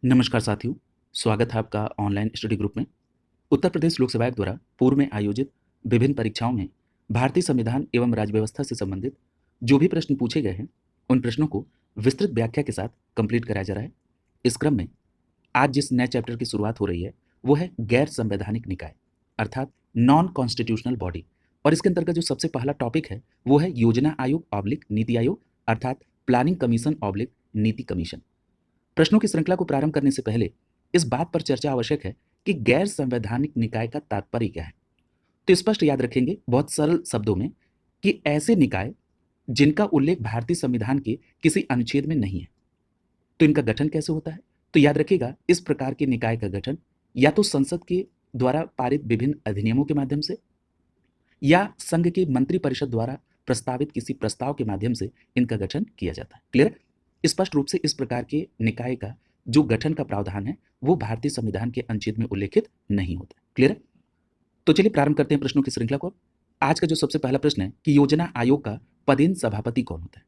नमस्कार साथियों, स्वागत है आपका ऑनलाइन स्टडी ग्रुप में। उत्तर प्रदेश लोक सेवा आयोग द्वारा पूर्व में आयोजित विभिन्न परीक्षाओं में भारतीय संविधान एवं राज्य व्यवस्था से संबंधित जो भी प्रश्न पूछे गए हैं, उन प्रश्नों को विस्तृत व्याख्या के साथ कंप्लीट कराया जा रहा है। इस क्रम में आज जिस नए चैप्टर की शुरुआत हो रही है, वो है गैर संवैधानिक निकाय अर्थात नॉन कॉन्स्टिट्यूशनल बॉडी। और इसके अंतर्गत जो सबसे पहला टॉपिक है वो है योजना आयोग ऑब्लिक नीति आयोग अर्थात प्लानिंग कमीशन ऑब्लिक नीति कमीशन। प्रश्नों की श्रृंखला को प्रारंभ करने से पहले इस बात पर चर्चा आवश्यक है कि गैर संवैधानिक निकाय का तात्पर्य क्या है। तो स्पष्ट याद रखेंगे बहुत सरल शब्दों में कि ऐसे निकाय जिनका उल्लेख भारतीय संविधान के किसी अनुच्छेद में नहीं है। तो इनका गठन कैसे होता है? तो याद रखिएगा, इस प्रकार के निकाय का गठन या तो संसद के द्वारा पारित विभिन्न अधिनियमों के माध्यम से या संघ के मंत्रिपरिषद द्वारा प्रस्तावित किसी प्रस्ताव के माध्यम से इनका गठन किया जाता है। क्लियर? स्पष्ट रूप से इस प्रकार के निकाय का जो गठन का प्रावधान है वो भारतीय संविधान के अनुच्छेद में उल्लेखित नहीं होता। क्लियर? तो चलिए प्रारंभ करते हैं प्रश्नों की श्रृंखला को। आज का जो सबसे पहला प्रश्न है कि योजना आयोग का पदेन सभापति कौन होता है।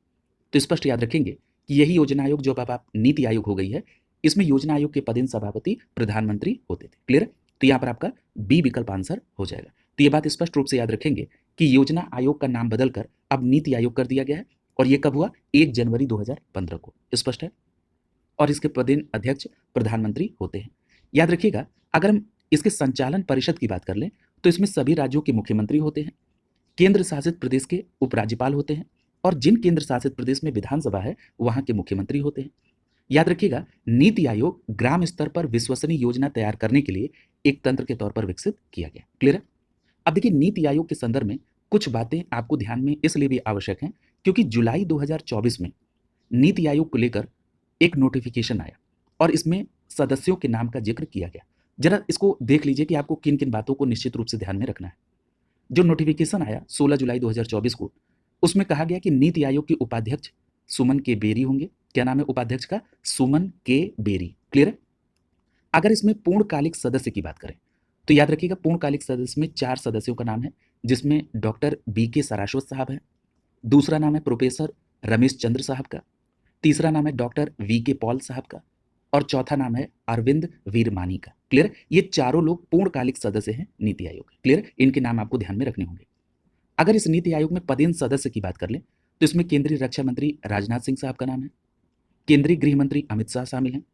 तो स्पष्ट याद रखेंगे कि यही योजना आयोग जो अब आप नीति आयोग हो गई है, इसमें योजना आयोग के पदेन सभापति प्रधानमंत्री होते थे। क्लियर? तो यहाँ पर आपका बी विकल्प आंसर हो जाएगा। तो ये बात स्पष्ट रूप से याद रखेंगे कि योजना आयोग का नाम बदलकर अब नीति आयोग कर दिया गया है और ये कब हुआ? 1 जनवरी 2015 को। स्पष्ट है? और इसके पदेन अध्यक्ष प्रधानमंत्री होते हैं। याद रखिएगा, अगर हम इसके संचालन परिषद की बात कर लें तो इसमें सभी राज्यों के मुख्यमंत्री होते हैं, केंद्र शासित प्रदेश के उपराज्यपाल होते हैं और जिन केंद्र शासित प्रदेश में विधानसभा है वहां के मुख्यमंत्री होते हैं। याद रखिएगा, नीति आयोग ग्राम स्तर पर विश्वसनीय योजना तैयार करने के लिए एक तंत्र के तौर पर विकसित किया गया। क्लियर है? अब देखिए, नीति आयोग के संदर्भ में कुछ बातें आपको ध्यान में इसलिए भी आवश्यक हैं क्योंकि जुलाई 2024 में नीति आयोग को लेकर एक नोटिफिकेशन आया और इसमें सदस्यों के नाम का जिक्र किया गया। जरा इसको देख लीजिए कि आपको किन किन बातों को निश्चित रूप से ध्यान में रखना है। जो नोटिफिकेशन आया 16 जुलाई 2024 को, उसमें कहा गया कि नीति आयोग के उपाध्यक्ष सुमन के बेरी होंगे। क्या नाम है उपाध्यक्ष का? सुमन के बेरी। क्लियर है? अगर इसमें पूर्णकालिक सदस्य की बात करें तो याद रखिएगा, पूर्णकालिक सदस्य में 4 सदस्यों का नाम है, जिसमें डॉक्टर बी के साराश्वत साहब हैं, दूसरा नाम है प्रोफेसर रमेश चंद्र साहब का, तीसरा नाम है डॉक्टर वी के पॉल साहब का और चौथा नाम है अरविंद वीरमानी का। क्लियर? ये चारों लोग पूर्णकालिक सदस्य हैं नीति आयोग। क्लियर? इनके नाम आपको ध्यान में रखने होंगे। अगर इस नीति आयोग में पदेन सदस्य की बात कर लें तो इसमें केंद्रीय रक्षा मंत्री राजनाथ सिंह साहब का नाम है, केंद्रीय गृह मंत्री अमित शाह शामिल हैं,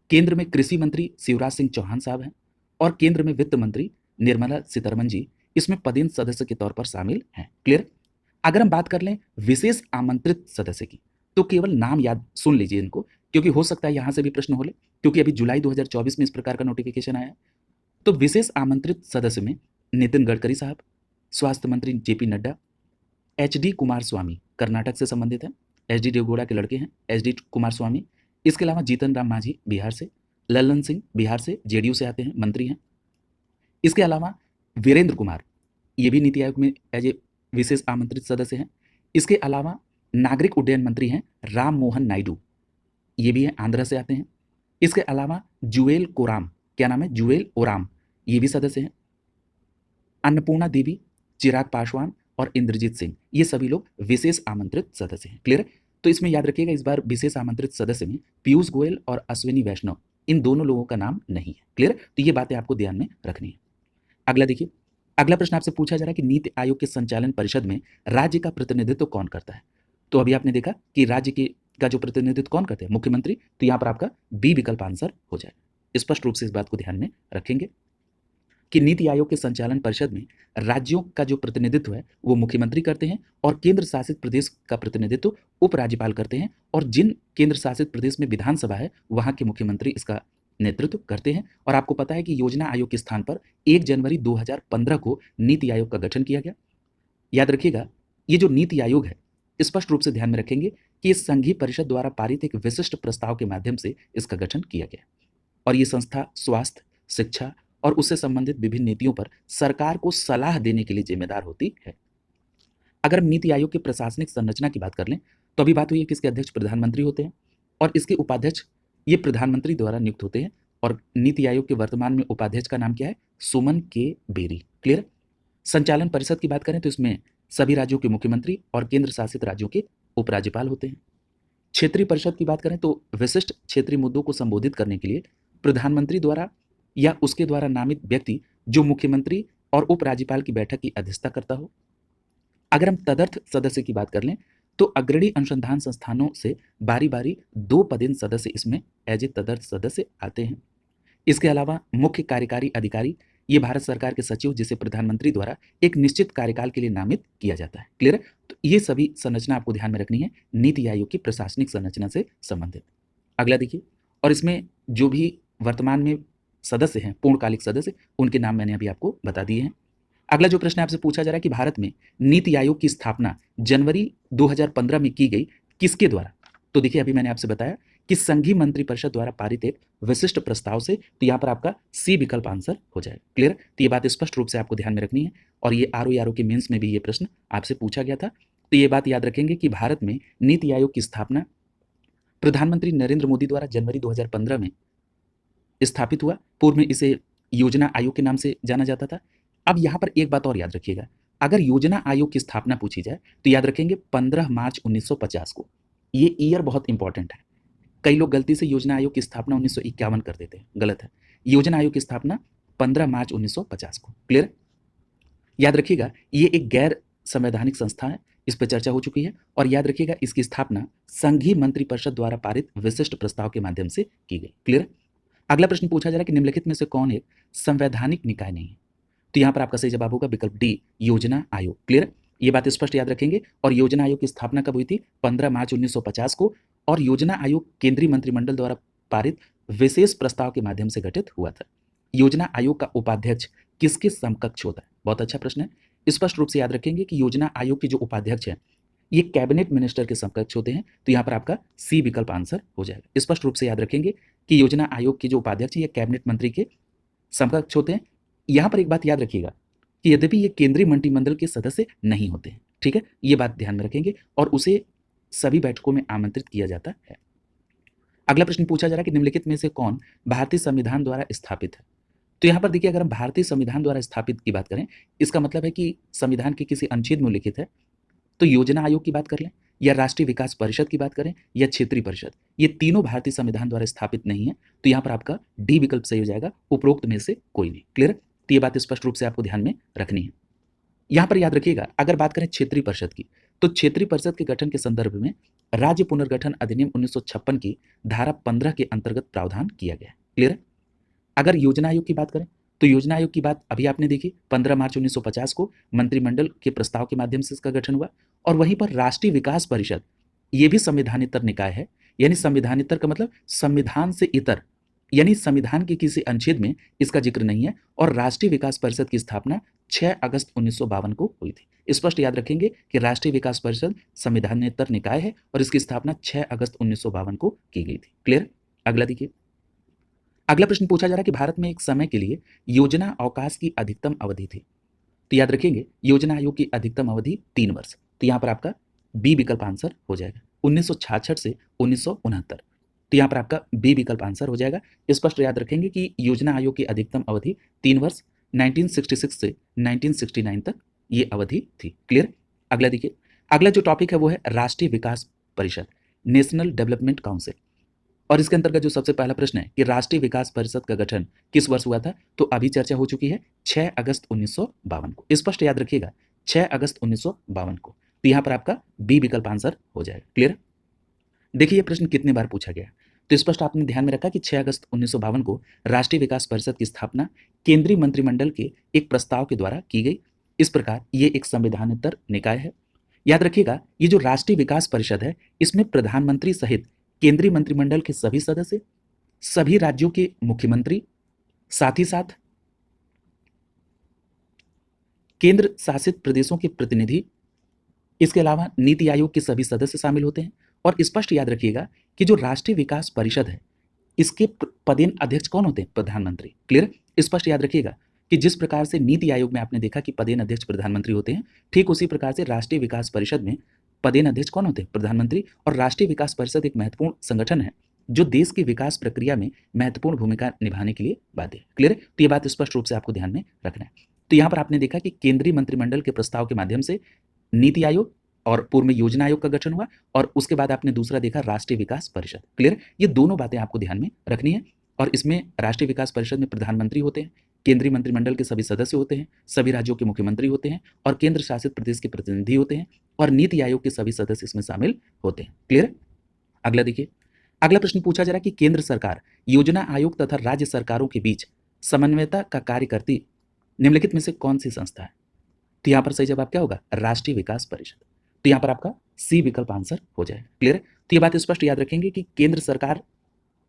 केंद्र में कृषि मंत्री शिवराज सिंह चौहान साहब हैं और केंद्र में वित्त मंत्री निर्मला सीतारमण जी इसमें पदेन सदस्य के तौर पर शामिल हैं। क्लियर? अगर हम बात कर लें विशेष आमंत्रित सदस्य की तो केवल नाम याद सुन लीजिए इनको, क्योंकि हो सकता है यहां से भी प्रश्न हो ले, क्योंकि अभी जुलाई 2024 में इस प्रकार का नोटिफिकेशन आया है। तो विशेष आमंत्रित सदस्य में नितिन गडकरी साहब, स्वास्थ्य मंत्री जेपी नड्डा, एच डी कुमार स्वामी कर्नाटक से संबंधित हैं, एच डी देवगौड़ा के लड़के हैं एच डी कुमार स्वामी। इसके अलावा जीतन राम मांझी बिहार से, लल्लन सिंह बिहार से जेडीयू से आते हैं, मंत्री हैं। इसके अलावा वीरेंद्र कुमार, ये भी नीति आयोग में एज ए विशेष आमंत्रित सदस्य हैं। इसके अलावा नागरिक उड्डयन मंत्री हैं राम मोहन नायडू, ये भी हैं, आंध्र से आते हैं। इसके अलावा जुएल कोराम, क्या नाम है? जुएल ओराम, ये भी सदस्य हैं। अन्नपूर्णा देवी, चिराग पासवान और इंद्रजीत सिंह, ये सभी लोग विशेष आमंत्रित सदस्य हैं। क्लियर? तो इसमें याद रखिएगा, इस बार विशेष आमंत्रित सदस्य में पीयूष गोयल और अश्विनी वैष्णव, इन दोनों लोगों का नाम नहीं है। क्लियर? तो ये बातें आपको ध्यान में रखनी है। अगला देखिए, अगला प्रश्न आपसे पूछा जा रहा है कि नीति आयोग के संचालन परिषद में राज्य का प्रतिनिधित्व कौन करता है। तो अभी आपने देखा कि राज्य के का जो प्रतिनिधित्व कौन करते हैं? मुख्यमंत्री। तो यहाँ पर आपका बी विकल्प आंसर हो जाएगा। स्पष्ट रूप से इस बात को ध्यान में रखेंगे कि नीति आयोग के संचालन परिषद में राज्यों का जो प्रतिनिधित्व है वो मुख्यमंत्री करते हैं और केंद्र शासित प्रदेश का प्रतिनिधित्व उपराज्यपाल करते हैं और जिन केंद्र शासित प्रदेश में विधानसभा है वहां के मुख्यमंत्री इसका नेतृत्व करते हैं। और आपको पता है कि योजना आयोग के स्थान पर 1 जनवरी 2015 को नीति आयोग का गठन किया गया। याद रखिएगा, ये जो नीति आयोग है, स्पष्ट रूप से ध्यान में रखेंगे कि इस संघीय परिषद द्वारा पारित एक विशिष्ट प्रस्ताव के माध्यम से इसका गठन किया गया और ये संस्था स्वास्थ्य, शिक्षा और उससे संबंधित विभिन्न नीतियों पर सरकार को सलाह देने के लिए जिम्मेदार होती है। अगर हम नीति आयोग की प्रशासनिक संरचना की बात कर लें तो अभी बात हुई है कि इसके अध्यक्ष प्रधानमंत्री होते हैं और इसके उपाध्यक्ष ये प्रधानमंत्री द्वारा नियुक्त होते हैं और नीति आयोग के वर्तमान में उपाध्यक्ष का नाम क्या है? सुमन के बेरी। क्लियर? संचालन परिषद की बात करें तो इसमें सभी राज्यों के मुख्यमंत्री और केंद्र शासित राज्यों के उपराज्यपाल होते हैं। क्षेत्रीय परिषद की बात करें तो विशिष्ट क्षेत्रीय मुद्दों को संबोधित करने के लिए प्रधानमंत्री द्वारा या उसके द्वारा नामित व्यक्ति जो मुख्यमंत्री और उपराज्यपाल की बैठक की अध्यक्षता करता हो। अगर हम तदर्थ सदस्य की बात कर लें तो अग्रणी अनुसंधान संस्थानों से बारी बारी 2 पदेन सदस्य इसमें एज ए तदर्थ सदस्य आते हैं। इसके अलावा मुख्य कार्यकारी अधिकारी ये भारत सरकार के सचिव जिसे प्रधानमंत्री द्वारा एक निश्चित कार्यकाल के लिए नामित किया जाता है। क्लियर है? तो ये सभी संरचना आपको ध्यान में रखनी है नीति आयोग की प्रशासनिक संरचना से संबंधित। अगला देखिए, और इसमें जो भी वर्तमान में सदस्य हैं पूर्णकालिक सदस्य उनके नाम मैंने अभी आपको बता दिए हैं। अगला जो प्रश्न आपसे पूछा जा रहा है कि भारत में नीति आयोग की स्थापना जनवरी 2015 में की गई किसके द्वारा? तो देखिए अभी मैंने आपसे बताया कि संघीय मंत्रिपरिषद द्वारा पारित एक विशिष्ट प्रस्ताव से, तो यहाँ पर आपका सी विकल्प आंसर हो जाएगा। क्लियर? तो ये बात स्पष्ट रूप से आपको ध्यान में रखनी है और ये आरओ के मेंस में भी ये प्रश्न आपसे पूछा गया था। तो ये बात याद रखेंगे कि भारत में नीति आयोग की स्थापना प्रधानमंत्री नरेंद्र मोदी द्वारा जनवरी 2015 में स्थापित हुआ। पूर्व में इसे योजना आयोग के नाम से जाना जाता था। अब यहाँ पर एक बात और याद रखिएगा, अगर योजना आयोग की स्थापना पूछी जाए तो याद रखेंगे 15 मार्च 1950 को। ये ईयर बहुत इंपॉर्टेंट है। कई लोग गलती से योजना आयोग की स्थापना 1951 कर देते हैं, गलत है। योजना आयोग की स्थापना 15 मार्च 1950 को। क्लियर? याद रखिएगा ये एक गैर संवैधानिक संस्था है, इस पर चर्चा हो चुकी है। और याद रखिएगा इसकी स्थापना संघीय मंत्रिपरिषद द्वारा पारित विशिष्ट प्रस्ताव के माध्यम से की गई। क्लियर? अगला प्रश्न पूछा जा रहा है कि निम्नलिखित में से कौन एक संवैधानिक निकाय नहीं है? तो यहाँ पर आपका सही जवाब होगा विकल्प डी, योजना आयोग। क्लियर? ये बात स्पष्ट याद रखेंगे। और योजना आयोग की स्थापना कब हुई थी? 15 मार्च 1950 को। और योजना आयोग केंद्रीय मंत्रिमंडल द्वारा पारित विशेष प्रस्ताव के माध्यम से गठित हुआ था। योजना आयोग का उपाध्यक्ष किसके समकक्ष होता है? बहुत अच्छा प्रश्न है। स्पष्ट रूप से याद रखेंगे कि योजना आयोग के जो उपाध्यक्ष हैं ये कैबिनेट मिनिस्टर के समकक्ष होते हैं। तो यहाँ पर आपका सी विकल्प आंसर हो जाएगा। स्पष्ट रूप से याद रखेंगे कि योजना आयोग के जो उपाध्यक्ष ये कैबिनेट मंत्री के समकक्ष होते हैं। यहाँ पर एक बात याद रखिएगा कि यद्यपि ये केंद्रीय मंत्रिमंडल के सदस्य नहीं होते हैं, ठीक है, ये बात ध्यान में रखेंगे और उसे सभी बैठकों में आमंत्रित किया जाता है। अगला प्रश्न पूछा जा रहा है कि निम्नलिखित में से कौन भारतीय संविधान द्वारा स्थापित है? तो यहाँ पर देखिए अगर हम भारतीय संविधान द्वारा स्थापित की बात करें इसका मतलब है कि संविधान के किसी अनुच्छेद में उल्लिखित है। तो योजना आयोग की बात कर लें या राष्ट्रीय विकास परिषद की बात करें या क्षेत्रीय परिषद, ये तीनों भारतीय संविधान द्वारा स्थापित नहीं है। तो यहाँ पर आपका डी विकल्प सही हो जाएगा, उपरोक्त में से कोई नहीं। क्लियर? तो ये बात स्पष्ट रूप से आपको ध्यान में रखनी है। यहाँ पर याद रखिएगा अगर बात करें क्षेत्रीय परिषद की तो क्षेत्रीय परिषद के गठन के संदर्भ में राज्य पुनर्गठन अधिनियम 1956 की धारा 15 के अंतर्गत प्रावधान किया गया है। क्लियर? अगर योजना आयोग की बात करें तो योजना आयोग की बात अभी आपने देखी 15 मार्च 1950 को मंत्रिमंडल के प्रस्ताव के माध्यम से इसका गठन हुआ। और वहीं पर राष्ट्रीय विकास परिषद ये भी संविधानेतर निकाय है। यानी संविधानेतर का मतलब संविधान से इतर, यानी संविधान के किसी अनुच्छेद में इसका जिक्र नहीं है। और राष्ट्रीय विकास परिषद की स्थापना 6 अगस्त 1952 को हुई थी। स्पष्ट याद रखेंगे कि राष्ट्रीय विकास परिषद संविधानेतर निकाय है और इसकी स्थापना 6 अगस्त 1952 को की गई थी। क्लियर? अगला देखिए, अगला प्रश्न पूछा जा रहा है कि भारत में एक समय के लिए योजना अवकाश की अधिकतम अवधि थी। तो याद रखेंगे योजना आयोग की अधिकतम अवधि 3 वर्ष। तो यहाँ पर आपका बी विकल्प आंसर हो जाएगा 1966 से 1969। तो यहाँ पर आपका बी विकल्प आंसर हो जाएगा। स्पष्ट याद रखेंगे कि योजना आयोग की अधिकतम अवधि 3 वर्ष 1966 से 1969 तक ये अवधि थी। क्लियर? अगला देखिए, अगला जो टॉपिक है वो है राष्ट्रीय विकास परिषद, नेशनल डेवलपमेंट काउंसिल। और इसके अंतर्गत जो सबसे पहला प्रश्न है कि राष्ट्रीय विकास परिषद का गठन किस वर्ष हुआ था? तो अभी चर्चा हो चुकी है 6 अगस्त 1952 को। स्पष्ट याद रखिएगा 6 अगस्त 1952 को। तो यहाँ पर आपका बी विकल्प आंसर हो जाएगा। क्लियर? देखिए ये प्रश्न कितने बार पूछा गया, तो स्पष्ट आपने ध्यान में रखा कि 6 अगस्त 1952 को राष्ट्रीय विकास परिषद की स्थापना केंद्रीय मंत्रिमंडल के एक प्रस्ताव के द्वारा की गई। इस प्रकार ये एक संविधानेतर निकाय है। याद रखिएगा ये जो राष्ट्रीय विकास परिषद है इसमें प्रधानमंत्री सहित केंद्रीय मंत्रिमंडल के सभी सदस्य, सभी राज्यों के मुख्यमंत्री, साथ ही साथ केंद्र शासित प्रदेशों के प्रतिनिधि, इसके अलावा नीति आयोग के सभी सदस्य शामिल होते हैं। और स्पष्ट याद रखिएगा कि जो राष्ट्रीय विकास परिषद है इसके पदेन अध्यक्ष कौन होते हैं? प्रधानमंत्री। क्लियर? स्पष्ट याद रखिएगा कि जिस प्रकार से नीति आयोग में आपने देखा कि पदेन अध्यक्ष प्रधानमंत्री होते हैं, ठीक उसी प्रकार से राष्ट्रीय विकास परिषद में पदेन अध्यक्ष कौन होते हैं? प्रधानमंत्री। और राष्ट्रीय विकास परिषद एक महत्वपूर्ण संगठन है जो देश की विकास प्रक्रिया में महत्वपूर्ण भूमिका निभाने के लिए बाध्य है। क्लियर? तो ये बात स्पष्ट रूप से आपको ध्यान में रखना है। तो यहाँ पर आपने देखा कि केंद्रीय मंत्रिमंडल के प्रस्ताव के माध्यम से नीति आयोग और पूर्व में योजना आयोग का गठन हुआ और उसके बाद आपने दूसरा देखा राष्ट्रीय विकास परिषद। क्लियर? ये दोनों बातें आपको ध्यान में रखनी है। और इसमें राष्ट्रीय विकास परिषद में प्रधानमंत्री होते हैं, केंद्रीय मंत्रिमंडल के सभी सदस्य होते हैं, सभी राज्यों के मुख्यमंत्री होते हैं और केंद्र शासित प्रदेश के प्रतिनिधि होते हैं और नीति आयोग के सभी सदस्य इसमें शामिल होते हैं। क्लियर? अगला देखिए, अगला प्रश्न पूछा जा रहा है कि केंद्र सरकार योजना आयोग तथा राज्य सरकारों के बीच समन्वयता का कार्य करती निम्नलिखित में से कौन सी संस्था है? तो यहां पर सही जवाब क्या होगा? राष्ट्रीय विकास परिषद। तो यहां पर आपका सी विकल्प आंसर हो जाएगा। क्लियर? तो ये बात स्पष्ट याद रखेंगे कि केंद्र सरकार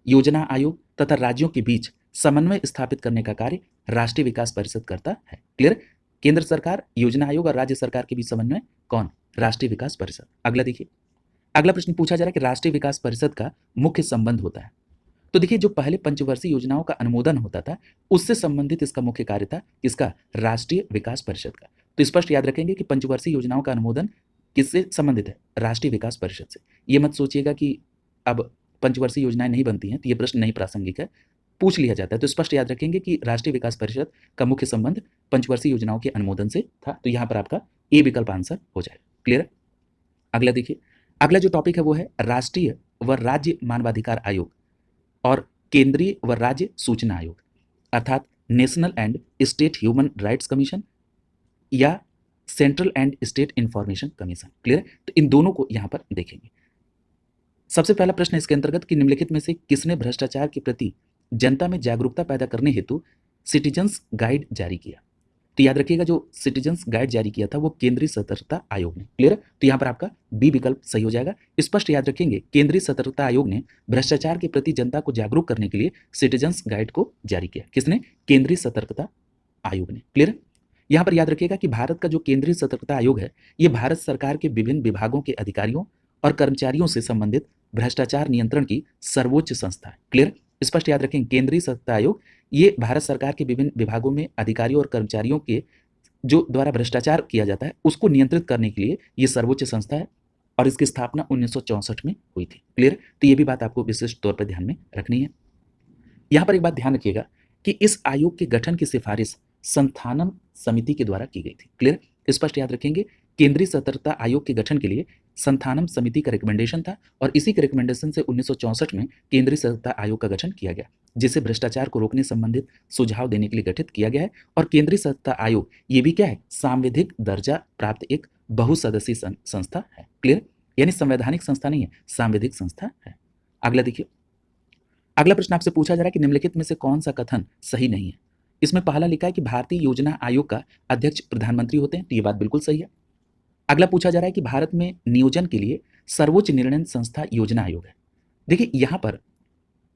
योजना आयोग तथा राज्यों के बीच समन्वय स्थापित करने का कार्य राष्ट्रीय विकास परिषद करता है। क्लियर? केंद्र सरकार, योजना आयोग और राज्य सरकार के बीच समन्वय कौन? राष्ट्रीय विकास परिषद। अगला देखिए, अगला प्रश्न पूछा जा रहा है कि राष्ट्रीय विकास परिषद का मुख्य संबंध होता है। तो देखिए, जो पहले पंचवर्षीय योजनाओं का अनुमोदन होता था उससे संबंधित इसका मुख्य कार्य था, किसका? राष्ट्रीय विकास परिषद का। तो स्पष्ट याद रखेंगे कि पंचवर्षीय योजनाओं का अनुमोदन किससे संबंधित है? राष्ट्रीय विकास परिषद से। ये मत सोचिएगा कि अब पंचवर्षीय योजनाएं नहीं बनती हैं तो ये प्रश्न नहीं प्रासंगिक है, पूछ लिया जाता है। तो स्पष्ट याद रखेंगे कि राष्ट्रीय विकास परिषद का मुख्य संबंध पंचवर्षीय योजनाओं के अनुमोदन से था। तो यहाँ पर आपका ए विकल्प आंसर हो जाएगा। क्लियर? अगला देखिए, अगला जो टॉपिक है वो है राष्ट्रीय व राज्य मानवाधिकार आयोग और केंद्रीय व राज्य सूचना आयोग, अर्थात national and state human rights commission या central and state information commission. Clear? तो इन दोनों को यहां पर देखेंगे। सबसे पहला प्रश्न इसके अंतर्गत कि निम्नलिखित में से किसने भ्रष्टाचार के प्रति जनता में जागरूकता पैदा करने हेतु सिटीजन्स गाइड जारी किया? तो याद रखिएगा, जो सिटीजन्स गाइड जारी किया था वो केंद्रीय सतर्कता आयोग ने। क्लियर? तो यहाँ पर आपका बी विकल्प सही हो जाएगा। स्पष्ट याद रखेंगे, केंद्रीय सतर्कता आयोग ने भ्रष्टाचार के प्रति जनता को जागरूक करने के लिए सिटीजन्स गाइड को जारी किया। किसने? केंद्रीय सतर्कता आयोग ने। क्लियर? यहाँ पर याद रखिएगा कि भारत का जो केंद्रीय सतर्कता आयोग है ये भारत सरकार के विभिन्न विभागों के अधिकारियों और कर्मचारियों से संबंधित भ्रष्टाचार नियंत्रण की सर्वोच्च संस्था है। क्लियर? स्पष्ट याद रखें, केंद्रीय सतर्कता आयोग ये भारत सरकार के विभिन्न विभागों में अधिकारियों और कर्मचारियों के जो द्वारा भ्रष्टाचार किया जाता है उसको नियंत्रित करने के लिए ये सर्वोच्च संस्था है और इसकी स्थापना 1964 में हुई थी। क्लियर? तो ये भी बात आपको विशिष्ट तौर पर ध्यान में रखनी है। यहाँ पर एक बात ध्यान रखिएगा कि इस आयोग के गठन की सिफारिश संस्थानम समिति के द्वारा की गई थी। क्लियर? स्पष्ट याद रखेंगे, केंद्रीय सतर्कता आयोग के गठन के लिए संस्थानम समिति का रिकमेंडेशन था और इसी के रिकमेंडेशन से 1964 में केंद्रीय सतर्कता आयोग का गठन किया गया, जिसे भ्रष्टाचार को रोकने संबंधित सुझाव देने के लिए गठित किया गया है। और केंद्रीय सतर्कता आयोग ये भी क्या है? सांविधिक दर्जा प्राप्त एक बहुसदस्यीय संस्था है। क्लियर? यानी संवैधानिक संस्था नहीं है, सांविधिक संस्था है। अगला देखिए, अगला प्रश्न आपसे पूछा जा रहा है कि निम्नलिखित में से कौन सा कथन सही नहीं है? इसमें पहला लिखा है कि भारतीय योजना आयोग का अध्यक्ष प्रधानमंत्री होते हैं, तो ये बात बिल्कुल सही है। अगला पूछा जा रहा है कि भारत में नियोजन के लिए सर्वोच्च निर्णय संस्था योजना आयोग है। देखिए, यहां पर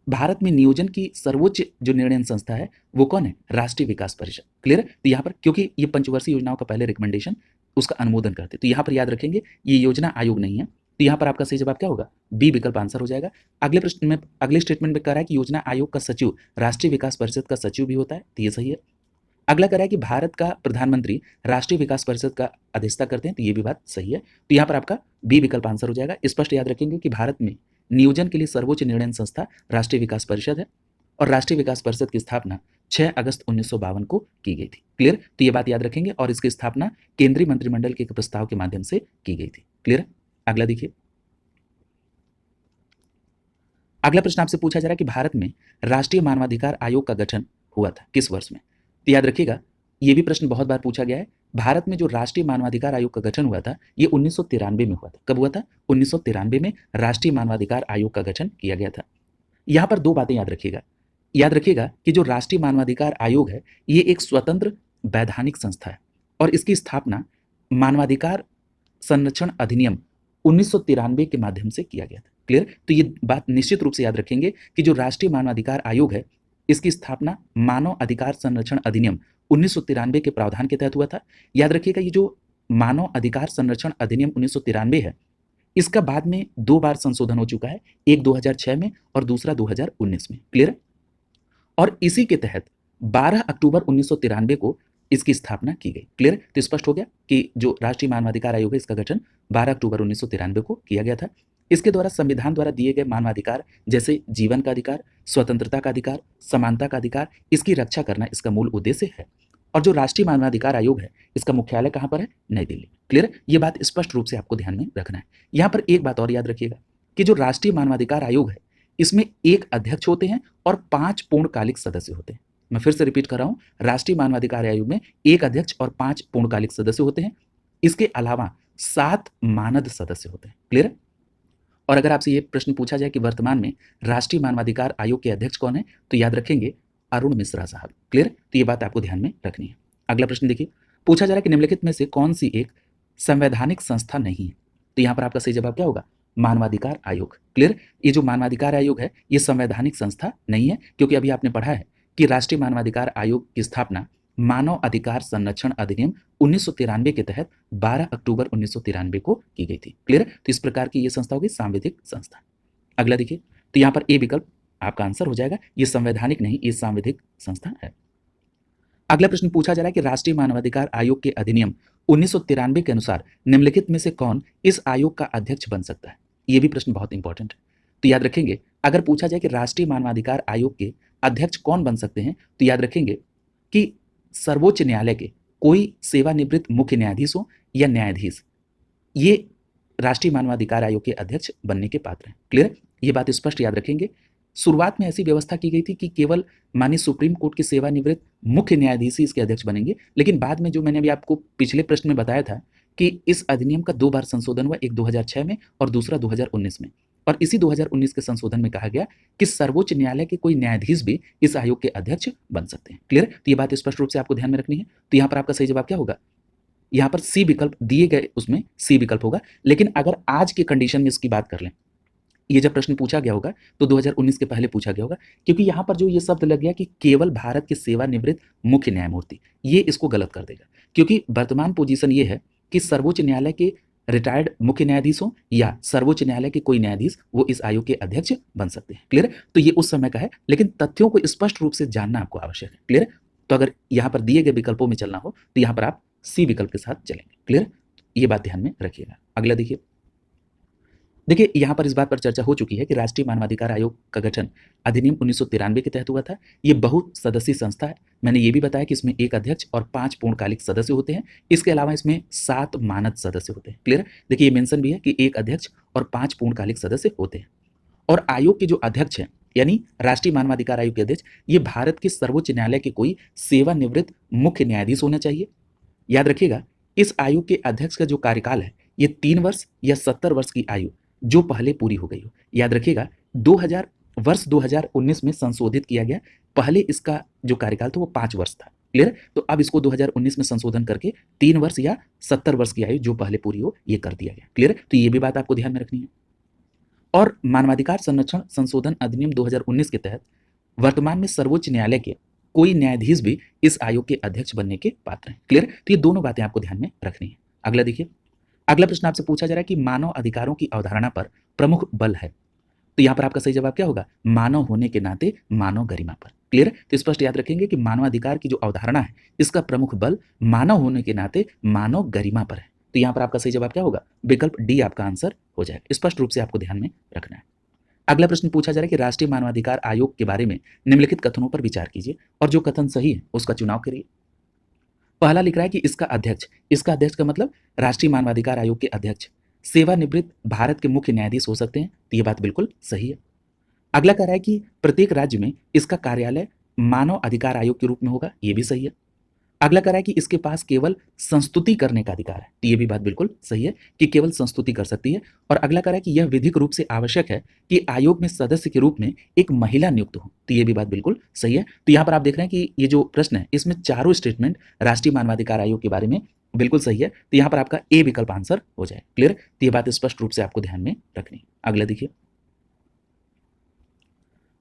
भारत में नियोजन की सर्वोच्च जो निर्णय संस्था है वो कौन है? राष्ट्रीय विकास परिषद। क्लियर? तो यहाँ पर क्योंकि ये पंचवर्षीय योजनाओं का पहले रिकमेंडेशन उसका अनुमोदन करते, तो यहाँ पर याद रखेंगे ये योजना आयोग नहीं है। तो यहाँ पर आपका सही जवाब क्या होगा? बी विकल्प आंसर हो जाएगा। अगले प्रश्न में, अगले स्टेटमेंट में कह रहा है कि योजना आयोग का सचिव राष्ट्रीय विकास परिषद का सचिव भी होता है, तो ये सही है। अगला कह रहा है कि भारत का प्रधानमंत्री राष्ट्रीय विकास परिषद का अध्यक्षता करते हैं, तो ये भी बात सही है। तो यहाँ पर आपका बी विकल्प आंसर हो जाएगा। स्पष्ट याद रखेंगे कि भारत में नियोजन के लिए सर्वोच्च निर्णय संस्था राष्ट्रीय विकास परिषद है और राष्ट्रीय विकास परिषद की स्थापना 6 अगस्त 1952 को की गई थी। क्लियर? तो ये बात याद रखेंगे और इसकी स्थापना केंद्रीय मंत्रिमंडल के प्रस्ताव के माध्यम से की गई थी। क्लियर? अगला देखिए, अगला प्रश्न आपसे पूछा जा रहा है कि भारत में राष्ट्रीय मानवाधिकार आयोग का गठन हुआ था किस वर्ष में? तो याद रखिएगा, ये भी प्रश्न बहुत बार पूछा गया है। भारत में जो राष्ट्रीय मानवाधिकार आयोग का गठन हुआ था ये 1993 में हुआ था। कब हुआ था? 1993 में राष्ट्रीय मानवाधिकार आयोग का गठन किया गया था। यहाँ पर दो बातें याद रखिएगा। याद रखिएगा कि जो राष्ट्रीय मानवाधिकार आयोग है ये एक स्वतंत्र वैधानिक संस्था है और इसकी स्थापना मानवाधिकार संरक्षण अधिनियम 1993 के माध्यम से किया गया था। क्लियर? तो ये बात निश्चित रूप से याद रखेंगे कि जो राष्ट्रीय मानवाधिकार आयोग है इसकी स्थापना मानव अधिकार संरक्षण अधिनियम 1993 के प्रावधान के तहत हुआ था। याद रखिएगा, ये जो मानव अधिकार संरक्षण अधिनियम 1993 है इसका बाद में 2 बार संशोधन हो चुका है, एक 2006 में और दूसरा 2019 में। क्लियर? और इसी के तहत 12 अक्टूबर 1993 को इसकी स्थापना की गई। क्लियर? तो स्पष्ट हो गया कि जो राष्ट्रीय मानवाधिकार आयोग है इसका गठन 12 अक्टूबर 1993 को किया गया था। इसके द्वारा संविधान द्वारा दिए गए मानवाधिकार जैसे जीवन का अधिकार, स्वतंत्रता का अधिकार, समानता का अधिकार, इसकी रक्षा करना इसका मूल उद्देश्य है। और जो राष्ट्रीय मानवाधिकार आयोग है इसका मुख्यालय कहाँ पर है? नई दिल्ली। क्लियर? ये बात स्पष्ट रूप से आपको ध्यान में रखना है। यहाँ पर एक बात और याद रखिएगा कि जो राष्ट्रीय मानवाधिकार आयोग है इसमें एक अध्यक्ष होते हैं और 5 पूर्णकालिक सदस्य होते हैं। मैं फिर से रिपीट कर रहा हूँ, राष्ट्रीय मानवाधिकार आयोग में एक अध्यक्ष और 5 पूर्णकालिक सदस्य होते हैं। इसके अलावा 7 मानद सदस्य होते हैं। क्लियर? और अगर आपसे ये प्रश्न पूछा जाए कि वर्तमान में राष्ट्रीय मानवाधिकार आयोग के अध्यक्ष कौन है, तो याद रखेंगे अरुण मिश्रा साहब। क्लियर? तो ये बात आपको ध्यान में रखनी है। अगला प्रश्न देखिए, पूछा जा रहा है कि निम्नलिखित में से कौन सी एक संवैधानिक संस्था नहीं है? तो यहाँ पर आपका सही जवाब क्या होगा? मानवाधिकार आयोग। क्लियर? ये जो मानवाधिकार आयोग है ये संवैधानिक संस्था नहीं है, क्योंकि अभी आपने पढ़ा है कि राष्ट्रीय मानवाधिकार आयोग की स्थापना मानव अधिकार संरक्षण अधिनियम 1993 के तहत 12 अक्टूबर 1993 को की गई थी। क्लियर? तो इस प्रकार की ये संस्था होगी सांविधिक संस्था। अगला देखिए, तो यहाँ पर ए विकल्प आपका आंसर हो जाएगा, ये संवैधानिक नहीं, ये सांविधिक संस्था है। अगला प्रश्न पूछा जा रहा है कि राष्ट्रीय मानवाधिकार आयोग के अधिनियम 1993 के अनुसार निम्नलिखित में से कौन इस आयोग का अध्यक्ष बन सकता है? ये भी प्रश्न बहुत इंपॉर्टेंट है। तो याद रखेंगे, अगर पूछा जाए कि राष्ट्रीय मानवाधिकार आयोग के अध्यक्ष कौन बन सकते हैं, तो याद रखेंगे कि सर्वोच्च न्यायालय के कोई सेवानिवृत्त मुख्य न्यायाधीश हो या न्यायाधीश, ये राष्ट्रीय मानवाधिकार आयोग के अध्यक्ष बनने के पात्र हैं। क्लियर? ये बात स्पष्ट याद रखेंगे। शुरुआत में ऐसी व्यवस्था की गई थी कि केवल माननीय सुप्रीम कोर्ट के सेवानिवृत्त मुख्य न्यायाधीश ही इसके अध्यक्ष बनेंगे, लेकिन बाद में जो मैंने अभी आपको पिछले प्रश्न में बताया था कि इस अधिनियम का 2 बार संशोधन हुआ, एक 2006 में और दूसरा 2019 में, और इसी 2019 के संशोधन में कहा गया कि सर्वोच्च न्यायालय के कोई न्यायाधीश भी इस आयोग के अध्यक्ष बन सकते हैं। क्लियर? तो ये बात स्पष्ट रूप से आपको ध्यान में रखनी है। तो यहाँ पर आपका सही जवाब क्या होगा? यहाँ पर सी विकल्प दिए गए उसमें सी विकल्प होगा। लेकिन अगर आज की कंडीशन में इसकी बात कर लें, ये जब प्रश्न पूछा गया होगा तो 2019 के पहले पूछा गया होगा, क्योंकि यहाँ पर जो ये शब्द लग गया कि केवल भारत के सेवानिवृत्त मुख्य न्यायमूर्ति, ये इसको गलत कर देगा, क्योंकि वर्तमान पोजीशन ये है कि सर्वोच्च न्यायालय के रिटायर्ड मुख्य न्यायाधीश हो या सर्वोच्च न्यायालय के कोई न्यायाधीश वो इस आयोग के अध्यक्ष बन सकते हैं। क्लियर? तो ये उस समय का है, लेकिन तथ्यों को स्पष्ट रूप से जानना आपको आवश्यक है। क्लियर? तो अगर यहाँ पर दिए गए विकल्पों में चलना हो तो यहाँ पर आप सी विकल्प के साथ चलेंगे। क्लियर? ये बात ध्यान में रखिएगा। अगला देखिए, यहाँ पर इस बात पर चर्चा हो चुकी है कि राष्ट्रीय मानवाधिकार आयोग का गठन अधिनियम 1993 के तहत हुआ था। ये बहुसदस्यीय संस्था है। मैंने ये भी बताया कि इसमें एक अध्यक्ष और 5 पूर्णकालिक सदस्य होते हैं। इसके अलावा इसमें 7 मानद सदस्य होते हैं। क्लियर? देखिए, ये मेंशन भी है कि एक अध्यक्ष और 5 पूर्णकालिक सदस्य होते हैं। और आयोग के जो अध्यक्ष हैं, यानी राष्ट्रीय मानवाधिकार आयोग के अध्यक्ष, ये भारत के सर्वोच्च न्यायालय के कोई सेवानिवृत्त मुख्य न्यायाधीश होना चाहिए। याद रखिएगा, इस आयोग के अध्यक्ष का जो कार्यकाल है ये 3 वर्ष या 70 वर्ष की आयु जो पहले पूरी हो गई हो। याद रखिएगा, 2019 में संशोधित किया गया। पहले इसका जो कार्यकाल था वो 5 वर्ष था। क्लियर? तो अब इसको 2019 में संशोधन करके 3 वर्ष या 70 वर्ष की आयु जो पहले पूरी हो ये कर दिया गया। क्लियर? तो ये भी बात आपको ध्यान में रखनी है। और मानवाधिकार संरक्षण संशोधन अधिनियम 2019 के तहत वर्तमान में सर्वोच्च न्यायालय के कोई न्यायाधीश भी इस आयोग के अध्यक्ष बनने के पात्र हैं। क्लियर? तो ये दोनों बातें आपको ध्यान में रखनी है। अगला देखिए, अगला प्रश्न आपसे पूछा जा रहा है कि मानव अधिकारों की अवधारणा पर प्रमुख बल है। तो यहाँ पर आपका सही जवाब क्या होगा? मानव होने के नाते मानव गरिमा पर। क्लियर? तो स्पष्ट याद रखेंगे कि मानवाधिकार की जो अवधारणा है इसका प्रमुख बल मानव होने के नाते मानव गरिमा पर है। तो यहाँ पर आपका सही जवाब क्या होगा? विकल्प डी आपका आंसर हो जाएगा। स्पष्ट रूप से आपको ध्यान में रखना है। अगला प्रश्न पूछा जा रहा है कि राष्ट्रीय मानवाधिकार आयोग के बारे में निम्नलिखित कथनों पर विचार कीजिए और जो कथन सही है उसका चुनाव करिए। पहला लिख रहा है कि इसका अध्यक्ष का मतलब राष्ट्रीय मानवाधिकार आयोग के अध्यक्ष सेवानिवृत्त भारत के मुख्य न्यायाधीश हो सकते हैं। तो ये बात बिल्कुल सही है। अगला कह रहा है कि प्रत्येक राज्य में इसका कार्यालय मानव अधिकार आयोग के रूप में होगा। ये भी सही है। अगला कह रहा है कि इसके पास केवल संस्तुति करने का अधिकार है। तो ये भी बात बिल्कुल सही है कि केवल संस्तुति कर सकती है। और अगला कह रहा है कि यह विधिक रूप से आवश्यक है कि आयोग में सदस्य के रूप में एक महिला नियुक्त हो। तो ये भी बात बिल्कुल सही है। तो यहाँ पर आप देख रहे हैं कि ये जो प्रश्न है इसमें चारों स्टेटमेंट राष्ट्रीय मानवाधिकार आयोग के बारे में बिल्कुल सही है। तो यहाँ पर आपका ए विकल्प आंसर हो जाए। क्लियर? तो ये बात स्पष्ट रूप से आपको ध्यान में रखनी। अगला देखिए,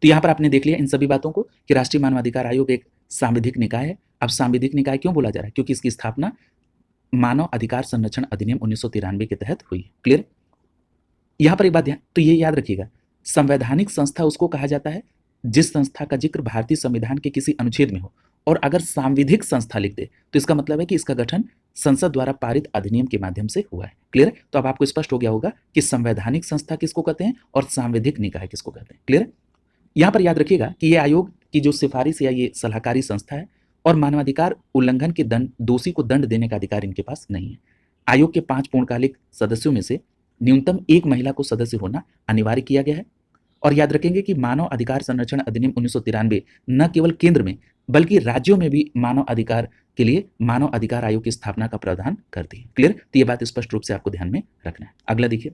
तो यहाँ पर आपने देख लिया इन सभी बातों को कि राष्ट्रीय मानवाधिकार आयोग एक सांविधिक निकाय है। अब सांविधिक निकाय क्यों बोला जा रहा है? क्योंकि इसकी स्थापना मानव अधिकार संरक्षण अधिनियम 1993 के तहत हुई है। क्लियर? यहां पर एक बात तो ये याद रखिएगा, संवैधानिक संस्था उसको कहा जाता है जिस संस्था का जिक्र भारतीय संविधान के किसी अनुच्छेद में हो। और अगर सांविधिक संस्था लिख दे तो इसका मतलब है कि इसका गठन संसद द्वारा पारित अधिनियम के माध्यम से हुआ है। क्लियर? तो अब आपको स्पष्ट हो गया होगा कि संवैधानिक संस्था किसको कहते हैं और सांविधिक निकाय किसको कहते हैं। क्लियर? यहां पर याद रखिएगा कि ये आयोग की जो सिफारिश या ये सलाहकारी संस्था है और मानवाधिकार उल्लंघन के दंड दोषी को दंड देने का अधिकार इनके पास नहीं है। आयोग के 5 पूर्णकालिक सदस्यों में से न्यूनतम 1 महिला को सदस्य होना अनिवार्य किया गया है। और याद रखेंगे कि मानव अधिकार संरक्षण अधिनियम 1993 न केवल केंद्र में बल्कि राज्यों में भी मानव अधिकार के लिए मानव अधिकार आयोग की स्थापना का प्रावधान करती है। क्लियर? तो ये बात स्पष्ट रूप से आपको ध्यान में रखना है। अगला देखिए,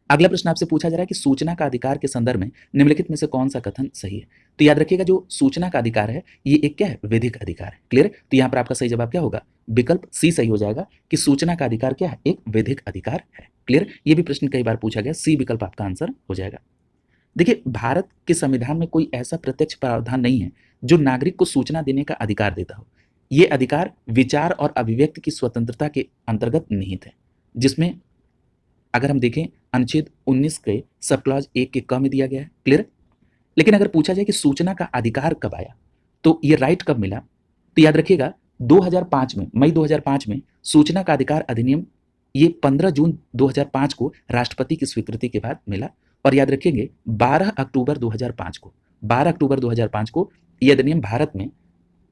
अगला प्रश्न आपसे पूछा जा रहा है कि सूचना का अधिकार के संदर्भ में निम्नलिखित में से कौन सा कथन सही है। तो याद रखिएगा, जो सूचना का अधिकार है ये एक क्या है, विधिक अधिकार है। क्लियर? तो यहाँ पर आपका सही जवाब क्या होगा, विकल्प सी सही हो जाएगा कि सूचना का अधिकार क्या है, एक विधिक अधिकार है। क्लियर? ये भी प्रश्न कई बार पूछा गया, सी विकल्प आपका आंसर हो जाएगा। देखिए, भारत के संविधान में कोई ऐसा प्रत्यक्ष प्रावधान नहीं है जो नागरिक को सूचना देने का अधिकार देता हो। ये अधिकार विचार और अभिव्यक्ति की स्वतंत्रता के अंतर्गत निहित है, जिसमें अगर हम देखें अनुच्छेद 19 के सब क्लॉज 1 के क में दिया गया है। क्लियर? लेकिन अगर पूछा जाए कि सूचना का अधिकार कब आया, तो ये राइट कब मिला, तो याद रखिएगा 2005 में, मई 2005 में सूचना का अधिकार अधिनियम ये 15 जून 2005 को राष्ट्रपति की स्वीकृति के बाद मिला। और याद रखेंगे 12 अक्टूबर 2005 को यह अधिनियम भारत में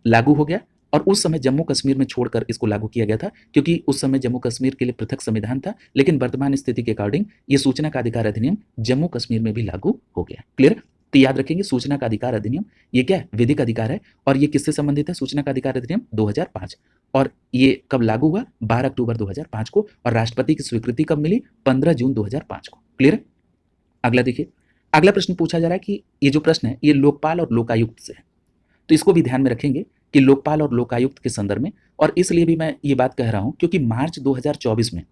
लागू हो गया। और उस समय जम्मू कश्मीर में छोड़कर इसको लागू किया गया था, क्योंकि उस समय जम्मू कश्मीर के लिए पृथक संविधान था। लेकिन वर्तमान स्थिति के अकॉर्डिंग ये सूचना का अधिकार अधिनियम जम्मू कश्मीर में भी लागू हो गया। क्लियर? तो याद रखेंगे सूचना का अधिकार अधिनियम ये क्या है, विधिक अधिकार है। और ये किससे संबंधित है, सूचना का अधिकार अधिनियम 2005। और ये कब लागू हुआ, 12 अक्टूबर 2005 को। और राष्ट्रपति की स्वीकृति कब मिली, 15 जून 2005 को। क्लियर? अगला देखिए, अगला प्रश्न पूछा जा रहा है कि ये जो प्रश्न है ये लोकपाल और लोकायुक्त से है, तो इसको भी ध्यान में रखेंगे कि लोकपाल और लोकायुक्त के संदर्भ में। और इसलिए भी मैं ये बात कह रहा हूं क्योंकि मार्च 2024 में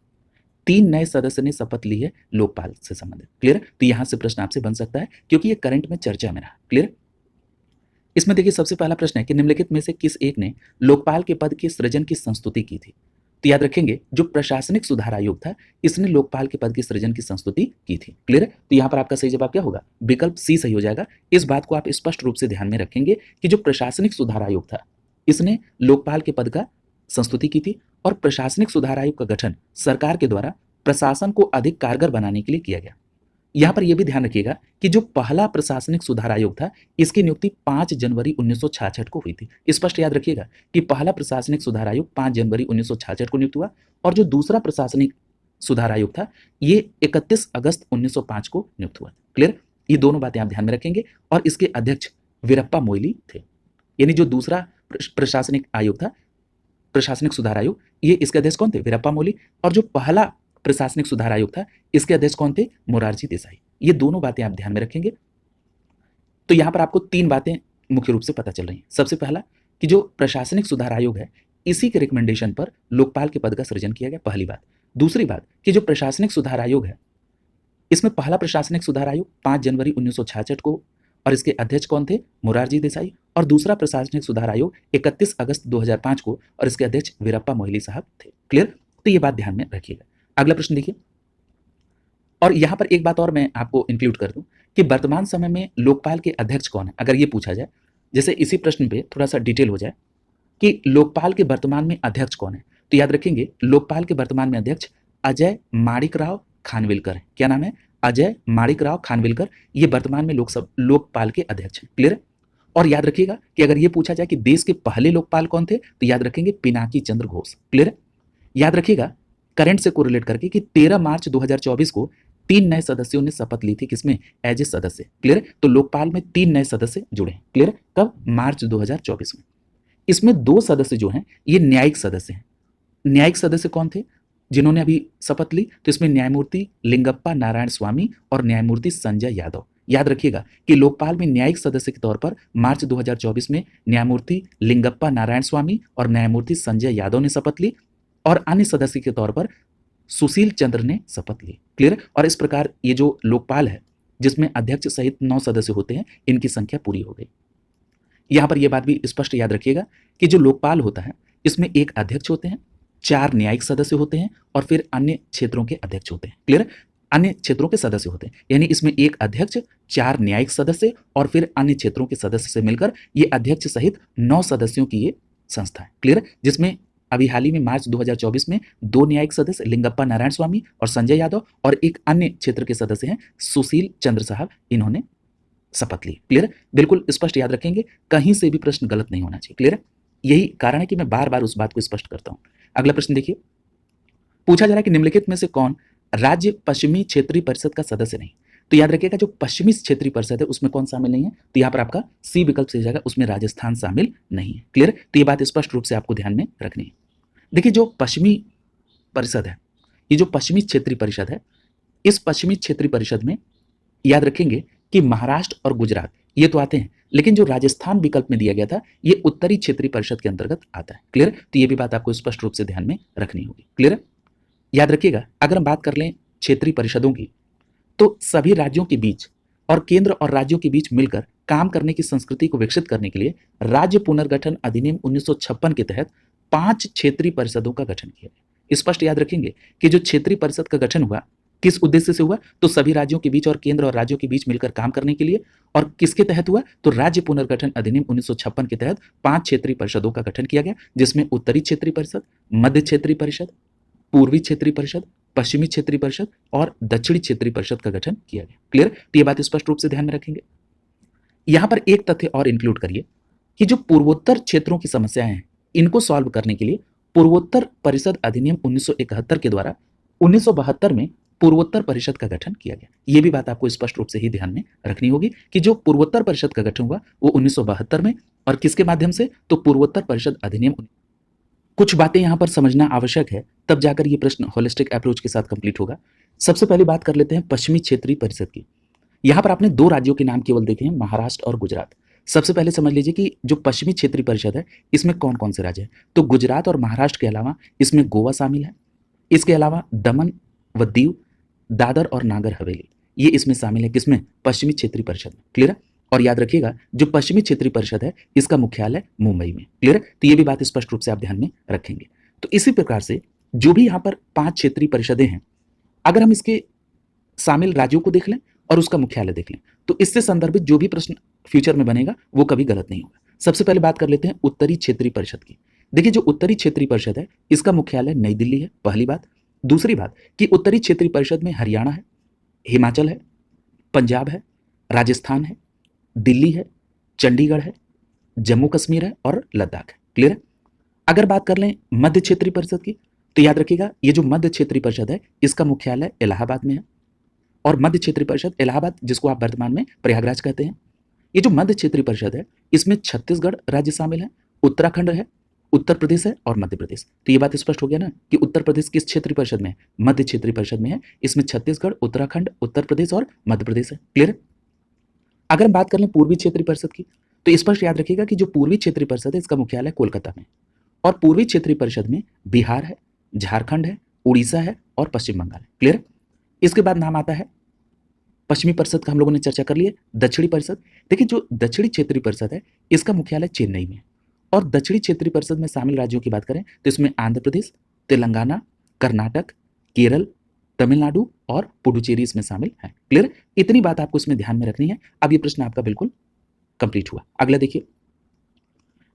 3 नए सदस्य ने शपथ ली है लोकपाल से संबंधित। क्लियर? तो यहां से प्रश्न आपसे बन सकता है क्योंकि ये करंट में चर्चा में रहा। क्लियर? इसमें देखिए सबसे पहला प्रश्न है कि निम्नलिखित में से किस एक ने लोकपाल के पद के सृजन की संस्तुति की थी। तो याद रखेंगे जो प्रशासनिक सुधार आयोग था इसने लोकपाल के पद के सृजन की संस्तुति की थी। क्लियर? तो यहाँ पर आपका सही जवाब क्या होगा, विकल्प सी सही हो जाएगा। इस बात को आप स्पष्ट रूप से ध्यान में रखेंगे कि जो प्रशासनिक सुधार आयोग था इसने लोकपाल के पद का संस्तुति की थी। और प्रशासनिक सुधार आयोग का गठन सरकार के द्वारा प्रशासन को अधिक कारगर बनाने के लिए किया गया। यहां पर यह भी ध्यान रखिएगा कि जो पहला प्रशासनिक सुधार आयोग था इसकी नियुक्ति 5 जनवरी 1966 को हुई थी। स्पष्ट याद रखिएगा कि पहला प्रशासनिक सुधार आयोग 5 जनवरी 1966 को नियुक्त हुआ। और जो दूसरा प्रशासनिक सुधार आयोग था ये 31 अगस्त 1905 को नियुक्त हुआ। क्लियर? ये दोनों बातें आप ध्यान में रखेंगे। और इसके अध्यक्ष वीरप्पा मोइली थे। यानी जो दूसरा प्रशासनिक आयोग था, प्रशासनिक सुधार आयोग, ये इसके अध्यक्ष कौन थे, वीरप्पा मोइली। और जो पहला प्रशासनिक सुधार आयोग था इसके अध्यक्ष कौन थे, मोरारजी देसाई। ये दोनों बातें आप ध्यान में रखेंगे। तो यहां पर आपको 3 बातें मुख्य रूप से पता चल रही हैं। सबसे पहला कि जो प्रशासनिक सुधार आयोग है इसी के रिकमेंडेशन पर लोकपाल के पद का सृजन किया गया, पहली बात। दूसरी बात कि जो प्रशासनिक सुधार आयोग है इसमें पहला प्रशासनिक सुधार आयोग 5 जनवरी 1966 को, और इसके अध्यक्ष कौन थे, मोरारजी देसाई। और दूसरा प्रशासनिक सुधार आयोग 31 अगस्त 2005 को, और इसके अध्यक्ष वीरप्पा मोइली साहब थे। क्लियर? तो ये बात ध्यान में रखिएगा। अगला प्रश्न देखिए, और यहां पर एक बात और मैं आपको इंक्लूड कर दूं कि वर्तमान समय में लोकपाल के अध्यक्ष कौन है। अगर ये पूछा जाए, जैसे इसी प्रश्न पे थोड़ा सा डिटेल हो जाए कि लोकपाल के वर्तमान में अध्यक्ष कौन है, तो याद रखेंगे लोकपाल के वर्तमान में अध्यक्ष अजय माणिकराव खानविलकर है। क्या नाम है, अजय माणिकराव खानविलकर। ये वर्तमान में लोकपाल के अध्यक्ष हैं। क्लियर? और याद रखिएगा कि अगर ये पूछा जाए कि देश के पहले लोकपाल कौन थे, तो याद रखेंगे पिनाकी चंद्र घोष। क्लियर? याद रखिएगा करंट से कोरिलेट करके कि 13 मार्च 2024 को 3 नए सदस्यों ने शपथ ली थी, किसमें, एज ए सदस्य। क्लियर? तो लोकपाल में 3 नए सदस्य जुड़े हैं। क्लियर? कब, मार्च 2024 में। इसमें 2 सदस्य जो हैं ये न्यायिक सदस्य हैं। न्यायिक सदस्य कौन थे जिन्होंने अभी शपथ ली, तो इसमें न्यायमूर्ति लिंगप्पा नारायण स्वामी और न्यायमूर्ति संजय यादव। याद रखिएगा कि लोकपाल में न्यायिक सदस्य के तौर पर मार्च 2024 में न्यायमूर्ति लिंगप्पा नारायण स्वामी और न्यायमूर्ति संजय यादव ने शपथ ली, और अन्य सदस्य के तौर पर सुशील चंद्र ने शपथ ली। क्लियर? और इस प्रकार ये जो लोकपाल है जिसमें अध्यक्ष सहित 9 सदस्य होते हैं, इनकी संख्या पूरी हो गई। यहां पर यह बात भी स्पष्ट याद रखिएगा कि जो लोकपाल होता है इसमें एक अध्यक्ष होते हैं, 4 न्यायिक सदस्य होते हैं, और फिर अन्य क्षेत्रों के अध्यक्ष होते हैं। क्लियर? अन्य क्षेत्रों के सदस्य होते हैं, यानी इसमें एक अध्यक्ष, 4 न्यायिक सदस्य और फिर अन्य क्षेत्रों के सदस्य से मिलकर ये अध्यक्ष सहित 9 सदस्यों की ये संस्था है। क्लियर? जिसमें अभी हाल ही में मार्च 2024 में 2 न्यायिक सदस्य लिंगप्पा नारायण स्वामी और संजय यादव, और एक अन्य क्षेत्र के सदस्य हैं सुशील चंद्र साहब, इन्होंने शपथ ली। क्लियर है? बिल्कुल स्पष्ट याद रखेंगे, कहीं से भी प्रश्न गलत नहीं होना चाहिए। क्लियर है? यही कारण है कि मैं बार बार उस बात को स्पष्ट करता हूं। अगला प्रश्न देखिए, पूछा जा रहा है कि निम्नलिखित में से कौन राज्य पश्चिमी क्षेत्रीय परिषद का सदस्य नहीं। तो याद रखिएगा, जो पश्चिमी क्षेत्रीय परिषद है उसमें कौन शामिल नहीं है, तो यहाँ पर आपका सी विकल्प सही जाएगा, उसमें राजस्थान शामिल नहीं है। क्लियर? तो ये बात स्पष्ट रूप से आपको ध्यान में रखनी है। देखिए, जो पश्चिमी परिषद है, ये जो पश्चिमी क्षेत्रीय परिषद है, इस पश्चिमी क्षेत्रीय परिषद में याद रखेंगे कि महाराष्ट्र और गुजरात ये तो आते हैं, लेकिन जो राजस्थान विकल्प में दिया गया था ये उत्तरी क्षेत्रीय परिषद के अंतर्गत आता है। क्लियर? तो ये भी बात आपको स्पष्ट रूप से ध्यान में रखनी होगी। क्लियर? याद रखिएगा, अगर हम बात कर लें क्षेत्रीय परिषदों की, तो सभी राज्यों के बीच और केंद्र और राज्यों के बीच मिलकर काम करने की संस्कृति को विकसित करने के लिए राज्य पुनर्गठन अधिनियम 1956 के तहत 5 क्षेत्रीय परिषदों का गठन किया गया। स्पष्ट याद रखेंगे कि जो क्षेत्रीय परिषद का गठन हुआ किस उद्देश्य से हुआ, तो सभी राज्यों के बीच और केंद्र और राज्यों के बीच मिलकर काम करने के लिए। और किसके तहत हुआ, तो राज्य पुनर्गठन अधिनियम 1956 के तहत 5 क्षेत्रीय परिषदों का गठन किया गया, जिसमें उत्तरी क्षेत्रीय परिषद, मध्य क्षेत्रीय परिषद, पूर्वी क्षेत्रीय परिषद, पश्चिमी क्षेत्रीय परिषद और दक्षिणी क्षेत्रीय परिषद का गठन किया गया। क्लियर? तो ये बात स्पष्ट रूप से ध्यान में रखेंगे। यहां पर एक तथ्य और इंक्लूड करिए कि जो पूर्वोत्तर क्षेत्रों की समस्याएं हैं, इनको सॉल्व करने के लिए पूर्वोत्तर परिषद अधिनियम 1971 के द्वारा 1972 में पूर्वोत्तर परिषद का गठन किया गया। यह भी बात आपको स्पष्ट रूप से ही ध्यान में रखनी होगी कि जो पूर्वोत्तर परिषद का गठन हुआ वो 1972 में, और किसके माध्यम से, तो पूर्वोत्तर परिषद अधिनियम। कुछ बातें यहां पर समझना आवश्यक है, तब जाकर ये प्रश्न होलिस्टिक अप्रोच के साथ कंप्लीट होगा। सबसे पहले बात कर लेते हैं पश्चिमी क्षेत्रीय परिषद की। यहां पर आपने 2 राज्यों के नाम केवल देखे हैं, महाराष्ट्र और गुजरात। सबसे पहले समझ लीजिए कि जो पश्चिमी क्षेत्रीय परिषद है इसमें कौन कौन से राज्य हैं। तो गुजरात और महाराष्ट्र के अलावा इसमें गोवा शामिल है, इसके अलावा दमन व दीव, दादर और नागर हवेली ये इसमें शामिल है। किसमें, पश्चिमी क्षेत्रीय परिषद में। क्लियर है? और याद रखिएगा, जो पश्चिमी क्षेत्रीय परिषद है इसका मुख्यालय मुंबई में। क्लियर है? तो ये भी बात स्पष्ट रूप से आप ध्यान में रखेंगे। तो इसी प्रकार से जो भी यहाँ पर 5 क्षेत्रीय परिषदें हैं, अगर हम इसके शामिल राज्यों को देख लें और उसका मुख्यालय देख लें, तो इससे संदर्भित जो भी प्रश्न फ्यूचर में बनेगा वो कभी गलत नहीं होगा। सबसे पहले बात कर लेते हैं उत्तरी क्षेत्रीय परिषद की। देखिए, जो उत्तरी क्षेत्रीय परिषद है इसका मुख्यालय नई दिल्ली है, पहली बात। दूसरी बात कि उत्तरी क्षेत्रीय परिषद में हरियाणा है, हिमाचल है, पंजाब है, राजस्थान है, दिल्ली है, चंडीगढ़ है, जम्मू कश्मीर है और लद्दाख है। क्लियर है? अगर बात कर लें मध्य क्षेत्रीय परिषद की, तो याद रखिएगा ये जो मध्य क्षेत्रीय परिषद है इसका मुख्यालय इलाहाबाद में है। और मध्य क्षेत्रीय परिषद इलाहाबाद, जिसको आप वर्तमान में प्रयागराज कहते हैं, ये जो मध्य क्षेत्रीय परिषद है इसमें छत्तीसगढ़ राज्य शामिल है, उत्तराखंड है, उत्तर प्रदेश है और मध्य प्रदेश। तो ये बात स्पष्ट हो गया ना कि उत्तर प्रदेश किस क्षेत्रीय परिषद में है, मध्य क्षेत्रीय परिषद में है। इसमें छत्तीसगढ़, उत्तराखंड, उत्तर प्रदेश और मध्य प्रदेश है। क्लियर? अगर हम बात कर लें पूर्वी क्षेत्रीय परिषद की, तो स्पष्ट याद रखिएगा कि जो पूर्वी क्षेत्रीय परिषद है इसका मुख्यालय कोलकाता में, और पूर्वी क्षेत्रीय परिषद में बिहार है, झारखंड है, उड़ीसा है और पश्चिम बंगाल है। क्लियर? इसके बाद नाम आता है पश्चिमी परिषद का, हम लोगों ने चर्चा कर ली है, दक्षिणी परिषद। देखिए, जो दक्षिणी क्षेत्रीय परिषद है इसका मुख्यालय चेन्नई में है। और दक्षिणी क्षेत्रीय परिषद में शामिल राज्यों की बात करें तो इसमें आंध्र प्रदेश, तेलंगाना, कर्नाटक, केरल, तमिलनाडु और पुडुचेरी इसमें शामिल है। क्लियर? इतनी बात आपको इसमें ध्यान में रखनी है। अब ये प्रश्न आपका बिल्कुल कंप्लीट हुआ। अगला देखिए,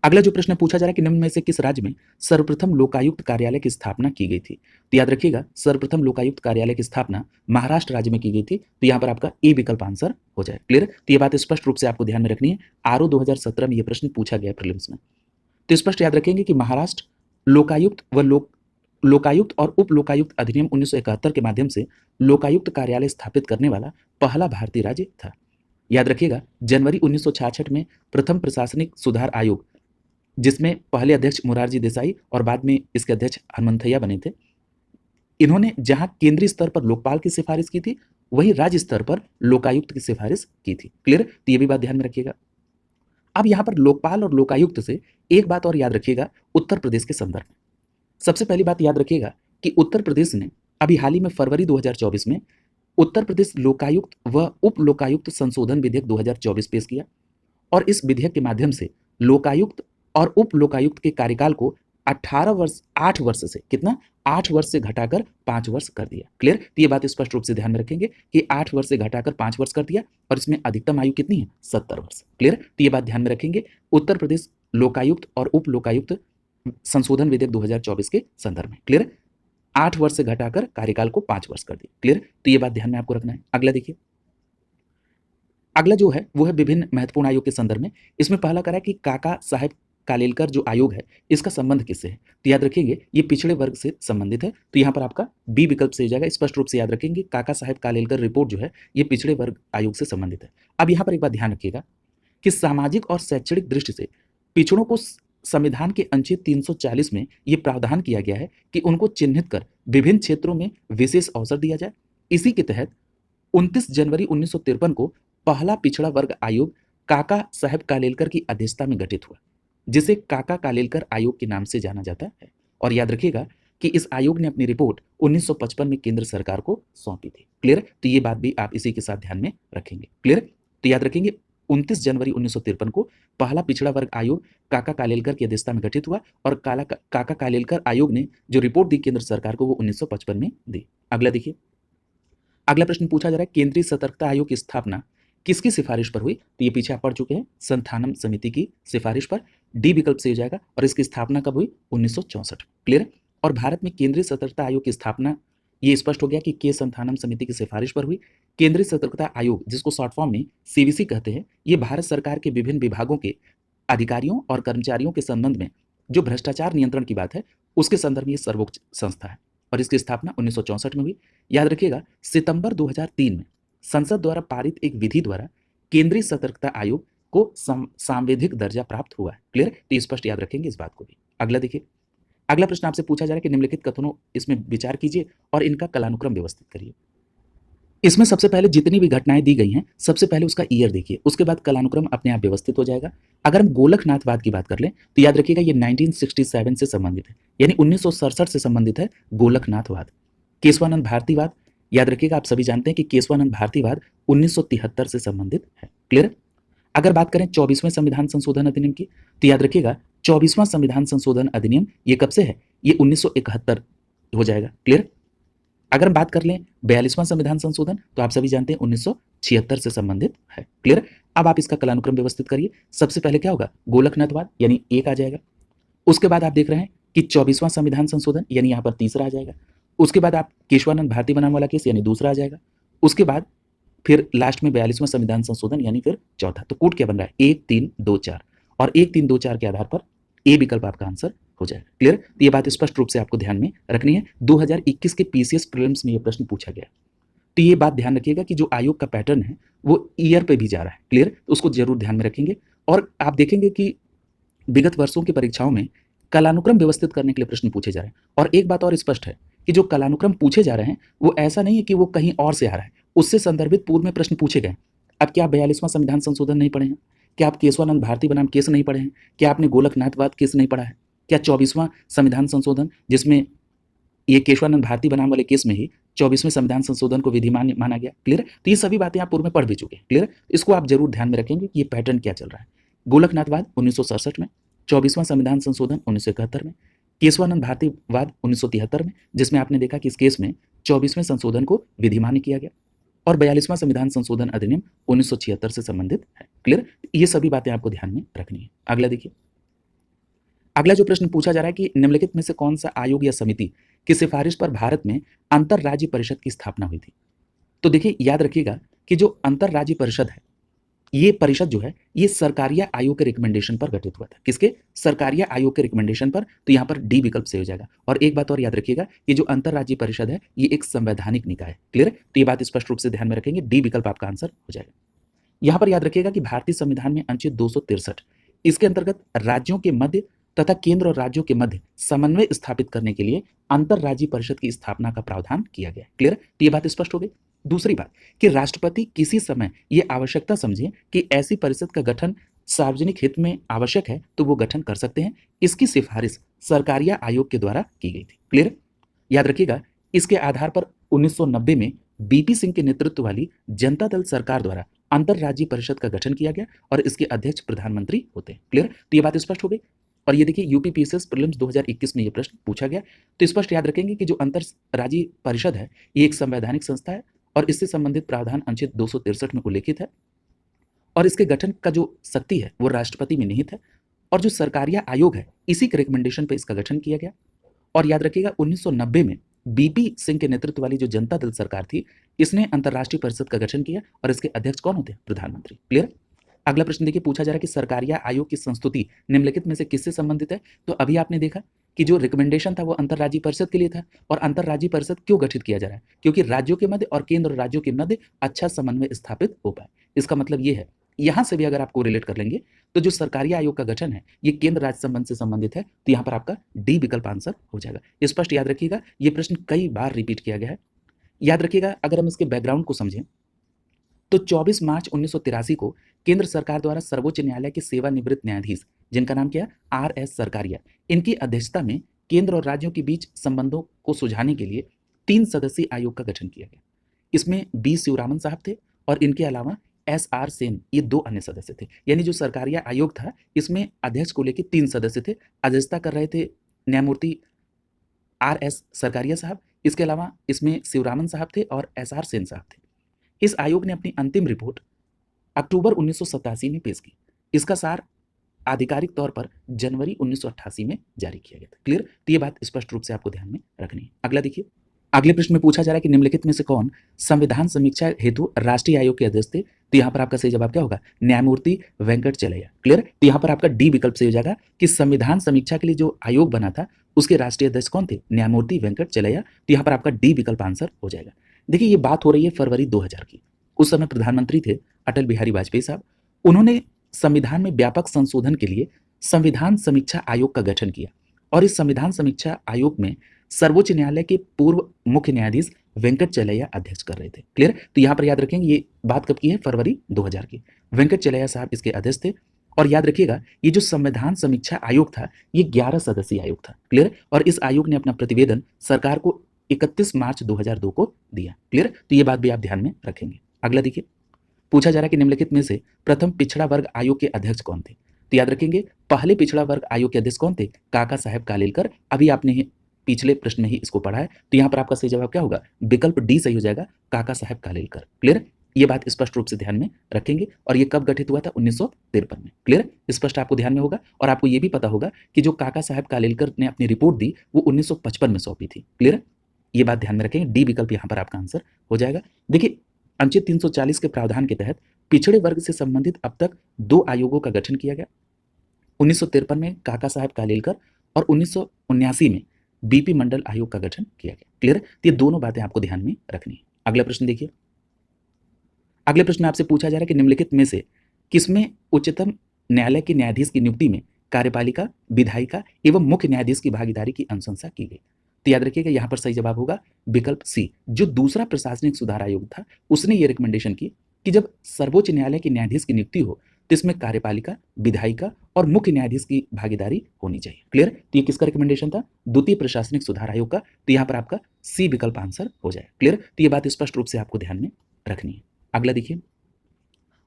अगला जो प्रश्न पूछा जा रहा है कि निम्न में से किस राज्य में सर्वप्रथम लोकायुक्त कार्यालय की स्थापना की गई थी। तो याद रखिएगा, सर्वप्रथम लोकायुक्त कार्यालय की स्थापना महाराष्ट्र राज्य में की गई थी। तो यहाँ पर आपका ए विकल्प आंसर हो जाए। क्लियर? तो ये बात स्पष्ट रूप से आपको ध्यान में रखनी है। आरओ 2017 में यह प्रश्न पूछा गया प्रीलिम्स में। तो स्पष्ट याद रखेंगे कि महाराष्ट्र लोकायुक्त व लोकायुक्त और उप लोकायुक्त अधिनियम 1971 के माध्यम से लोकायुक्त कार्यालय स्थापित करने वाला पहला भारतीय राज्य था। याद रखिएगा, जनवरी 1966 में प्रथम प्रशासनिक सुधार आयोग, जिसमें पहले अध्यक्ष मोरारजी देसाई और बाद में इसके अध्यक्ष हनुमंथैया बने थे, इन्होंने जहां केंद्रीय स्तर पर लोकपाल की सिफारिश की थी, वहीं राज्य स्तर पर लोकायुक्त की सिफारिश की थी। क्लियर? तो ये भी बात ध्यान में रखिएगा। अब यहां पर लोकपाल और लोकायुक्त से एक बात और याद रखिएगा उत्तर प्रदेश के संदर्भ में। सबसे पहली बात याद रखिएगा कि उत्तर प्रदेश ने अभी हाल ही में फरवरी 2024 में उत्तर प्रदेश लोकायुक्त व उप लोकायुक्त संशोधन विधेयक 2024 पेश किया, और इस विधेयक के माध्यम से लोकायुक्त और उप लोकायुक्त के कार्यकाल को 8 वर्ष से कितना, 8 वर्ष से घटाकर 5 वर्ष कर दिया। क्लियर? तो ये बात स्पष्ट रूप से ध्यान में रखेंगे कि 8 वर्ष से घटाकर 5 वर्ष कर दिया, और इसमें अधिकतम आयु कितनी है, 70 वर्ष। क्लियर? तो ये बात ध्यान में रखेंगे उत्तर प्रदेश लोकायुक्त और उप लोकायुक्त संशोधन विधेयक 2024 के संदर्भ में। क्लियर? 8 वर्ष से घटाकर कार्यकाल को 5 वर्ष कर दिया। क्लियर? तो ये बात ध्यान में आपको रखना है। अगला देखिए, अगला जो है वो है विभिन्न महत्वपूर्ण आयोग के संदर्भ में। इसमें पहला करा है कि काका साहेब कालेलकर जो आयोग है इसका संबंध किससे है? तो याद रखेंगे ये पिछड़े वर्ग से संबंधित है, तो यहाँ पर आपका बी विकल्प से हो जाएगा। स्पष्ट रूप से याद रखेंगे काका साहेब कालेलकर रिपोर्ट जो है ये पिछड़े वर्ग आयोग से संबंधित है। अब यहाँ पर एक बात ध्यान रखिएगा कि सामाजिक और शैक्षणिक दृष्टि से पिछड़ों को संविधान के अनुच्छेद 340 में ये प्रावधान किया गया है कि उनको चिन्हित कर विभिन्न क्षेत्रों में विशेष अवसर दिया जाए। इसी के तहत 29 जनवरी 1953 को पहला पिछड़ा वर्ग आयोग काका साहेब कालेलकर की अध्यक्षता में गठित हुआ, जिसे काका कालेलकर आयोग के नाम से जाना जाता है। और याद रखिएगा कि इस आयोग ने अपनी रिपोर्ट 1955 में केंद्र सरकार को सौंपी थी। क्लियर? तो ये बात भी आप इसी के साथ ध्यान में रखेंगे। क्लियर? तो याद रखेंगे 29 जनवरी 1953 को पहला पिछड़ा वर्ग आयोग काका कालेलकर की अध्यक्षता में गठित हुआ और काका कालेलकर आयोग ने जो रिपोर्ट दी केंद्र सरकार को वो 1955 में दी। अगला देखिए, अगला प्रश्न पूछा जा रहा है केंद्रीय सतर्कता आयोग की स्थापना किसकी सिफारिश पर हुई? तो ये पीछे आप पढ़ चुके हैं, संथानम समिति की सिफारिश पर। डी विकल्प से हो जाएगा। और इसकी स्थापना कब हुई? 1964। क्लियर? और भारत में केंद्रीय सतर्कता आयोग की स्थापना ये स्पष्ट हो गया कि के संथानम समिति की सिफारिश पर हुई। केंद्रीय सतर्कता आयोग, जिसको शॉर्ट फॉर्म में सीवीसी कहते हैं, ये भारत सरकार के विभिन्न विभागों के अधिकारियों और कर्मचारियों के संबंध में जो भ्रष्टाचार नियंत्रण की बात है उसके संदर्भ में ये सर्वोच्च संस्था है और इसकी स्थापना 1964 में हुई। याद रखिएगा सितंबर 2003 में संसद द्वारा पारित एक विधि द्वारा केंद्रीय सतर्कता आयोग को सांविधिक दर्जा प्राप्त हुआ है। क्लियर? तो स्पष्ट याद रखेंगे इस बात को भी। अगला देखिए, अगला प्रश्न आपसे पूछा जा रहा है कि निम्नलिखित कथनों इसमें विचार कीजिए और इनका कालानुक्रम व्यवस्थित करिए। इसमें सबसे पहले जितनी भी घटनाएं दी गई हैं सबसे पहले उसका ईयर देखिए, उसके बाद कालानुक्रम अपने आप व्यवस्थित हो जाएगा। अगर हम गोलकनाथवाद की बात कर लें तो याद रखिएगा ये 1967 से संबंधित है, यानी 1967 से संबंधित है गोलकनाथवाद। केशवानंद भारतीवाद, याद रखिएगा आप सभी जानते हैं कि केशवानंद भारतीवाद 1973 से संबंधित है। क्लियर? अगर बात करें 24वें संविधान संशोधन अधिनियम की तो याद रखिएगा 24वां संविधान संशोधन अधिनियम ये कब से है? ये 1971 हो जाएगा। क्लियर? अगर हम बात कर लें 42वां संविधान संशोधन तो आप सभी जानते हैं 1976 से संबंधित है। क्लियर? अब आप इसका कालानुक्रम व्यवस्थित करिए। सबसे पहले क्या होगा? गोलकनाथवाद यानी एक आ जाएगा। उसके बाद आप देख रहे हैं कि 24वां संविधान संशोधन यानी यहाँ पर तीसरा आ जाएगा। उसके बाद आप केशवानंद भारती बनाम वाला केस यानी दूसरा आ जाएगा। उसके बाद फिर लास्ट में 42वां संविधान संशोधन यानी फिर चौथा। तो कोड क्या बन रहा है? 1 3 2 4 और 1 3 2 4 के आधार पर ए विकल्प आपका आंसर हो जाएगा। क्लियर? तो ये बात स्पष्ट रूप से आपको ध्यान में रखनी है। 2021 के पीसीएस प्रीलिम्स में ये प्रश्न पूछा गया, तो ये बात ध्यान रखिएगा कि जो आयोग का पैटर्न है वो ईयर पे भी जा रहा है। क्लियर? तो उसको जरूर ध्यान में रखेंगे और आप देखेंगे कि विगत वर्षों की परीक्षाओं में कालानुक्रम व्यवस्थित करने के लिए प्रश्न पूछे जा रहे हैं। और एक बात और स्पष्ट है कि जो कालानुक्रम पूछे जा रहे हैं वो ऐसा नहीं है कि वो कहीं और से आ रहा है, उससे संदर्भित पूर्व में प्रश्न पूछे गए। अब क्या आप 42वां संविधान संशोधन नहीं पढ़े हैं? क्या आप केशवानंद भारती बनाम केस नहीं पढ़े हैं? क्या आपने गोलकनाथवाद केस नहीं पढ़ा है? क्या 24वां संविधान संशोधन जिसमें ये केशवानंद भारती बनाम वाले केस में ही 24वें संविधान संशोधन को विधिमान माना गया? क्लियर? तो ये सभी बातें आप पूर्व में पढ़ भी चुके हैं। क्लियर? इसको आप जरूर ध्यान में रखेंगे कि ये पैटर्न क्या चल रहा है। गोलकनाथवाद 1967 में, 24वां संविधान संशोधन 1971 में, केशवानंद भारतीवाद 1973 में, जिसमें आपने देखा कि इस केस में 24वें संशोधन को विधिमान्य किया गया और 42वां संविधान संशोधन अधिनियम 1976 से संबंधित है। क्लियर? ये सभी बातें आपको ध्यान में रखनी है। अगला देखिए, अगला जो प्रश्न पूछा जा रहा है कि निम्नलिखित में से कौन सा आयोग या समिति की सिफारिश पर भारत में अंतर राज्य परिषद की स्थापना हुई थी? तो देखिए याद रखिएगा कि जो अंतर राज्य परिषद है ये परिषद जो है ये सरकारिया आयोग के रिकमेंडेशन पर गठित हुआ था। किसके? सरकारिया आयोग के रिकमेंडेशन पर। तो यहाँ पर डी विकल्प से हो जाएगा। और एक बात और याद रखिएगा, ये जो अंतर राज्य परिषद है ये एक संवैधानिक निकाय है। क्लियर? तो ये बात स्पष्ट रूप से ध्यान में रखेंगे, डी विकल्प आपका आंसर हो जाएगा। यहाँ पर याद रखिएगा कि भारतीय संविधान में अनुच्छेद 263 इसके अंतर्गत राज्यों के मध्य तथा केंद्र और राज्यों के मध्य समन्वय स्थापित करने के लिए अंतर राज्य परिषद की स्थापना का प्रावधान किया गया। क्लियर? तो ये बात स्पष्ट हो गई। दूसरी बात कि राष्ट्रपति किसी समय ये आवश्यकता समझे कि ऐसी परिषद का गठन सार्वजनिक हित में आवश्यक है तो वो गठन कर सकते हैं। इसकी सिफारिश सरकारिया आयोग के द्वारा की गई थी। क्लियर? याद रखिएगा इसके आधार पर 1990 में बीपी सिंह के नेतृत्व वाली जनता दल सरकार द्वारा अंतर राज्य परिषद का गठन किया गया और इसके अध्यक्ष प्रधानमंत्री होते हैं। क्लियर? तो ये बात स्पष्ट हो गई। और ये देखिए यूपी पीसीएस प्रीलिम्स 2021 में ये प्रश्न पूछा गया, तो स्पष्ट याद रखेंगे कि जो अंतर राज्य परिषद है ये एक संवैधानिक संस्था है और इससे संबंधित प्रावधान अनुच्छेद 263 में उल्लेखित है और इसके गठन का जो शक्ति है वो राष्ट्रपति में निहित है और जो सरकारिया आयोग है इसी के रिकमेंडेशन पर इसका गठन किया गया। और याद रखिएगा 1990 में बीपी सिंह के नेतृत्व वाली जो जनता दल सरकार थी, इसने अंतर्राष्ट्रीय परिषद का गठन किया और इसके अध्यक्ष कौन होते हैं? प्रधानमंत्री। क्लियर? अगला प्रश्न देखिए, पूछा जा रहा है कि सरकारिया आयोग की संस्तुति निम्नलिखित में से किससे संबंधित है? तो अभी आपने देखा कि जो रिकमेंडेशन था वो अंतर्राज्यीय परिषद के लिए था। और अंतर्राज्यीय परिषद क्यों गठित किया जा रहा है? क्योंकि राज्यों के मध्य और केंद्र और राज्यों के मध्य अच्छा समन्वय स्थापित हो पाए। इसका मतलब ये है, यहां से भी अगर आपको रिलेट कर लेंगे तो जो सरकारी आयोग का गठन है ये केंद्र राज्य संबंध से संबंधित है, तो यहां पर आपका डी विकल्प आंसर हो जाएगा। स्पष्ट याद रखिएगा, ये प्रश्न कई बार रिपीट किया गया है। याद रखिएगा, अगर हम इसके बैकग्राउंड को समझें तो 24 मार्च 1983 को केंद्र सरकार द्वारा सर्वोच्च न्यायालय के सेवानिवृत्त न्यायाधीश, जिनका नाम क्या है? आर एस सरकारिया, इनकी अध्यक्षता में केंद्र और राज्यों के बीच संबंधों को सुलझाने के लिए 3 सदस्यीय आयोग का गठन किया गया। इसमें बी शिवरामन साहब थे और इनके अलावा एस आर सेन, ये 2 अन्य सदस्य थे। यानी जो सरकारिया आयोग था इसमें अध्यक्ष को लेकर 3 सदस्य थे। अध्यक्षता कर रहे थे न्यायमूर्ति आर एस सरकारिया साहब, इसके अलावा इसमें शिवरामन साहब थे और एस आर सेन साहब थे। इस आयोग ने अपनी अंतिम रिपोर्ट अक्टूबर 1987 में पेश की। इसका सार आधिकारिक तौर पर जनवरी 1988 में जारी किया गया था। क्लियर? तो ये बात स्पष्ट रूप से आपको ध्यान में रखनी है। अगला देखिए, अगले प्रश्न में पूछा जा रहा है कि निम्नलिखित में से कौन संविधान समीक्षा हेतु राष्ट्रीय आयोग के अध्यक्ष थे? तो यहाँ पर आपका सही जवाब क्या होगा? न्यायमूर्ति वेंकट चलैया। क्लियर? तो यहाँ पर आपका डी विकल्प सही हो जाएगा कि संविधान समीक्षा के लिए जो आयोग बना था उसके राष्ट्रीय अध्यक्ष कौन थे? न्यायमूर्ति वेंकट चलैया। तो यहाँ पर आपका डी विकल्प आंसर हो जाएगा। देखिए, ये बात हो रही है फरवरी 2000 की। उस समय प्रधानमंत्री थे अटल बिहारी वाजपेयी साहब। उन्होंने संविधान में व्यापक संशोधन के लिए संविधान समीक्षा आयोग का गठन किया और इस संविधान समीक्षा आयोग में सर्वोच्च न्यायालय के पूर्व मुख्य न्यायाधीश वेंकट चलैया अध्यक्ष कर रहे थे। क्लियर? तो यहां पर याद रखेंगे, ये बात कब की है? फरवरी 2000 की। वेंकट चलैया साहब इसके अध्यक्ष थे। और याद रखिएगा, ये जो संविधान समीक्षा आयोग था ये 11 सदस्यीय आयोग था। क्लियर? और इस आयोग ने अपना प्रतिवेदन सरकार को 31 मार्च 2002 को दिया। क्लियर? तो ये बात भी आप ध्यान में रखेंगे। अगला देखिए, पूछा जा रहा है कि निम्नलिखित में से प्रथम पिछड़ा वर्ग आयोग के अध्यक्ष कौन थे? तो याद रखेंगे, पहले पिछड़ा वर्ग आयोग के अध्यक्ष कौन थे? काका साहेब कालेलकर। अभी आपने पिछले प्रश्न में ही इसको पढ़ा है, तो यहाँ पर आपका सही जवाब क्या होगा? विकल्प डी सही हो जाएगा, काका साहेब कालेलकर। क्लियर? ये बात स्पष्ट रूप से ध्यान में रखेंगे। और ये कब गठित हुआ था? 1953 में। क्लियर? स्पष्ट आपको ध्यान में होगा। और आपको ये भी पता होगा कि जो काका साहेब कालेलकर ने अपनी रिपोर्ट दी वो 1955 में सौंपी थी। क्लियर? ये बात ध्यान में रखेंगे, डी विकल्प यहाँ पर आपका आंसर हो जाएगा। देखिए, अनुच्छेद 340 के प्रावधान के तहत पिछड़े वर्ग से संबंधित अब तक 2 आयोगों का गठन किया गया। 1953 में काका साहेब कालेलकर और 1979 में बीपी मंडल आयोग का गठन किया गया। क्लियर? ये दोनों बातें आपको ध्यान में रखनी है। अगला प्रश्न देखिए, अगले प्रश्न में आपसे पूछा जा रहा है कि निम्नलिखित में से किसमें उच्चतम न्यायालय के न्यायाधीश की नियुक्ति में कार्यपालिका, विधायिका एवं मुख्य न्यायाधीश की भागीदारी की अनुशंसा की गई? तो याद रखिएगा, यहाँ पर सही जवाब होगा विकल्प सी। जो दूसरा प्रशासनिक सुधार आयोग था उसने ये रिकमेंडेशन की कि जब सर्वोच्च न्यायालय के न्यायाधीश की नियुक्ति हो तो इसमें कार्यपालिका, विधायिका और मुख्य न्यायाधीश की भागीदारी होनी चाहिए। क्लियर? तो ये किसका रिकमेंडेशन था? द्वितीय प्रशासनिक सुधार आयोग का। तो यहाँ पर आपका सी विकल्प आंसर हो जाए। क्लियर? तो ये बात स्पष्ट रूप से आपको ध्यान में रखनी है। अगला देखिए,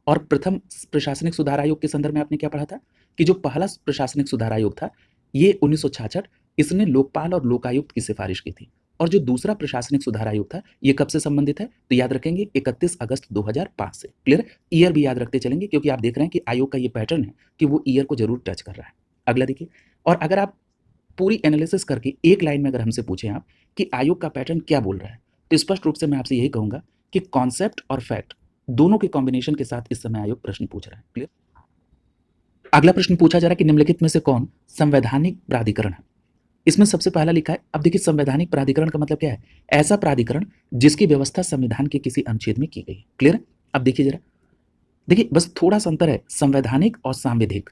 और प्रथम प्रशासनिक सुधार आयोग के संदर्भ में आपने क्या पढ़ा था कि जो पहला प्रशासनिक सुधार आयोग था ये 1966, इसने लोकपाल और लोकायुक्त की सिफारिश की थी। और जो दूसरा प्रशासनिक सुधार आयोग था ये कब से संबंधित है? तो याद रखेंगे 31 अगस्त 2005 से। क्लियर? ईयर भी याद रखते चलेंगे क्योंकि आप देख रहे हैं कि आयोग का ये पैटर्न है कि वो ईयर को जरूर टच कर रहा है। अगला देखिए, और अगर आप पूरी एनालिसिस करके एक लाइन में अगर हमसे पूछें आप कि आयोग का पैटर्न क्या बोल रहा है, तो स्पष्ट रूप से मैं आपसे यही कहूंगा कि कॉन्सेप्ट और फैक्ट दोनों के कॉम्बिनेशन के साथ इस समय आयोग प्रश्न पूछ रहा है। क्लियर? अगला प्रश्न पूछा जा रहा है कि निम्नलिखित में से कौन संवैधानिक प्राधिकरण है? इसमें सबसे पहला लिखा है, अब देखिए संवैधानिक प्राधिकरण का मतलब क्या है? ऐसा प्राधिकरण जिसकी व्यवस्था संविधान के किसी अनुच्छेद में की गई है। क्लियर? अब देखिए जरा, देखिए बस थोड़ा सा अंतर है संवैधानिक और सांविधिक।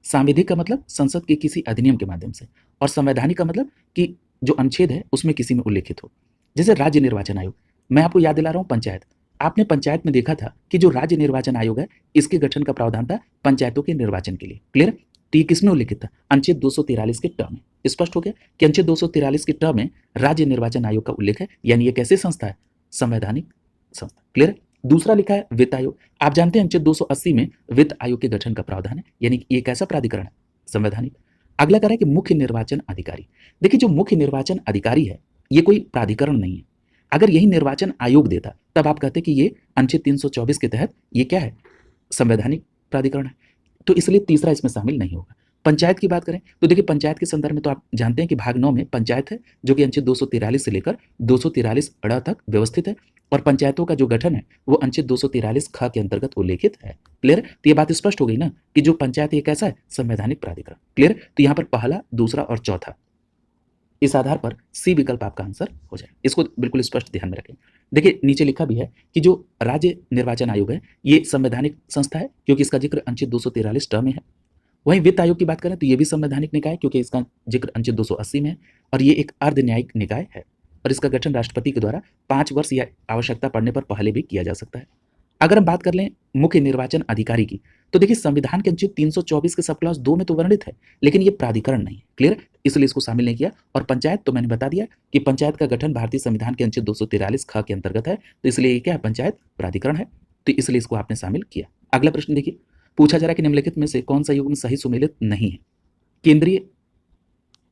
सांविधिक का मतलब संसद के किसी अधिनियम के माध्यम से, और संवैधानिक का मतलब कि जो अनुच्छेद है उसमें किसी में उल्लेखित हो। जैसे राज्य निर्वाचन आयोग, मैं आपको याद दिला रहा हूँ पंचायत। आपने पंचायत में देखा था कि जो राज्य निर्वाचन आयोग है इसके गठन का प्रावधान था पंचायतों के निर्वाचन के लिए। क्लियर? तो ये किसमें उल्लिखित था? अनुच्छेद 243 के ट में। स्पष्ट हो गया कि अनुच्छेद 243 के ट में राज्य निर्वाचन आयोग का उल्लेख है, यानी ये कैसे संस्था है? संवैधानिक संस्था। क्लियर? दूसरा लिखा है वित्त आयोग। आप जानते हैं अनुच्छेद 280 में वित्त आयोग के गठन का प्रावधान है, यानी ये कैसा प्राधिकरण है? संवैधानिक। अगला कह रहा है कि मुख्य निर्वाचन अधिकारी। देखिए जो मुख्य निर्वाचन अधिकारी है ये कोई प्राधिकरण नहीं है। अगर यही निर्वाचन आयोग देता तब आप कहते कि ये अनुच्छेद 324 के तहत ये क्या है? संवैधानिक प्राधिकरण है। तो इसलिए तीसरा इसमें शामिल नहीं होगा। पंचायत की बात करें तो देखिए पंचायत के संदर्भ में तो आप जानते हैं कि भाग 9 में पंचायत है, जो कि अनुच्छेद 243 से लेकर 243 अ तक व्यवस्थित है और पंचायतों का जो गठन है वो अनुच्छेद 243 ख के अंतर्गत उल्लेखित है। क्लियर? तो ये बात स्पष्ट हो गई ना कि जो पंचायत ये कैसा है? संवैधानिक प्राधिकरण। क्लियर? तो यहाँ पर पहला, दूसरा और चौथा, इस आधार पर सी विकल्प आपका आंसर हो जाए। इसको बिल्कुल स्पष्ट ध्यान में रखें। देखिए नीचे लिखा भी है कि जो राज्य निर्वाचन आयोग है ये संवैधानिक संस्था है, क्योंकि इसका जिक्र अनुच्छेद 243 में है। वहीं वित्त आयोग की बात करें तो ये भी संवैधानिक निकाय है, क्योंकि इसका जिक्र अनुच्छेद 280 में है और ये एक अर्ध न्यायिक निकाय है और इसका गठन राष्ट्रपति के द्वारा 5 वर्ष या आवश्यकता पड़ने पर पहले भी किया जा सकता है। अगर हम बात कर लें मुख्य निर्वाचन अधिकारी की, तो देखिए संविधान के अनुच्छेद 324 के सब क्लॉज 2 में तो वर्णित है, लेकिन ये प्राधिकरण नहीं है। क्लियर? इसलिए इसको शामिल नहीं किया। और पंचायत तो मैंने बता दिया कि पंचायत का गठन भारतीय संविधान के अनुच्छेद 243 ख के अंतर्गत है, तो इसलिए ये क्या है? पंचायत प्राधिकरण है, तो इसलिए इसको आपने शामिल किया। अगला प्रश्न देखिए, पूछा जा रहा है कि निम्नलिखित में से कौन सा युग्म सही सुमेलित नहीं है? केंद्रीय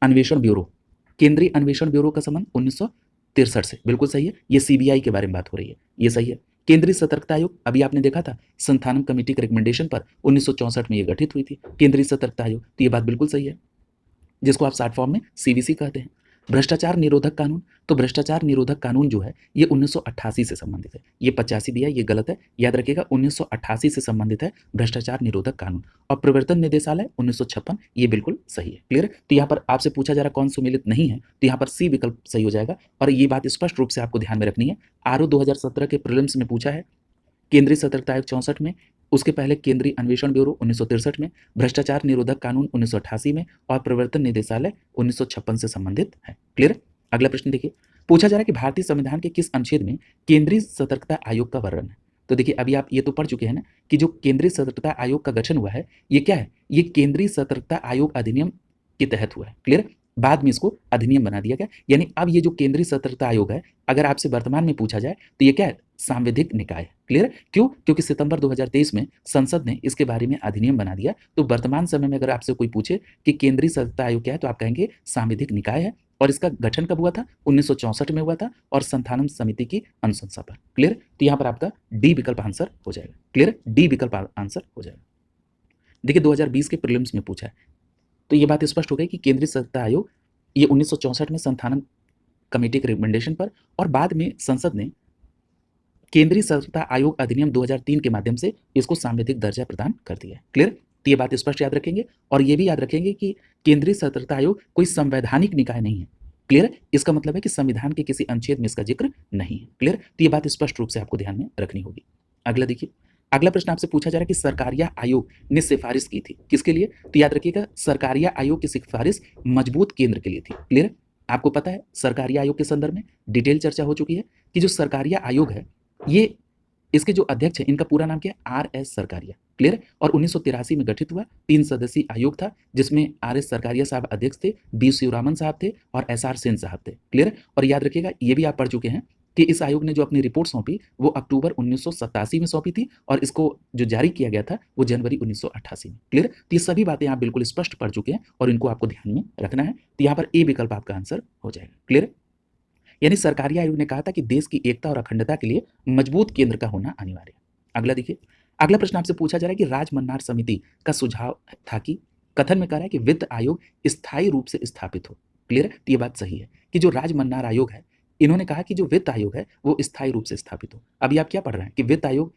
अन्वेषण ब्यूरो। केंद्रीय अन्वेषण ब्यूरो का संबंध 1963 से, बिल्कुल सही है। ये सीबीआई के बारे में बात हो रही है, ये सही है। केंद्रीय सतर्कता आयोग, अभी आपने देखा था संथानम कमेटी के रिकमेंडेशन पर 1964 में ये गठित हुई थी केंद्रीय सतर्कता आयोग, तो ये बात बिल्कुल सही है, जिसको आप शॉर्ट फॉर्म में सीवीसी कहते हैं। भ्रष्टाचार निरोधक कानून, तो भ्रष्टाचार निरोधक कानून जो है ये 1988 से संबंधित है। ये 85 दिया है, ये गलत है, याद रखिएगा 1988 से संबंधित है भ्रष्टाचार निरोधक कानून। और प्रवर्तन निदेशालय 1956, ये बिल्कुल सही है। क्लियर? तो यहाँ पर आपसे पूछा जा रहा कौन सुमेलित नहीं है, तो यहाँ पर सी विकल्प सही हो जाएगा। और ये बात स्पष्ट रूप से आपको ध्यान में रखनी है। आरओ 2017 के प्रीलिम्स में पूछा है, केंद्रीय सतर्कता आयोग 64 में, उसके पहले केंद्रीय अन्वेषण ब्यूरो 1963 में, भ्रष्टाचार निरोधक कानून 1988 में और प्रवर्तन निदेशालय 1956 से संबंधित है। क्लियर? अगला प्रश्न देखिए, पूछा जा रहा है कि भारतीय संविधान के किस अनुच्छेद में केंद्रीय सतर्कता आयोग का वर्णन है? तो देखिए अभी आप ये तो पढ़ चुके हैं ना कि जो केंद्रीय सतर्कता आयोग का गठन हुआ है ये क्या है? ये केंद्रीय सतर्कता आयोग अधिनियम के तहत हुआ है। क्लियर? बाद में इसको अधिनियम बना दिया गया, यानी अब ये जो केंद्रीय सतर्कता आयोग है, अगर आपसे वर्तमान में पूछा जाए तो ये क्या है? सांविधिक निकाय है। क्लियर? क्यों? क्योंकि सितंबर 2023 में संसद ने इसके बारे में अधिनियम बना दिया। तो वर्तमान समय में अगर आपसे कोई पूछे कि केंद्रीय सतर्कता आयोग क्या है, तो आप कहेंगे सांविधिक निकाय है। और इसका गठन कब हुआ था? 1964 में हुआ था और संथानम समिति की अनुशंसा पर। क्लियर? तो यहाँ पर आपका डी विकल्प आंसर हो जाएगा। क्लियर? डी विकल्प आंसर हो जाएगा। देखिए 2020 के प्रीलिम्स में पूछा है, तो ये बात स्पष्ट हो गई कि केंद्रीय सतर्कता आयोग ये 1964 में संथानम कमेटी के रिकमेंडेशन पर और बाद में संसद ने केंद्रीय सतर्कता आयोग अधिनियम 2003 के माध्यम से इसको सांविधिक दर्जा प्रदान कर दिया है। क्लियर? तो ये बात स्पष्ट याद रखेंगे और ये भी याद रखेंगे कि केंद्रीय सतर्कता आयोग कोई संवैधानिक निकाय नहीं है। क्लियर? इसका मतलब है कि संविधान के किसी अनुच्छेद में इसका जिक्र नहीं है। क्लियर? तो ये बात स्पष्ट रूप से आपको ध्यान में रखनी होगी। अगला देखिए, अगला प्रश्न आपसे पूछा जा रहा है कि सरकारिया आयोग ने सिफारिश की थी किसके लिए? तो याद रखिएगा सरकारिया आयोग की सिफारिश मजबूत केंद्र के लिए थी। क्लियर? आपको पता है सरकारिया आयोग के संदर्भ में डिटेल चर्चा हो चुकी है कि जो सरकारिया आयोग है ये, इसके जो अध्यक्ष है इनका पूरा नाम क्या है? आर.एस. सरकारिया। क्लियर? और 1983 में गठित हुआ 3 सदस्यीय आयोग था, जिसमें आर.एस. सरकारिया साहब अध्यक्ष थे, बी शिवरामन साहब थे और एस.आर. सेन साहब थे। क्लियर? और याद रखिएगा ये भी आप पढ़ चुके हैं कि इस आयोग ने जो अपनी रिपोर्ट सौंपी वो अक्टूबर 1987 में सौंपी थी और इसको जो जारी किया गया था वो जनवरी 1988 में। क्लियर? तो ये सभी बातें आप बिल्कुल स्पष्ट पढ़ चुके हैं और इनको आपको ध्यान में रखना है। तो यहाँ पर ए विकल्प आपका आंसर हो जाएगा। क्लियर? यानी सरकारी आयोग ने कहा था कि देश की एकता और अखंडता के लिए मजबूत केंद्र का होना अनिवार्य है। अगला देखिए, अगला प्रश्न आपसे पूछा जा रहा है कि राजमन्नार समिति का सुझाव था कि कथन में कह रहा है कि वित्त आयोग स्थायी रूप से स्थापित हो। क्लियर? तो ये बात सही है कि जो राजमन्नार आयोग है इन्होंने कहा कि जो वित्त आयोग है वो स्थायी रूप से स्थापित हो। अभी आप क्या पढ़ रहे हैं कि वित्त आयोग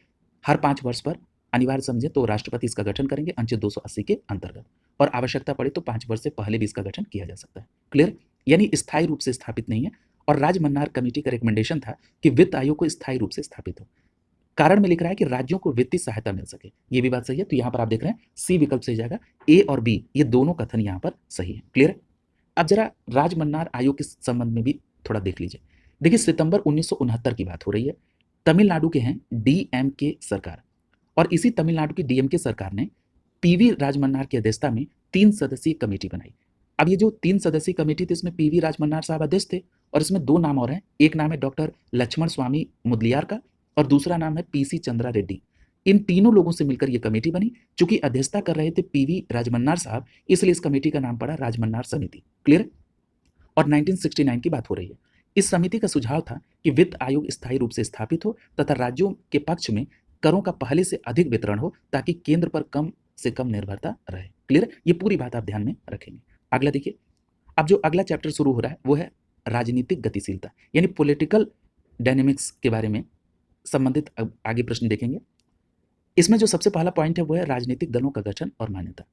हर 5 वर्ष पर अनिवार्य समझे तो राष्ट्रपति इसका गठन करेंगे अनुच्छेद 280 के अंतर्गत, और आवश्यकता पड़े तो 5 वर्ष से पहले भी इसका गठन किया जा सकता है। क्लियर? यानी स्थायी रूप से स्थापित नहीं है। और राजमन्नार कमेटी का रिकमेंडेशन था कि वित्त आयोग को स्थायी रूप से स्थापित हो। कारण में लिख रहा है कि राज्यों को वित्तीय सहायता मिल सके, ये भी बात सही है। तो यहाँ पर आप देख रहे हैं सी विकल्प सही जाएगा। ए और बी ये दोनों कथन यहाँ पर सही है। क्लियर? अब जरा राजमन्नार आयोग के संबंध में भी थोड़ा देख लीजिए। देखिए सितंबर 1969 की बात हो रही है। तमिलनाडु के हैं डीएमके सरकार, और इसी तमिलनाडु की डीएमके सरकार ने पीवी राजमन्नार की अध्यक्षता में 3 सदस्यीय कमेटी बनाई। अब ये जो 3 सदस्यीय कमेटी थी इसमें पीवी राजमन्नार साहब अध्यक्ष थे और इसमें 2 नाम और हैं। एक नाम है डॉक्टर लक्ष्मण स्वामी मुदलियार का और दूसरा नाम है पीसी चंद्रा रेड्डी। इन तीनों लोगों से मिलकर यह कमेटी बनी। चूंकि अध्यक्षता कर रहे थे पीवी राजमन्नार साहब, इसलिए इस कमेटी का नाम पड़ा राजमन्नार समिति। क्लियर? और 1969 की बात हो रही है। इस समिति का सुझाव था कि वित्त आयोग स्थायी रूप से स्थापित हो तथा राज्यों के पक्ष में करों का पहले से अधिक वितरण हो ताकि केंद्र पर कम से कम निर्भरता रहे। क्लियर? ये पूरी बात आप ध्यान में रखेंगे। अगला देखिए, अब जो अगला चैप्टर शुरू हो रहा है वो है राजनीतिक गतिशीलता, यानी पॉलिटिकल डायनेमिक्स के बारे में संबंधित आगे प्रश्न देखेंगे। इसमें जो सबसे पहला पॉइंट है वो है राजनीतिक दलों का गठन और मान्यता।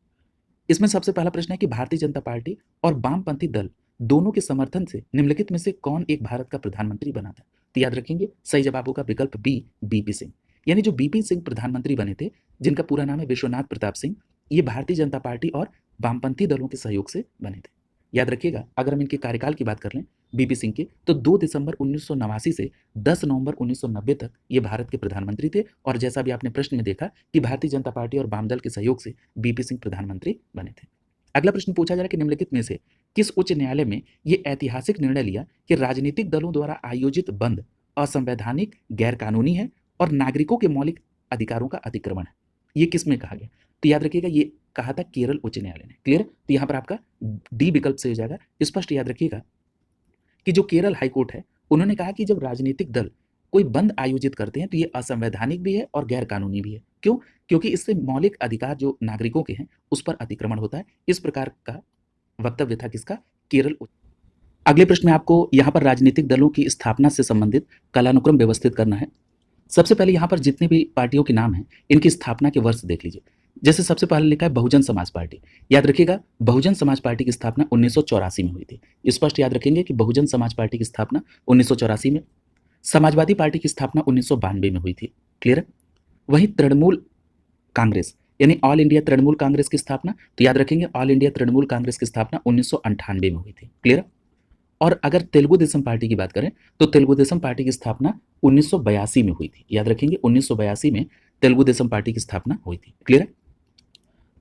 इसमें सबसे पहला प्रश्न है कि भारतीय जनता पार्टी और वामपंथी दल दोनों के समर्थन से निम्नलिखित में से कौन एक भारत का प्रधानमंत्री बना था? तो याद रखेंगे सही जवाब होगा विकल्प बी, बीपी सिंह। यानी जो बीपी सिंह प्रधानमंत्री बने थे, जिनका पूरा नाम है विश्वनाथ प्रताप सिंह, ये भारतीय जनता पार्टी और वामपंथी दलों के सहयोग से बने थे। याद रखिएगा, अगर हम इनके कार्यकाल की बात कर लें बीपी सिंह के, तो 2 दिसंबर 1989 से 10 नवंबर 1990 तक ये भारत के प्रधानमंत्री थे। और जैसा भी आपने प्रश्न में देखा कि भारतीय जनता पार्टी और वाम दल के सहयोग से बीपी सिंह प्रधानमंत्री बने थे। अगला प्रश्न पूछा जा रहा है कि निम्नलिखित में से किस उच्च न्यायालय में ये ऐतिहासिक निर्णय लिया कि राजनीतिक दलों द्वारा आयोजित बंद असंवैधानिक, गैरकानूनी है और नागरिकों के मौलिक अधिकारों का अतिक्रमण है? ये किस में कहा गया? तो याद रखिएगा, ये कहा था केरल उच्च न्यायालय ने। क्लियर? तो यहाँ पर आपका डी विकल्प से हो जाएगा। स्पष्ट याद रखिएगा कि जो केरल हाईकोर्ट है, उन्होंने कहा कि जब राजनीतिक दल कोई बंद आयोजित करते हैं तो ये असंवैधानिक भी है और गैर कानूनी भी है। क्यों? क्योंकि इससे मौलिक अधिकार जो नागरिकों के हैं उस पर अतिक्रमण होता है। इस प्रकार का वक्तव्य था किसका? केरल। अगले प्रश्न में आपको यहाँ पर राजनीतिक दलों की स्थापना से संबंधित कालानुक्रम व्यवस्थित करना है। सबसे पहले यहाँ पर जितने भी पार्टियों के नाम हैं, इनकी स्थापना के वर्ष देख लीजिए। जैसे सबसे पहले लिखा है बहुजन समाज पार्टी। याद रखिएगा, बहुजन समाज पार्टी की स्थापना 1984 में हुई थी। स्पष्ट याद रखेंगे कि बहुजन समाज पार्टी की स्थापना 1984 में। समाजवादी पार्टी की स्थापना 1992 में हुई थी। क्लियर? वहीं तृणमूल कांग्रेस यानी ऑल इंडिया तृणमूल कांग्रेस की स्थापना, तो याद रखेंगे ऑल इंडिया तृणमूल कांग्रेस की स्थापना 1998 में हुई थी। क्लियर? और अगर तेलुगु देशम पार्टी की बात करें तो तेलुगु देशम पार्टी की स्थापना 1982 में हुई थी। याद रखेंगे 1982 में तेलुगु देशम पार्टी की स्थापना हुई थी। क्लियर?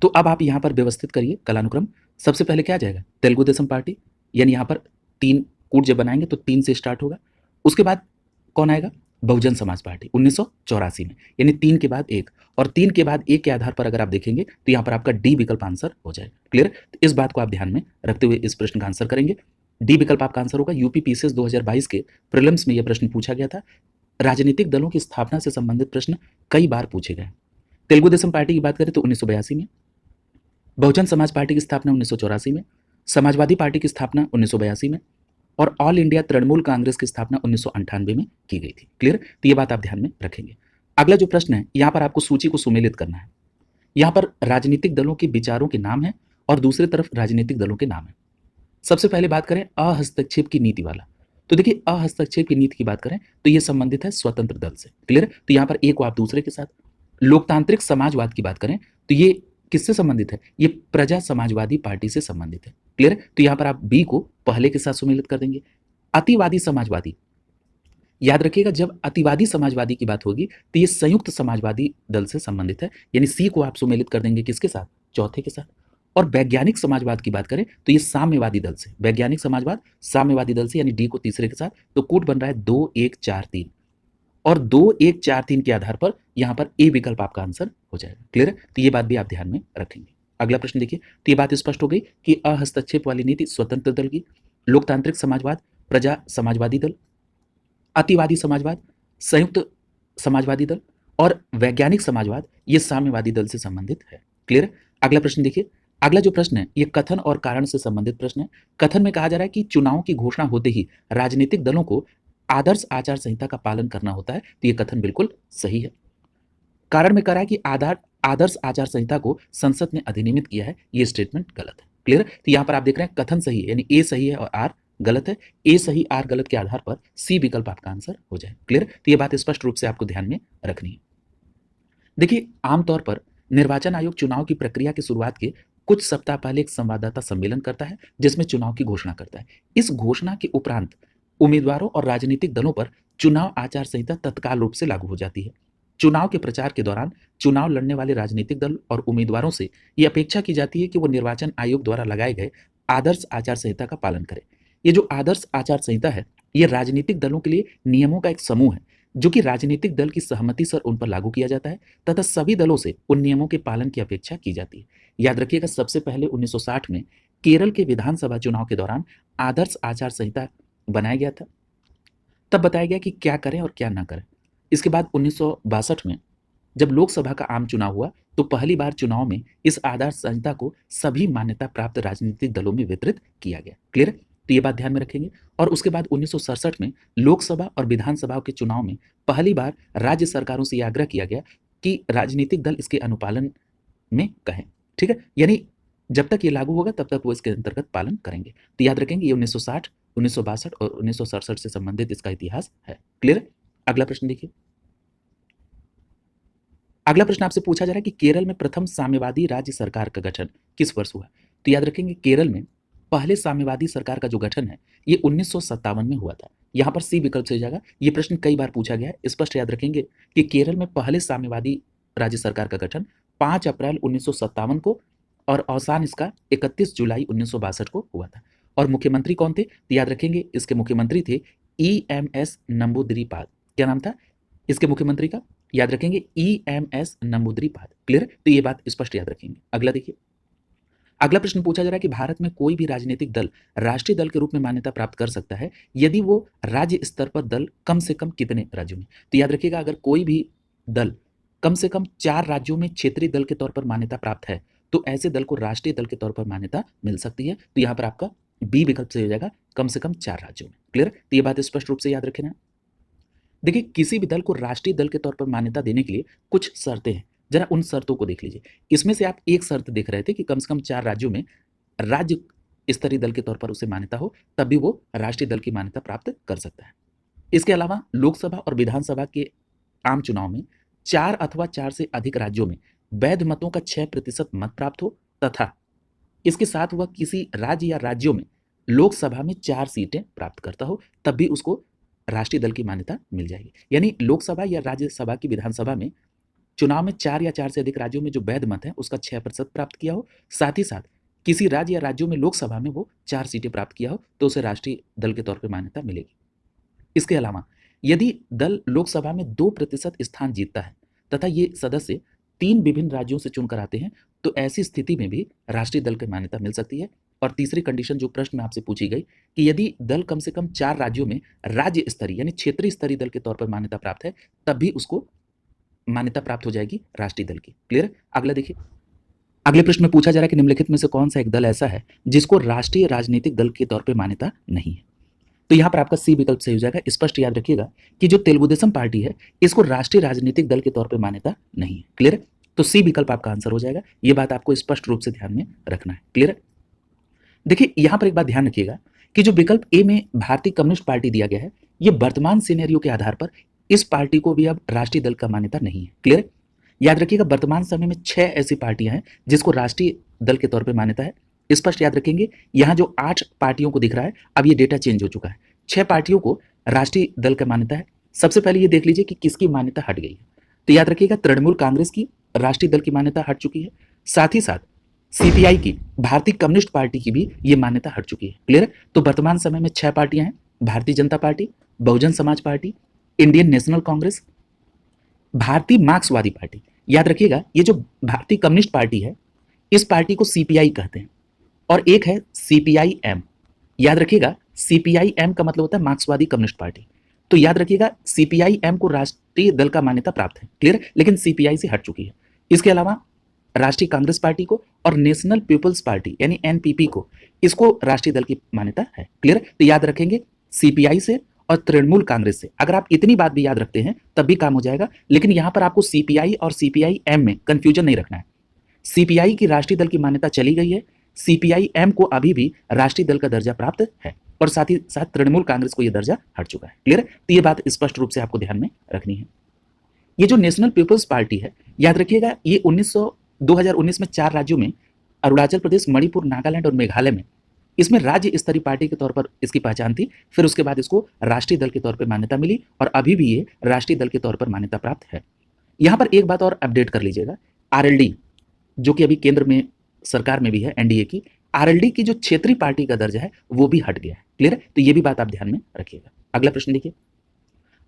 तो अब आप यहाँ पर व्यवस्थित करिए कालानुक्रम। सबसे पहले क्या आ जाएगा? तेलुगु देशम पार्टी, यानी यहाँ पर 3 कूट जब बनाएंगे तो 3 से स्टार्ट होगा। उसके बाद कौन आएगा? बहुजन समाज पार्टी 1984 में, यानी 3 के बाद 1, और 3 के बाद 1 के आधार पर अगर आप देखेंगे तो यहाँ पर आपका डी विकल्प आंसर हो जाएगा। क्लियर? तो इस बात को आप ध्यान में रखते हुए इस प्रश्न का आंसर करेंगे। डी विकल्प आपका आंसर होगा। यूपी पीसीएस 2022 के प्रीलिम्स में यह प्रश्न पूछा गया था। राजनीतिक दलों की स्थापना से संबंधित प्रश्न कई बार पूछे गए। तेलुगु देशम पार्टी की बात करें तो 1982 में, बहुजन समाज पार्टी की स्थापना 1984 में, समाजवादी पार्टी की स्थापना 1982 में, और ऑल इंडिया तृणमूल कांग्रेस की स्थापना 1998 में की गई थी। क्लियर? तो ये बात आप ध्यान में रखेंगे। अगला जो प्रश्न है, यहाँ पर आपको सूची को सुमेलित करना है। यहाँ पर राजनीतिक दलों के विचारों के नाम है और दूसरी तरफ राजनीतिक दलों के नाम है। सबसे पहले बात करें अहस्तक्षेप की नीति वाला, तो देखिए अहस्तक्षेप की नीति की बात करें तो ये संबंधित है स्वतंत्र दल से। क्लियर? तो यहाँ पर एक को आप दूसरे के साथ। लोकतांत्रिक समाजवाद की बात करें तो ये किससे संबंधित है? ये प्रजा समाजवादी पार्टी से संबंधित है। क्लियर? तो यहाँ पर आप बी को पहले के साथ सुमेलित कर देंगे। अतिवादी समाजवादी, याद रखिएगा जब अतिवादी समाजवादी की बात होगी तो ये संयुक्त समाजवादी दल से संबंधित है, यानी सी को आप सुमेलित कर देंगे किसके साथ? चौथे के साथ। और वैज्ञानिक समाजवाद की बात करें तो ये साम्यवादी दल से, वैज्ञानिक समाजवाद साम्यवादी दल से, यानी डी को तीसरे के साथ। तो कूट बन रहा है 2 1 4 3, और 2 1 4 3 के आधार पर यहाँ पर ए विकल्प आपका आंसर हो जाएगा। क्लियर? तो ये बात भी आप ध्यान में रखेंगे। अगला प्रश्न देखिए, तो ये बात स्पष्ट हो गई कि अहस्तक्षेप वाली नीति स्वतंत्र दल की, लोकतांत्रिक समाजवाद प्रजा समाजवादी दल, अतिवादी समाजवाद संयुक्त समाजवादी दल, और वैज्ञानिक समाजवाद ये साम्यवादी दल से संबंधित है। क्लियर? अगला प्रश्न देखिए, अगला जो प्रश्न है ये कथन और कारण से संबंधित प्रश्न है। कथन में कहा जा रहा है कि चुनाव की घोषणा होते ही राजनीतिक दलों को आदर्श आचार संहिता का पालन करना होता है। तो ये कथन बिल्कुल सही है। कारण में कह रहा है कि आदर्श आचार संहिता को संसद ने अधिनियमित किया है, ये स्टेटमेंट गलत है। क्लियर? तो यहाँ पर आप देख रहे हैं कथन सही है, यानी ए सही है और आर गलत है। ए सही आर गलत के आधार पर सी विकल्प आपका आंसर हो जाए। क्लियर? तो ये बात स्पष्ट रूप से आपको ध्यान में रखनी है। देखिए, आमतौर पर निर्वाचन आयोग चुनाव की प्रक्रिया की शुरुआत के कुछ सप्ताह पहले एक संवाददाता सम्मेलन करता है जिसमें चुनाव की घोषणा करता है। इस घोषणा के उपरांत उम्मीदवारों और राजनीतिक दलों पर चुनाव आचार संहिता तत्काल रूप से लागू हो जाती है। चुनाव के प्रचार के दौरान चुनाव लड़ने वाले राजनीतिक दल और उम्मीदवारों से यह अपेक्षा की जाती है कि वो निर्वाचन आयोग द्वारा लगाए गए आदर्श आचार संहिता का पालन करें। ये जो आदर्श आचार संहिता है, ये राजनीतिक दलों के लिए नियमों का एक समूह है जो कि राजनीतिक दल की सहमति से उन पर लागू किया जाता है तथा सभी दलों से उन नियमों के पालन की अपेक्षा की जाती है। याद रखिएगा, सबसे पहले 1960 में केरल के विधानसभा चुनाव के दौरान आदर्श आचार संहिता बनाया गया था। तब बताया गया कि क्या करें और क्या ना करें। इसके बाद 1962 में जब लोकसभा का आम चुनाव हुआ तो पहली बार चुनाव में इस आधार संहिता को सभी मान्यता प्राप्त राजनीतिक दलों में वितरित किया गया। क्लियर है? तो ये बात ध्यान में रखेंगे। और उसके बाद 1967 में लोकसभा और विधानसभा के चुनाव में पहली बार राज्य सरकारों से यह आग्रह किया गया कि राजनीतिक दल इसके अनुपालन में कहें। ठीक है, यानी जब तक ये लागू होगा तब तक वो इसके अंतर्गत पालन करेंगे। तो याद रखेंगे ये 1960, 1962 और 1967 से संबंधित इसका इतिहास है। क्लियर है? अगला प्रश्न देखिए। अगला प्रश्न आपसे पूछा जा रहा है कि केरल में प्रथम साम्यवादी राज्य सरकार का गठन किस वर्ष हुआ? तो याद रखेंगे केरल में पहले साम्यवादी सरकार का जो गठन है ये 1957 में हुआ था। यहाँ पर सी विकल्प से हो जाएगा। ये प्रश्न कई बार पूछा गया है। स्पष्ट याद रखेंगे कि केरल में पहले साम्यवादी राज्य सरकार का गठन 5 अप्रैल 1957 को और अवसान इसका 31 जुलाई 1962 को हुआ था। और मुख्यमंत्री कौन थे? तो याद रखेंगे इसके मुख्यमंत्री थे EMS नंबूदिरीपाद। क्या नाम था इसके मुख्यमंत्री का? याद रखेंगे EMS नंबूदिरीपाद। क्लियर? तो ये बात स्पष्ट याद रखेंगे। अगला देखिए। अगला प्रश्न पूछा जा रहा है कि भारत में कोई भी राजनीतिक दल राष्ट्रीय दल के रूप में मान्यता प्राप्त कर सकता है यदि वो राज्य स्तर पर दल कम से कम कितने राज्यों में? तो याद रखिएगा अगर कोई भी दल कम से कम 4 राज्यों में क्षेत्रीय दल के तौर पर मान्यता प्राप्त है तो ऐसे दल को राष्ट्रीय दल के तौर पर मान्यता मिल सकती है। तो यहाँ पर आपका बी विकल्प से हो जाएगा कम से कम 4 राज्यों में। क्लियर? तो ये बात स्पष्ट रूप से याद रखें ना। देखिए किसी भी दल को राष्ट्रीय दल के तौर पर मान्यता देने के लिए कुछ शर्तें हैं। जरा उन शर्तों को देख लीजिए। इसमें से आप एक शर्त देख रहे थे कि कम से कम 4 राज्यों में राज्य स्तरीय दल के तौर पर उसे मान्यता हो तब भी वो राष्ट्रीय दल की मान्यता प्राप्त कर सकता है। इसके अलावा लोकसभा और विधानसभा के आम चुनाव में 4 अथवा 4 से अधिक राज्यों में वैध मतों का 6% मत प्राप्त हो तथा इसके साथ वह किसी राज्य या राज्यों में लोकसभा में 4 सीटें प्राप्त करता हो तब भी उसको राष्ट्रीय दल की मान्यता मिल जाएगी। यानी लोकसभा या राज्यसभा की विधानसभा में चुनाव में 4 या 4 से अधिक राज्यों में जो वैध मत है उसका 6% प्राप्त किया हो, साथ ही साथ किसी राज्य या राज्यों में लोकसभा में वो 4 सीटें प्राप्त किया हो तो उसे राष्ट्रीय दल के तौर पर मान्यता मिलेगी। इसके अलावा यदि दल लोकसभा में 2% स्थान जीतता है तथा ये सदस्य 3 विभिन्न राज्यों से चुनकर आते हैं तो ऐसी स्थिति में भी राष्ट्रीय दल की मान्यता मिल सकती है। और तीसरी कंडीशन जो प्रश्न में आपसे पूछी गई कि यदि दल कम से कम 4 राज्यों में राज्य स्तरीय यानी क्षेत्रीय स्तरीय दल के तौर पर मान्यता प्राप्त है तब भी उसको मान्यता प्राप्त हो जाएगी राष्ट्रीय दल की। क्लियर? अगला देखिए। अगले प्रश्न में पूछा जा रहा है कि निम्नलिखित में से कौन सा एक दल ऐसा है जिसको राष्ट्रीय राजनीतिक दल के तौर पर मान्यता नहीं है? तो यहाँ पर आपका सी विकल्प सही हो जाएगा। स्पष्ट याद रखिएगा कि जो तेलुगु देशम पार्टी है इसको राष्ट्रीय राजनीतिक दल के तौर पर मान्यता नहीं है। क्लियर? तो सी विकल्प आपका आंसर हो जाएगा। ये बात आपको स्पष्ट रूप से ध्यान में रखना है। क्लियर? देखिए यहाँ पर एक बात ध्यान रखिएगा कि जो विकल्प ए में भारतीय कम्युनिस्ट पार्टी दिया गया है ये वर्तमान सिनेरियो के आधार पर इस पार्टी को भी अब राष्ट्रीय दल का मान्यता नहीं है। क्लियर? याद रखिएगा वर्तमान समय में 6 ऐसी पार्टियां हैं जिसको राष्ट्रीय दल के तौर पर मान्यता है। स्पष्ट याद रखेंगे यहाँ जो 8 पार्टियों को दिख रहा है अब ये डेटा चेंज हो चुका है। 6 पार्टियों को राष्ट्रीय दल का मान्यता है। सबसे पहले ये देख लीजिए कि किसकी मान्यता हट गई है। तो याद रखिएगा तृणमूल कांग्रेस की राष्ट्रीय दल की मान्यता हट चुकी है। साथ ही साथ CPI की भारतीय कम्युनिस्ट पार्टी की भी ये मान्यता हट चुकी है। क्लियर? तो वर्तमान समय में 6 पार्टियां हैं। Bharatiya Janata party, Bahujan Samaj party, Indian national Congress, भारतीय मार्क्सवादी पार्टी। याद रखिएगा ये जो भारतीय कम्युनिस्ट पार्टी है इस पार्टी को CPI कहते हैं और एक है CPI-M। याद रखिएगा CPI-M का मतलब होता है मार्क्सवादी कम्युनिस्ट पार्टी। तो याद रखिएगा CPI-M को राष्ट्रीय दल का मान्यता प्राप्त है। क्लियर? लेकिन CPI से हट चुकी है। इसके अलावा राष्ट्रीय कांग्रेस पार्टी को और नेशनल पीपल्स पार्टी यानी NPP को इसको राष्ट्रीय दल की मान्यता है। क्लियर? तो याद रखेंगे CPI से और तृणमूल कांग्रेस से। अगर आप इतनी बात भी याद रखते हैं तब भी काम हो जाएगा। लेकिन यहां पर आपको CPI और CPI-M में कंफ्यूजन नहीं रखना है। CPI की राष्ट्रीय दल की मान्यता चली गई है, CPI-M को अभी भी राष्ट्रीय दल का दर्जा प्राप्त है और साथ ही साथ तृणमूल कांग्रेस को यह दर्जा हट चुका है। क्लियर? तो ये बात स्पष्ट रूप से आपको ध्यान में रखनी है। ये जो नेशनल पीपल्स पार्टी है याद रखिएगा ये 2019 में 4 राज्यों में अरुणाचल प्रदेश, मणिपुर, नागालैंड और मेघालय में इसमें राज्य स्तरीय पार्टी के तौर पर इसकी पहचान थी। फिर उसके बाद इसको राष्ट्रीय दल के तौर पर मान्यता मिली और अभी भी ये राष्ट्रीय दल के तौर पर मान्यता प्राप्त है। यहाँ पर एक बात और अपडेट कर लीजिएगा, RLD जो कि अभी केंद्र में सरकार में भी है NDA की, RLD की जो क्षेत्रीय पार्टी का दर्जा है वो भी हट गया है। क्लियर? तो ये भी बात आप ध्यान में रखिएगा। अगला प्रश्न देखिए।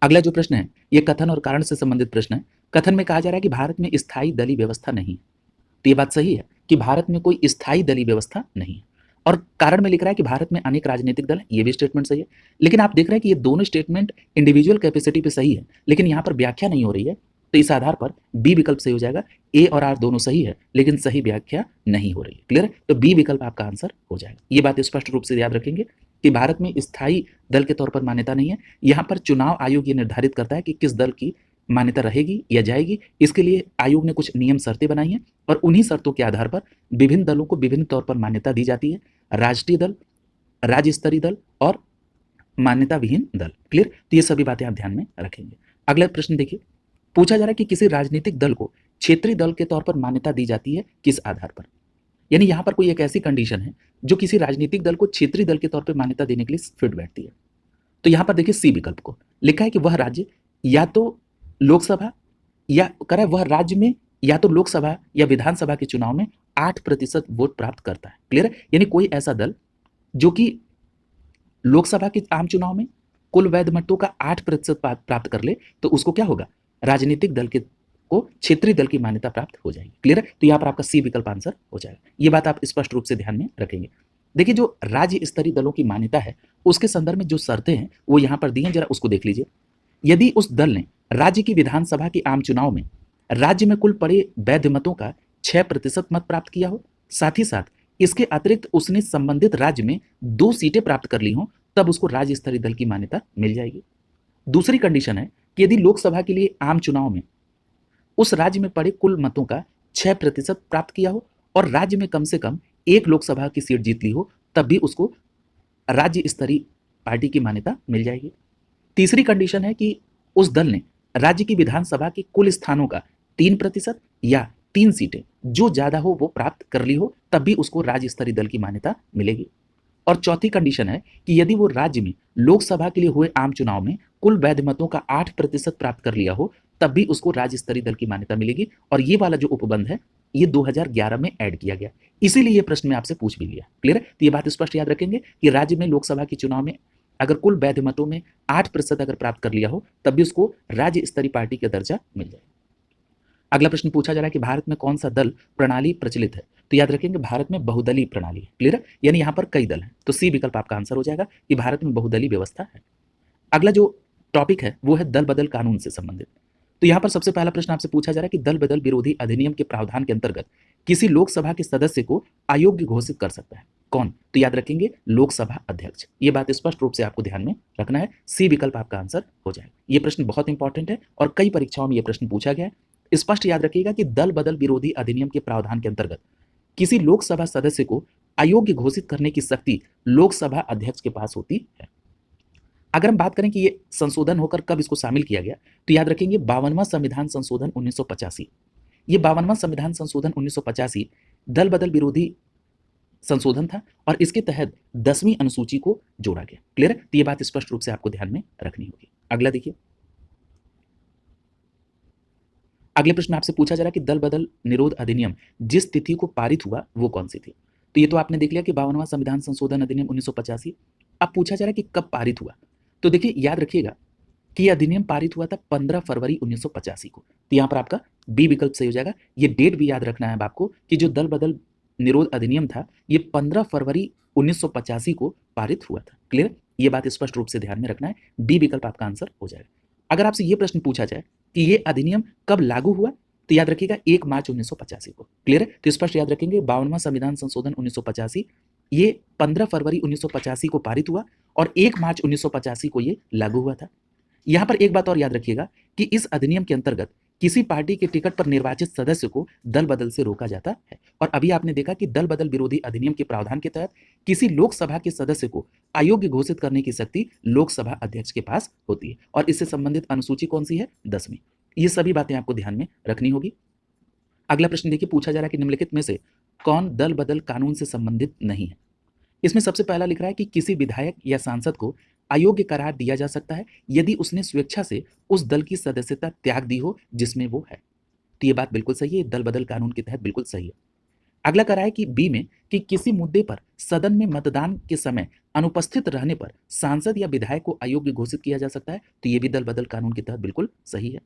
अगला जो प्रश्न है ये कथन और कारण से संबंधित प्रश्न है। कथन में कहा जा रहा है कि भारत में स्थायी दलीय व्यवस्था नहीं। तो ये बात सही है कि भारत में कोई स्थायी दलीय व्यवस्था नहीं है। और कारण में लिख रहा है कि भारत में अनेक राजनीतिक दल है। ये भी स्टेटमेंट सही है। लेकिन आप देख रहे हैं कि ये दोनों स्टेटमेंट इंडिविजुअल कैपेसिटी पे सही है लेकिन यहाँ पर व्याख्या नहीं हो रही है। तो इस आधार पर बी विकल्प सही हो जाएगा। ए और आर दोनों सही है, लेकिन सही व्याख्या नहीं हो रही है। क्लियर है? तो बी विकल्प आपका आंसर हो जाएगा। ये बात स्पष्ट रूप से याद रखेंगे कि भारत में स्थायी दल के तौर पर मान्यता नहीं है। यहाँ पर चुनाव आयोग ये निर्धारित करता है कि किस दल की मान्यता रहेगी या जाएगी। इसके लिए आयोग ने कुछ नियम शर्तें बनाई हैं और उन्हीं शर्तों के आधार पर विभिन्न दलों को विभिन्न तौर पर मान्यता दी जाती है। राष्ट्रीय दल, राज्य स्तरीय दल और मान्यता विहीन दल। क्लियर? तो ये सभी बातें आप ध्यान में रखेंगे। अगला प्रश्न देखिए, पूछा जा रहा है कि किसी राजनीतिक दल को क्षेत्रीय दल के तौर पर मान्यता दी जाती है किस आधार पर। यानी यहां पर कोई एक ऐसी कंडीशन है जो किसी राजनीतिक दल को क्षेत्रीय दल के तौर पर मान्यता देने के लिए फिट बैठती है। तो यहां पर देखिए सी विकल्प को लिखा है कि वह राज्य या तो लोकसभा या कह रहा है वह राज्य में या तो लोकसभा या विधानसभा के चुनाव में 8% वोट प्राप्त करता है। क्लियर है? यानी कोई ऐसा दल जो कि लोकसभा के आम चुनाव में कुल वैध मतों का 8% प्राप्त कर ले तो उसको क्या होगा, राजनीतिक दल के को क्षेत्रीय दल की मान्यता प्राप्त हो जाएगी। क्लियर है? तो यहाँ पर आपका सी विकल्प आंसर हो जाएगा। ये बात आप स्पष्ट रूप से ध्यान में रखेंगे। देखिए, जो राज्य स्तरीय दलों की मान्यता है उसके संदर्भ में जो शर्तें हैं वो यहाँ पर दी हैं, जरा उसको देख लीजिए। यदि उस दल ने राज्य की विधानसभा के आम चुनाव में राज्य में कुल पड़े वैध मतों का 6% मत प्राप्त किया हो, साथ ही साथ इसके अतिरिक्त उसने संबंधित राज्य में 2 सीटें प्राप्त कर ली हों, तब उसको राज्य स्तरीय दल की मान्यता मिल जाएगी। दूसरी कंडीशन है कि यदि लोकसभा के लिए आम चुनाव में उस राज्य में पड़े कुल मतों का 6% प्राप्त किया हो और राज्य में कम से कम एक लोकसभा की सीट जीत ली हो, तब भी उसको राज्य स्तरीय पार्टी की मान्यता मिल जाएगी। तीसरी कंडीशन है कि उस दल ने राज्य की विधानसभा के कुल स्थानों का 3% या 3 सीटें जो ज्यादा हो वो प्राप्त कर ली हो, तब भी उसको राज्य स्तरीय दल की मान्यता मिलेगी। और चौथी कंडीशन है कि यदि वो राज्य में लोकसभा के लिए हुए आम चुनाव में कुल वैध मतों का 8% प्राप्त कर लिया हो, तब भी उसको राज्य स्तरीय दल की मान्यता मिलेगी। और ये वाला जो उपबंध है ये 2011 में ऐड किया गया, इसीलिए ये प्रश्न में आपसे पूछ भी लिया। क्लियर है? तो ये बात स्पष्ट याद रखेंगे कि राज्य में लोकसभा के चुनाव में अगर कुल वैध मतों में 8% अगर प्राप्त कर लिया हो, तब भी उसको राज्य स्तरीय पार्टी का दर्जा मिल जाए। अगला प्रश्न पूछा जा रहा है कि भारत में कौन सा दल प्रणाली प्रचलित है। तो याद रखेंगे भारत में बहुदलीय प्रणाली है। क्लियर है? यानी यहाँ पर कई दल हैं, तो सी विकल्प आपका आंसर हो जाएगा कि भारत में बहुदलीय व्यवस्था है। अगला जो टॉपिक है वो है दल बदल कानून से संबंधित। तो यहाँ पर सबसे पहला प्रश्न आपसे पूछा जा रहा है कि दल बदल विरोधी अधिनियम के प्रावधान के अंतर्गत किसी लोकसभा के सदस्य को अयोग्य घोषित कर सकता है कौन। तो याद रखेंगे लोकसभा अध्यक्ष। ये बात स्पष्ट रूप से आपको ध्यान में रखना है, सी विकल्प आपका आंसर हो जाएगा। ये प्रश्न बहुत इंपॉर्टेंट है और कई परीक्षाओं में यह प्रश्न पूछा गया है। स्पष्ट याद रखिएगा कि दल बदल विरोधी अधिनियम के प्रावधान के अंतर्गत किसी लोकसभा सदस्य को अयोग्य घोषित करने की शक्ति लोकसभा अध्यक्ष के पास होती है। अगर हम बात करें कि ये संशोधन होकर कब इसको शामिल किया गया, तो याद रखेंगे 52वां संविधान संशोधन 1985। ये 52वां संविधान संशोधन 1985 दल बदल विरोधी संशोधन था और इसके तहत 10वीं अनुसूची को जोड़ा गया। क्लियर है? तो ये बात स्पष्ट रूप से आपको ध्यान में रखनी होगी। अगला देखिए, अगले प्रश्न आपसे पूछा जा रहा है कि दल बदल निरोध अधिनियम जिस तिथि को पारित हुआ वो कौन सी थी। तो ये तो आपने देख लिया कि 52वां संविधान संशोधन अधिनियम 1985। अब पूछा जा रहा है कि कब पारित हुआ। तो देखिए, याद रखिएगा कि यह अधिनियम पारित हुआ था 15 फरवरी 1985 को। तो यहाँ पर आपका बी विकल्प सही हो जाएगा। ये डेट भी याद रखना है आपको कि जो दल बदल निरोध अधिनियम था ये 15 फरवरी 1985 को पारित हुआ था। क्लियर? ये बात स्पष्ट रूप से ध्यान में रखना है, बी विकल्प आपका आंसर हो जाएगा। अगर आपसे ये प्रश्न पूछा जाए कि ये अधिनियम कब लागू हुआ, तो याद रखिएगा 1 मार्च 1985 को। क्लियर है? तो स्पष्ट याद रखेंगे 52वां संविधान संशोधन 1985 ये 15 फरवरी 1985 को पारित हुआ और 1 मार्च 1985 को ये लागू हुआ था। यहाँ पर एक बात और याद रखिएगा कि इस अधिनियम के अंतर्गत किसी पार्टी के टिकट पर निर्वाचित सदस्य को दल बदल से रोका जाता है। और अभी आपने देखा कि दल बदल विरोधी अधिनियम के प्रावधान के तहत किसी लोकसभा के सदस्य को अयोग्य घोषित करने की शक्ति लोकसभा अध्यक्ष के पास होती है और इससे संबंधित अनुसूची कौन सी है, 10वीं। ये सभी बातें आपको ध्यान में रखनी होगी। अगला प्रश्न देखिए, पूछा जा रहा है कि निम्नलिखित में से कौन दल बदल कानून से संबंधित नहीं है। इसमें सबसे पहला लिख रहा है कि किसी विधायक या सांसद को अयोग्य करार दिया जा सकता है यदि उसने स्वेच्छा से उस दल की सदस्यता त्याग दी हो जिसमें वो है। तो ये बात बिल्कुल सही है, दल बदल कानून के तहत बिल्कुल सही है। अगला करा है कि बी में कि किसी मुद्दे पर सदन में मतदान के समय अनुपस्थित रहने पर सांसद या विधायक को अयोग्य घोषित किया जा सकता है। तो ये भी दल बदल कानून के तहत बिल्कुल सही है।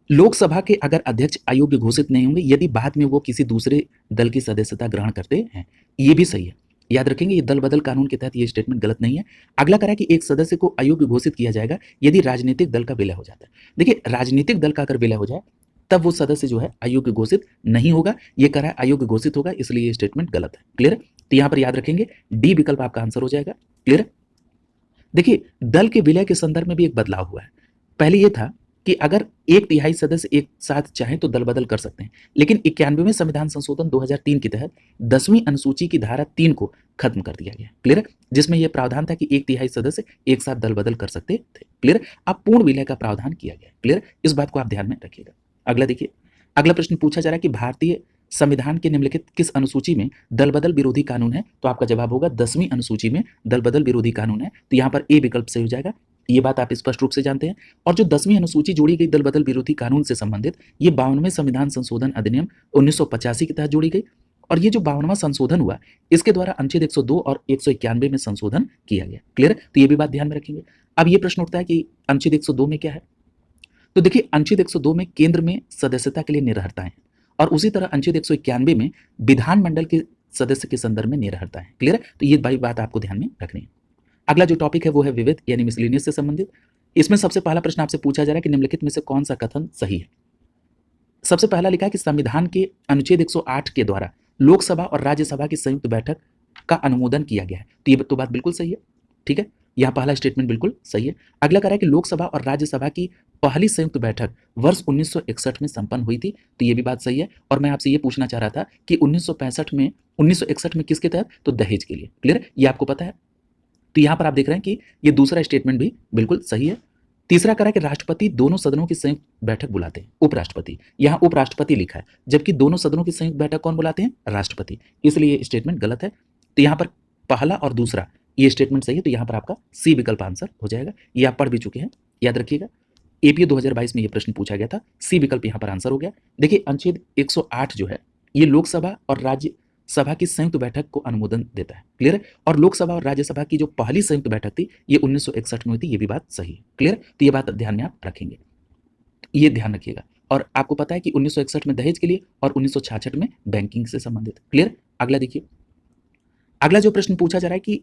लोकसभा के अगर अध्यक्ष अयोग्य घोषित नहीं होंगे यदि बाद में वो किसी दूसरे दल की सदस्यता ग्रहण करते हैं, ये भी सही है। याद रखेंगे ये दल बदल कानून के तहत ये स्टेटमेंट गलत नहीं है। अगला करा कि एक सदस्य को अयोग्य घोषित किया जाएगा यदि राजनीतिक दल का विलय हो जाता है। देखिए राजनीतिक दल का अगर विलय हो जाए तब वो सदस्य जो है अयोग्य घोषित नहीं होगा, ये करा अयोग्य घोषित होगा, इसलिए ये स्टेटमेंट गलत है। क्लियर है? तो यहां पर याद रखेंगे डी विकल्प आपका आंसर हो जाएगा। क्लियर है? देखिए दल के विलय के संदर्भ में भी एक बदलाव हुआ है। पहले ये था कि अगर एक तिहाई सदस्य एक साथ चाहें तो दल बदल कर सकते हैं, लेकिन 91वें संविधान संशोधन 2003 के तहत 10वीं अनुसूची की धारा 3 को खत्म कर दिया गया। क्लियर है? जिसमें यह प्रावधान था कि एक तिहाई सदस्य एक साथ दल बदल कर सकते थे। क्लियर है? अब पूर्ण विलय का प्रावधान किया गया। क्लियर? इस बात को आप ध्यान में रखिएगा। अगला देखिए, अगला प्रश्न पूछा जा रहा है कि भारतीय संविधान के निम्नलिखित किस अनुसूची में दल बदल विरोधी कानून है? तो आपका जवाब होगा 10वीं अनुसूची में दल बदल विरोधी कानून है। तो यहाँ पर ए विकल्प सही हो जाएगा। ये बात आप स्पष्ट रूप से जानते हैं। और जो 10वीं अनुसूची जोड़ी गई दल बदल विरोधी कानून से संबंधित, ये 52वें संविधान संशोधन अधिनियम 1985 के तहत जोड़ी गई। और ये जो 52वां संशोधन हुआ, इसके द्वारा अनुच्छेद 102 और 191 में संशोधन किया गया। क्लियर? तो ये भी बात ध्यान में रखेंगे। अब ये प्रश्न उठता है कि अनुच्छेद 102 में क्या है? तो देखिए अनुच्छेद 102 में केंद्र में सदस्यता के लिए निर्भरता है, और उसी तरह अनुच्छेद 191 में विधानमंडल के सदस्य के संदर्भ में निर्भरता है। क्लियर है? तो ये बड़ी बात आपको ध्यान में रखनी है। अगला जो टॉपिक है वो है विविध यानी मिसलेनियस से संबंधित। इसमें सबसे पहला प्रश्न आपसे पूछा जा रहा है कि निम्नलिखित में से कौन सा कथन सही है? सबसे पहला लिखा है कि संविधान के अनुच्छेद 108 के द्वारा लोकसभा और राज्यसभा की संयुक्त बैठक का अनुमोदन किया गया है। तो ये तो बात बिल्कुल सही है। ठीक है, यह पहला स्टेटमेंट बिल्कुल सही है। अगला कह रहा है कि लोकसभा और राज्यसभा की पहली संयुक्त बैठक वर्ष 1961 में संपन्न हुई थी। तो ये भी बात सही है। और मैं आपसे ये पूछना चाह रहा था कि 1961 में किसके तहत? तो दहेज के लिए। क्लियर? ये आपको पता है। तो यहां पर आप देख रहे हैं कि ये दूसरा स्टेटमेंट भी बिल्कुल सही है। तीसरा करा कि राष्ट्रपति दोनों सदनों की संयुक्त बैठक बुलाते हैं, उपराष्ट्रपति। यहां उपराष्ट्रपति लिखा है, जबकि दोनों सदनों की संयुक्त बैठक कौन बुलाते हैं? राष्ट्रपति। इसलिए ये स्टेटमेंट गलत है। तो यहां पर पहला और दूसरा ये स्टेटमेंट सही है। तो यहां पर आपका सी विकल्प आंसर हो जाएगा। ये आप पढ़ भी चुके हैं, याद रखिएगा। एपीए 2022 में ये प्रश्न पूछा गया था। सी विकल्प यहां पर आंसर हो गया। देखिए अनुच्छेद 108 जो है ये लोकसभा और राज्यसभा की संयुक्त बैठक को अनुमोदन देता है। क्लियर है? और लोकसभा और राज्यसभा की जो पहली संयुक्त बैठक थी ये 1961 में हुई थी। ये भी बात सही है। क्लियर? तो ये बात ध्यान में आप रखेंगे, ये ध्यान रखिएगा। और आपको पता है कि 1961 में दहेज के लिए और 1966 में बैंकिंग से संबंधित। क्लियर? अगला देखिए, अगला जो प्रश्न पूछा जा रहा है कि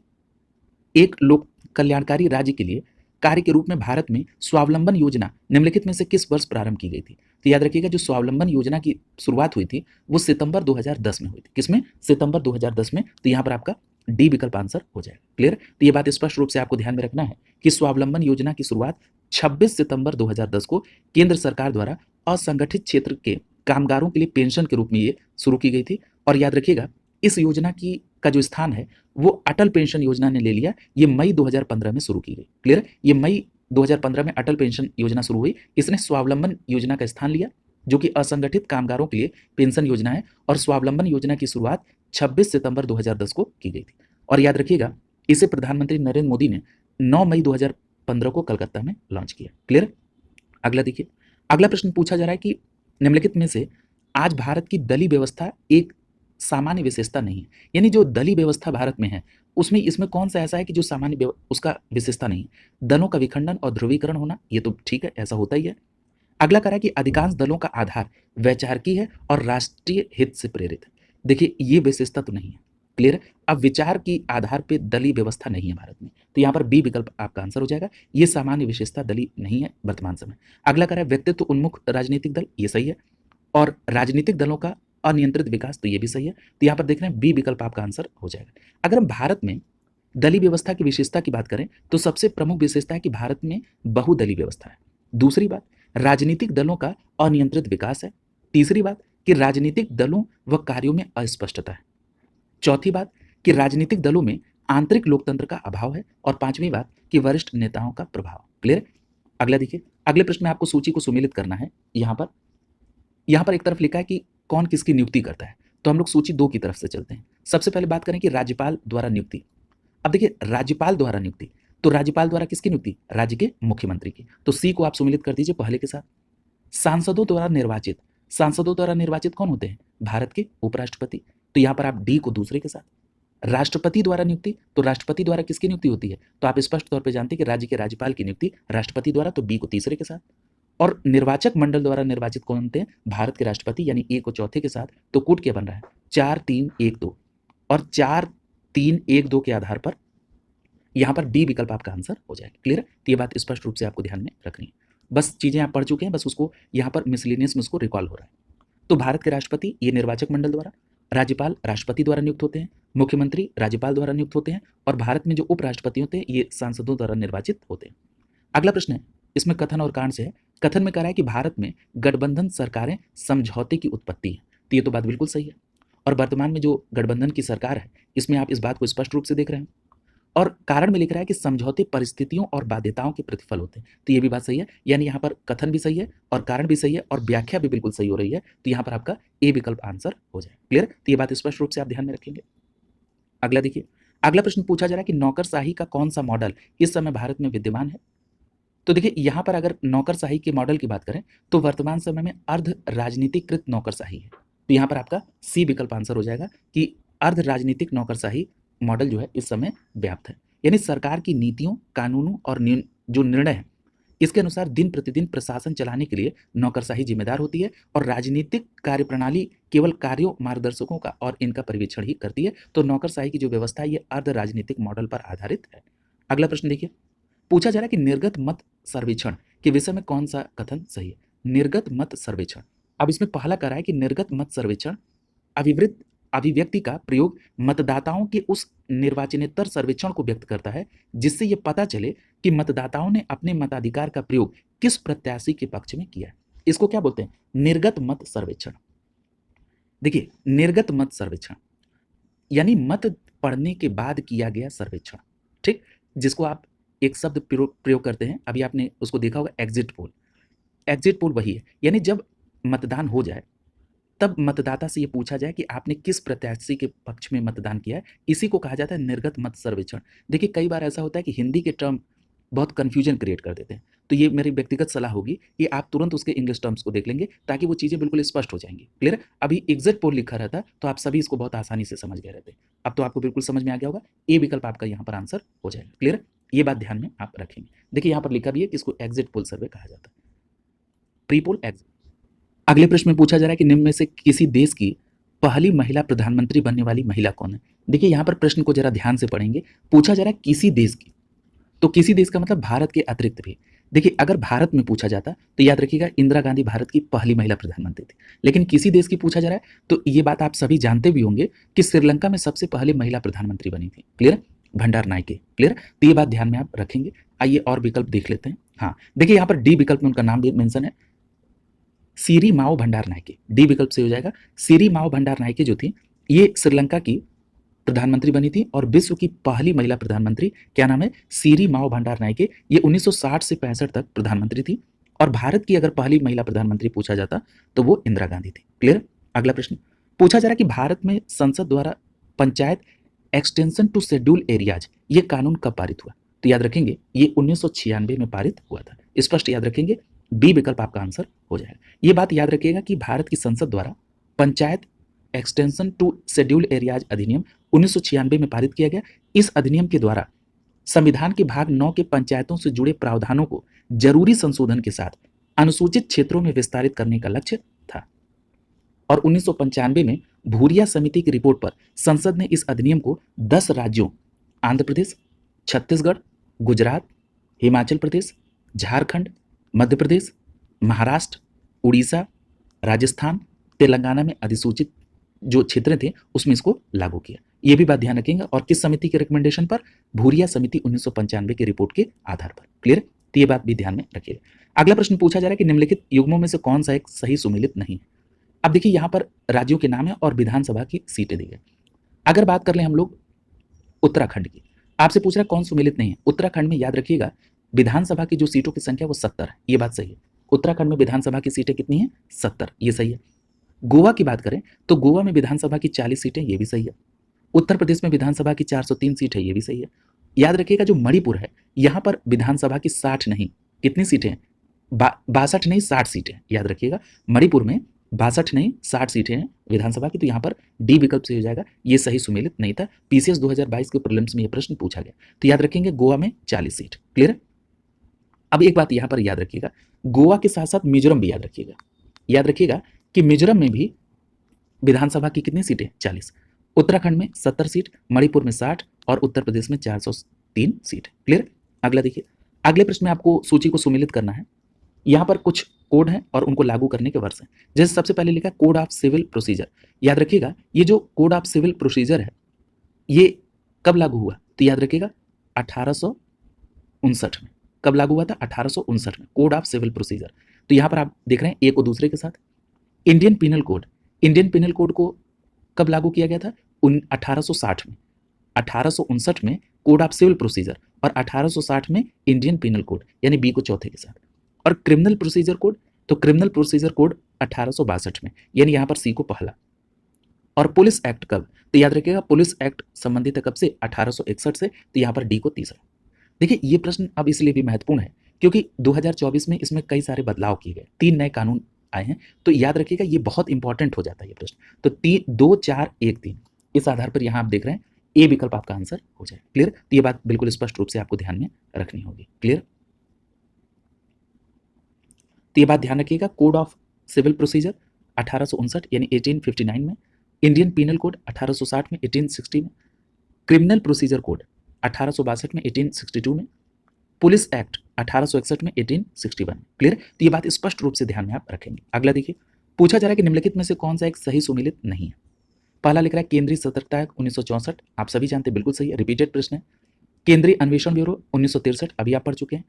एक लोक कल्याणकारी राज्य के लिए कार्य के रूप में भारत में स्वावलंबन योजना निम्नलिखित में से किस वर्ष प्रारंभ की गई थी? तो याद रखिएगा जो स्वावलंबन योजना की शुरुआत हुई थी वो सितंबर 2010 में हुई थी। किसमें? सितंबर 2010 में। तो यहाँ पर आपका डी विकल्प आंसर हो जाएगा। क्लियर? तो ये बात स्पष्ट रूप से आपको ध्यान में रखना है कि स्वावलंबन योजना की शुरुआत 26 सितंबर 2010 को केंद्र सरकार द्वारा असंगठित क्षेत्र के कामगारों के लिए पेंशन के रूप में ये शुरू की गई थी। और याद रखिएगा इस योजना की का जो स्थान है वो अटल पेंशन योजना ने ले लिया। ये मई 2015 में शुरू की गई। क्लियर? ये मई 2015 में अटल पेंशन योजना शुरू हुई। इसने स्वावलंबन योजना का स्थान लिया जो कि असंगठित कामगारों के लिए पेंशन योजना है। और स्वावलंबन योजना की शुरुआत 26 सितंबर 2010 को की गई थी। और याद रखिएगा इसे प्रधानमंत्री नरेंद्र मोदी ने 9 मई 2015 को कलकत्ता में लॉन्च किया। क्लियर? अगला देखिए, अगला प्रश्न पूछा जा रहा है कि निम्नलिखित में से आज भारत की दलीय व्यवस्था एक सामान्य विशेषता नहीं है। यानी जो दलीय व्यवस्था भारत में है उसमें इसमें कौन सा ऐसा है कि जो सामान्य उसका विशेषता नहीं है? दलों का विखंडन और ध्रुवीकरण होना, ये तो ठीक है, ऐसा होता ही है। अगला करा कि अधिकांश दलों का आधार वैचारिकी है और राष्ट्रीय हित से प्रेरित है। देखिए ये विशेषता तो नहीं है। क्लियर? अब विचार की आधार पर दलीय व्यवस्था नहीं है भारत में। तो यहाँ पर बी विकल्प आपका आंसर हो जाएगा। ये सामान्य विशेषता दलीय नहीं है वर्तमान समय। अगला करा व्यक्तित्व उन्मुख राजनीतिक दल, ये सही है। और राजनीतिक दलों का अनियंत्रित विकास, तो ये भी सही है। तो यहाँ पर देख रहे हैं बी विकल्प आपका आंसर हो जाएगा। अगर हम भारत में दलीय व्यवस्था की विशेषता की बात करें तो सबसे प्रमुख विशेषता है कि भारत में बहुदलीय व्यवस्था है। दूसरी बात, राजनीतिक दलों का अनियंत्रित विकास है। तीसरी बात कि राजनीतिक दलों व कार्यों में अस्पष्टता है। चौथी बात कि राजनीतिक दलों में आंतरिक लोकतंत्र का अभाव है। और पांचवी बात कि वरिष्ठ नेताओं का प्रभाव। क्लियर? अगला देखिए, अगले प्रश्न में आपको सूची को सुमेलित करना है। यहाँ पर एक तरफ लिखा है कि कौन किसकी नियुक्ति करता है। तो हम लोग सूची 2 की तरफ से चलते हैं। सबसे पहले बात करें कि राज्यपाल द्वारा नियुक्ति। अब देखिए राज्यपाल द्वारा नियुक्ति, तो राज्यपाल द्वारा किसकी नियुक्ति? राज्य के मुख्यमंत्री की। तो सी को आप सुमेलित कर दीजिए पहले के साथ। सांसदों द्वारा निर्वाचित, सांसदों द्वारा निर्वाचित कौन होते हैं? भारत के उपराष्ट्रपति। तो यहां पर आप डी को दूसरे के साथ। राष्ट्रपति द्वारा नियुक्ति, तो राष्ट्रपति द्वारा किसकी नियुक्ति होती है? तो आप स्पष्ट तौर पर जानते हैं कि राज्य के राज्यपाल की नियुक्ति राष्ट्रपति द्वारा, तो बी को तीसरे के साथ। और निर्वाचक मंडल द्वारा निर्वाचित कौन होते हैं? भारत के राष्ट्रपति, यानी ए को चौथे के साथ। तो कूट क्या बन रहा है? 4 3 1 2 और 4 3-1-2 के आधार पर यहाँ पर डी विकल्प आपका आंसर हो जाएगा। क्लियर है? तो ये बात स्पष्ट रूप से आपको ध्यान में रखनी है। बस चीज़ें आप पढ़ चुके हैं, बस उसको यहाँ पर मिसलेनियस में उसको रिकॉल हो रहा है। तो भारत के राष्ट्रपति ये निर्वाचक मंडल द्वारा, राज्यपाल राष्ट्रपति द्वारा नियुक्त होते हैं, मुख्यमंत्री राज्यपाल द्वारा नियुक्त होते हैं, और भारत में जो उपराष्ट्रपति होते हैं ये सांसदों द्वारा निर्वाचित होते हैं। अगला प्रश्न है, इसमें कथन और कारण से है। कथन में कह रहा है कि भारत में गठबंधन सरकारें समझौते की उत्पत्ति है। तो ये तो बात बिल्कुल सही है, और वर्तमान में जो गठबंधन की सरकार है इसमें आप इस बात को स्पष्ट रूप से देख रहे हैं। और कारण में लिख रहा है कि समझौते परिस्थितियों और बाध्यताओं के प्रतिफल होते हैं। तो ये भी बात सही है, यानी यहाँ पर कथन भी सही है और कारण भी सही है और व्याख्या भी बिल्कुल सही हो रही है। तो यहाँ पर आपका ए विकल्प आंसर हो जाए। क्लियर? तो ये बात स्पष्ट रूप से आप ध्यान में रखेंगे। अगला देखिए, अगला प्रश्न पूछा जा रहा है कि नौकरशाही का कौन सा मॉडल इस समय भारत में विद्यमान है। तो देखिए यहाँ पर अगर नौकरशाही के मॉडल की बात करें तो वर्तमान समय में अर्ध राजनीतिकृत नौकरशाही है। तो यहाँ पर आपका सी विकल्प आंसर हो जाएगा कि अर्ध राजनीतिक नौकरशाही मॉडल जो है इस समय व्याप्त है, यानी सरकार की नीतियों, कानूनों और जो निर्णय है इसके अनुसार दिन प्रतिदिन प्रशासन चलाने के लिए नौकरशाही जिम्मेदार होती है, और राजनीतिक कार्यप्रणाली केवल कार्यों, मार्गदर्शकों का और इनका परिवीक्षण ही करती है। तो नौकरशाही की जो व्यवस्था है ये अर्ध राजनीतिक मॉडल पर आधारित है। अगला प्रश्न देखिए, पूछा जा रहा है कि निर्गत मत सर्वेक्षण के विषय में कौन सा कथन सही है। निर्गत मत सर्वेक्षण, अब इसमें पहला कह रहा है कि निर्गत मत सर्वेक्षण अभिव्यक्ति का प्रयोग मतदाताओं के उस निर्वाचनेतर सर्वेक्षण को व्यक्त करता है जिससे यह पता चले कि मतदाताओं ने अपने मताधिकार का प्रयोग किस प्रत्याशी के पक्ष में किया है। इसको क्या बोलते हैं? निर्गत मत सर्वेक्षण। देखिए, निर्गत मत सर्वेक्षण यानी मत पढ़ने के बाद किया गया सर्वेक्षण, ठीक, जिसको आप एक शब्द प्रयोग करते हैं, अभी आपने उसको देखा होगा, एग्जिट पोल। एग्जिट पोल वही है, यानी जब मतदान हो जाए तब मतदाता से ये पूछा जाए कि आपने किस प्रत्याशी के पक्ष में मतदान किया है, इसी को कहा जाता है निर्गत मत सर्वेक्षण। देखिए कई बार ऐसा होता है कि हिंदी के टर्म बहुत कन्फ्यूजन क्रिएट कर देते हैं, तो ये मेरी व्यक्तिगत सलाह होगी कि आप तुरंत उसके इंग्लिश टर्म्स को देख लेंगे ताकि वो चीज़ें बिल्कुल स्पष्ट हो जाएंगी। क्लियर? अभी एग्जिट पोल लिखा रहता तो आप सभी इसको बहुत आसानी से समझ गए रहते। अब तो आपको बिल्कुल समझ में आ गया होगा, ए विकल्प आपका यहाँ पर आंसर हो जाएगा। क्लियर? ये बात ध्यान में आप रखेंगे। देखिए यहाँ पर लिखा भी है कि इसको एग्जिट पोल सर्वे कहा जाता है, प्री पोल एग्जिट। अगले प्रश्न में पूछा जा रहा है कि निम्न में से किसी देश की पहली महिला प्रधानमंत्री बनने वाली महिला कौन है। देखिए यहाँ पर प्रश्न को जरा ध्यान से पढ़ेंगे, पूछा जा रहा है किसी देश की, तो किसी देश का मतलब भारत के अतिरिक्त भी। देखिए अगर भारत में पूछा जाता तो याद रखिएगा इंदिरा गांधी भारत की पहली महिला प्रधानमंत्री थी, लेकिन किसी देश की पूछा जा रहा है तो ये बात आप सभी जानते भी होंगे कि श्रीलंका में सबसे पहले महिला प्रधानमंत्री बनी थी। क्लियर? भंडार नायके। क्लियर? तो ये बात ध्यान में आप रखेंगे। आइए और विकल्प देख लेते हैं। हाँ देखिए यहाँ पर डी विकल्प में उनका नाम भी मेंशन है, सिरिमाओ भंडार नायके। डी विकल्प से हो जाएगा। सिरिमाओ भंडार नायके जो थी ये श्रीलंका की प्रधानमंत्री बनी थी और विश्व की पहली महिला प्रधानमंत्री, क्या नाम है, सिरिमाओ भंडार नायके। ये 1960 से 65 तक प्रधानमंत्री थी, और भारत की अगर पहली महिला प्रधानमंत्री पूछा जाता तो वो इंदिरा गांधी थी। क्लियर? अगला प्रश्न पूछा जा रहा है कि भारत में संसद द्वारा panchayat extension to schedule areas ये कानून कब पारित हुआ। तो याद रखेंगे ये 1996 में पारित हुआ था। स्पष्ट याद रखेंगे, बी विकल्प आपका आंसर हो जाएगा। ये बात याद रखिएगा कि भारत की संसद द्वारा panchayat extension to schedule areas अधिनियम 1996 में पारित किया गया। इस अधिनियम के द्वारा संविधान के भाग 9 के पंचायतों से जुड़े प्रावधानों को जरूरी संशोधन के साथ अनुसूचित क्षेत्रों में विस्तारित करने का लक्ष्य था, और 1995 में भूरिया समिति की रिपोर्ट पर संसद ने इस अधिनियम को 10 राज्यों आंध्र प्रदेश, छत्तीसगढ़, गुजरात, हिमाचल प्रदेश, झारखंड, मध्य प्रदेश, महाराष्ट्र, उड़ीसा, राजस्थान, तेलंगाना में अधिसूचित जो क्षेत्र थे उसमें इसको लागू किया। ये भी बात ध्यान रखेंगे, और किस समिति के रिकमेंडेशन पर? भूरिया समिति 1995 की रिपोर्ट के आधार पर। क्लियर? तो ये बात भी ध्यान में रखिएगा। अगला प्रश्न पूछा जा रहा है कि निम्नलिखित युग्मों में से कौन सा एक सही सुमेलित नहीं है। अब देखिए यहाँ पर राज्यों के नाम है और विधानसभा की सीटें दी गई। अगर बात कर लें हम लोग उत्तराखंड की, आपसे पूछ रहा है कौन सुमेलित नहीं है। उत्तराखंड में याद रखिएगा विधानसभा की जो सीटों की संख्या वो 70 है, ये बात सही है। उत्तराखंड में विधानसभा की सीटें कितनी है? 70, ये सही है। गोवा की बात करें तो गोवा में विधानसभा की 40 सीटें, ये भी सही है। उत्तर प्रदेश में विधानसभा की 403 सीट है, ये भी सही है। याद रखिएगा जो मणिपुर है यहाँ पर विधानसभा की 60 नहीं, कितनी सीटें हैं? 62 नहीं 60 सीटें, याद रखिएगा। मणिपुर में 62 नहीं 60 सीटें हैं विधानसभा की, तो यहाँ पर डी विकल्प से हो जाएगा, ये सही सुमेलित नहीं था। पीसीएस 2022 के प्रीलिम्स में ये प्रश्न पूछा गया, तो याद रखेंगे गोवा में 40 सीट। क्लियर? अब एक बात यहाँ पर याद रखिएगा, गोवा के साथ साथ मिजोरम भी याद रखिएगा। याद रखिएगा कि मिजोरम में भी विधानसभा की कितनी सीटें? 40। उत्तराखंड में 70 सीट, मणिपुर में 60 और उत्तर प्रदेश में 403 सीट। क्लियर। अगला देखिए, अगले प्रश्न में आपको सूची को सुमेलित करना है। यहाँ पर कुछ कोड हैं और उनको लागू करने के वर्ष हैं। जैसे सबसे पहले लिखा है कोड ऑफ सिविल प्रोसीजर। याद रखिएगा ये जो कोड ऑफ सिविल प्रोसीजर है ये कब लागू हुआ, तो याद रखिएगा 1859 में। कब लागू हुआ था? 1859 में, कोड ऑफ सिविल प्रोसीजर। तो यहाँ पर आप देख रहे हैं एक को दूसरे के साथ। Indian penal code, Indian penal code को कब लागू किया गया था? 1860 में। 1859 में कोड ऑफ सिविल प्रोसीजर और 1860 में इंडियन पिनल कोड, यानी बी को चौथे के साथ। और क्रिमिनल प्रोसीजर कोड, तो क्रिमिनल प्रोसीजर कोड 1862 में, यानी यहाँ पर सी को पहला। और पुलिस एक्ट कब? तो याद रखिएगा पुलिस एक्ट संबंधित है कब से? 1861 से, तो यहाँ पर डी को तीसरा। देखिए ये प्रश्न अब इसलिए भी महत्वपूर्ण है क्योंकि 2024 में इसमें कई सारे बदलाव किए गए, 3 नए कानून आए हैं, तो याद रखिएगा ये बहुत इंपॉर्टेंट हो जाता है ये प्रश्न। तो 2 4 1 3 इस आधार पर यहाँ आप देख रहे हैं ए विकल्प आपका आंसर हो जाए। क्लियर। तो ये बात बिल्कुल स्पष्ट रूप से आपको ध्यान में रखनी होगी। क्लियर। तो ये बात ध्यान रखिएगा, कोड ऑफ सिविल प्रोसीजर 1859 यानी 1859 में, इंडियन पिनल कोड 1860 में, 1860 में, क्रिमिनल प्रोसीजर कोड 1862 में, 1862 में, पुलिस एक्ट 1861 में, 1861 में। क्लियर। तो ये बात स्पष्ट रूप से ध्यान में आप रखेंगे। अगला देखिए, पूछा जा रहा है कि निम्नलिखित में से कौन सा एक सही सुमेलित नहीं है। पहला लिख रहा है केंद्रीय सतर्कता आयोग 1964, आप सभी जानते हैं, बिल्कुल सही है, रिपीटेड प्रश्न है। केंद्रीय अन्वेषण ब्यूरो 1963, अभी आप पढ़ चुके हैं।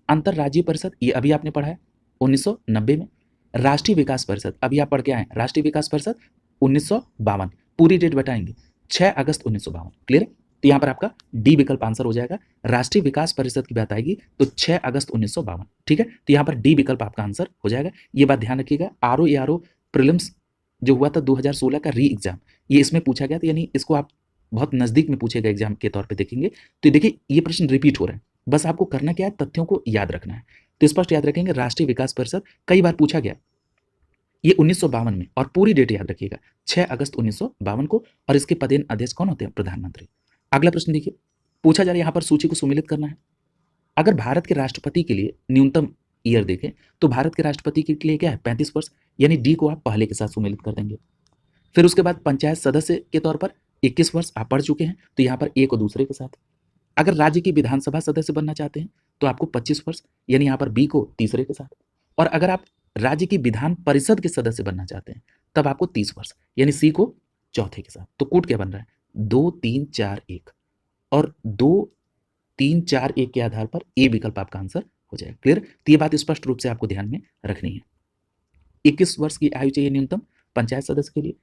अंतरराज्यीय परिषद, ये अभी आपने पढ़ा है 1990 में। राष्ट्रीय विकास परिषद, अभी आप पढ़ के आए, राष्ट्रीय विकास परिषद 1952, पूरी डेट बताएंगे 6 अगस्त 1952। क्लियर। तो यहाँ पर आपका डी विकल्प आंसर हो जाएगा। राष्ट्रीय विकास परिषद की बात आएगी तो 6 अगस्त 1952। ठीक है, तो यहाँ पर डी विकल्प आपका आंसर हो जाएगा। ये बात ध्यान रखिएगा, आरओ प्रीलिम्स जो हुआ था 2016 का री एग्जाम, ये इसमें पूछा गया था, यानी इसको आप बहुत नजदीक में पूछे गए एग्जाम के तौर पे देखेंगे। तो देखिए ये प्रश्न रिपीट हो रहे हैं, बस आपको करना क्या है, तथ्यों को याद रखना है। तो स्पष्ट याद रखेंगे, राष्ट्रीय विकास परिषद कई बार पूछा गया, ये 1952 में, और पूरी डेट याद रखिएगा 6 अगस्त 1952 को, और इसके पदेन अध्यक्ष कौन होते हैं? प्रधानमंत्री। अगला प्रश्न देखिए, पूछा जा रहा है यहाँ पर सूची को सुमेलित करना है। अगर भारत के राष्ट्रपति के लिए न्यूनतम ईयर देखें तो भारत के राष्ट्रपति के लिए क्या है? 35 वर्ष, यानी डी को आप पहले के साथ सुमेलित कर देंगे। फिर उसके बाद पंचायत सदस्य के तौर पर 21 वर्ष आप पढ़ चुके हैं, तो यहाँ पर ए को दूसरे के साथ। अगर राज्य की विधानसभा सदस्य बनना चाहते हैं तो आपको 25 वर्ष, यानी यहाँ पर बी को तीसरे के साथ। और अगर आप राज्य की विधान परिषद के सदस्य बनना चाहते हैं तब आपको 30 वर्ष, यानी सी को चौथे के साथ। तो कूट क्या बन रहा है? 2 3 4 1, और 2 3 4 1 के आधार पर ए विकल्प आपका आंसर हो जाएगा। क्लियर। तो ये बात स्पष्ट रूप से आपको ध्यान में रखनी है। 21 वर्ष की आयु चाहिए न्यूनतम पंचायत सदस्य के लिए।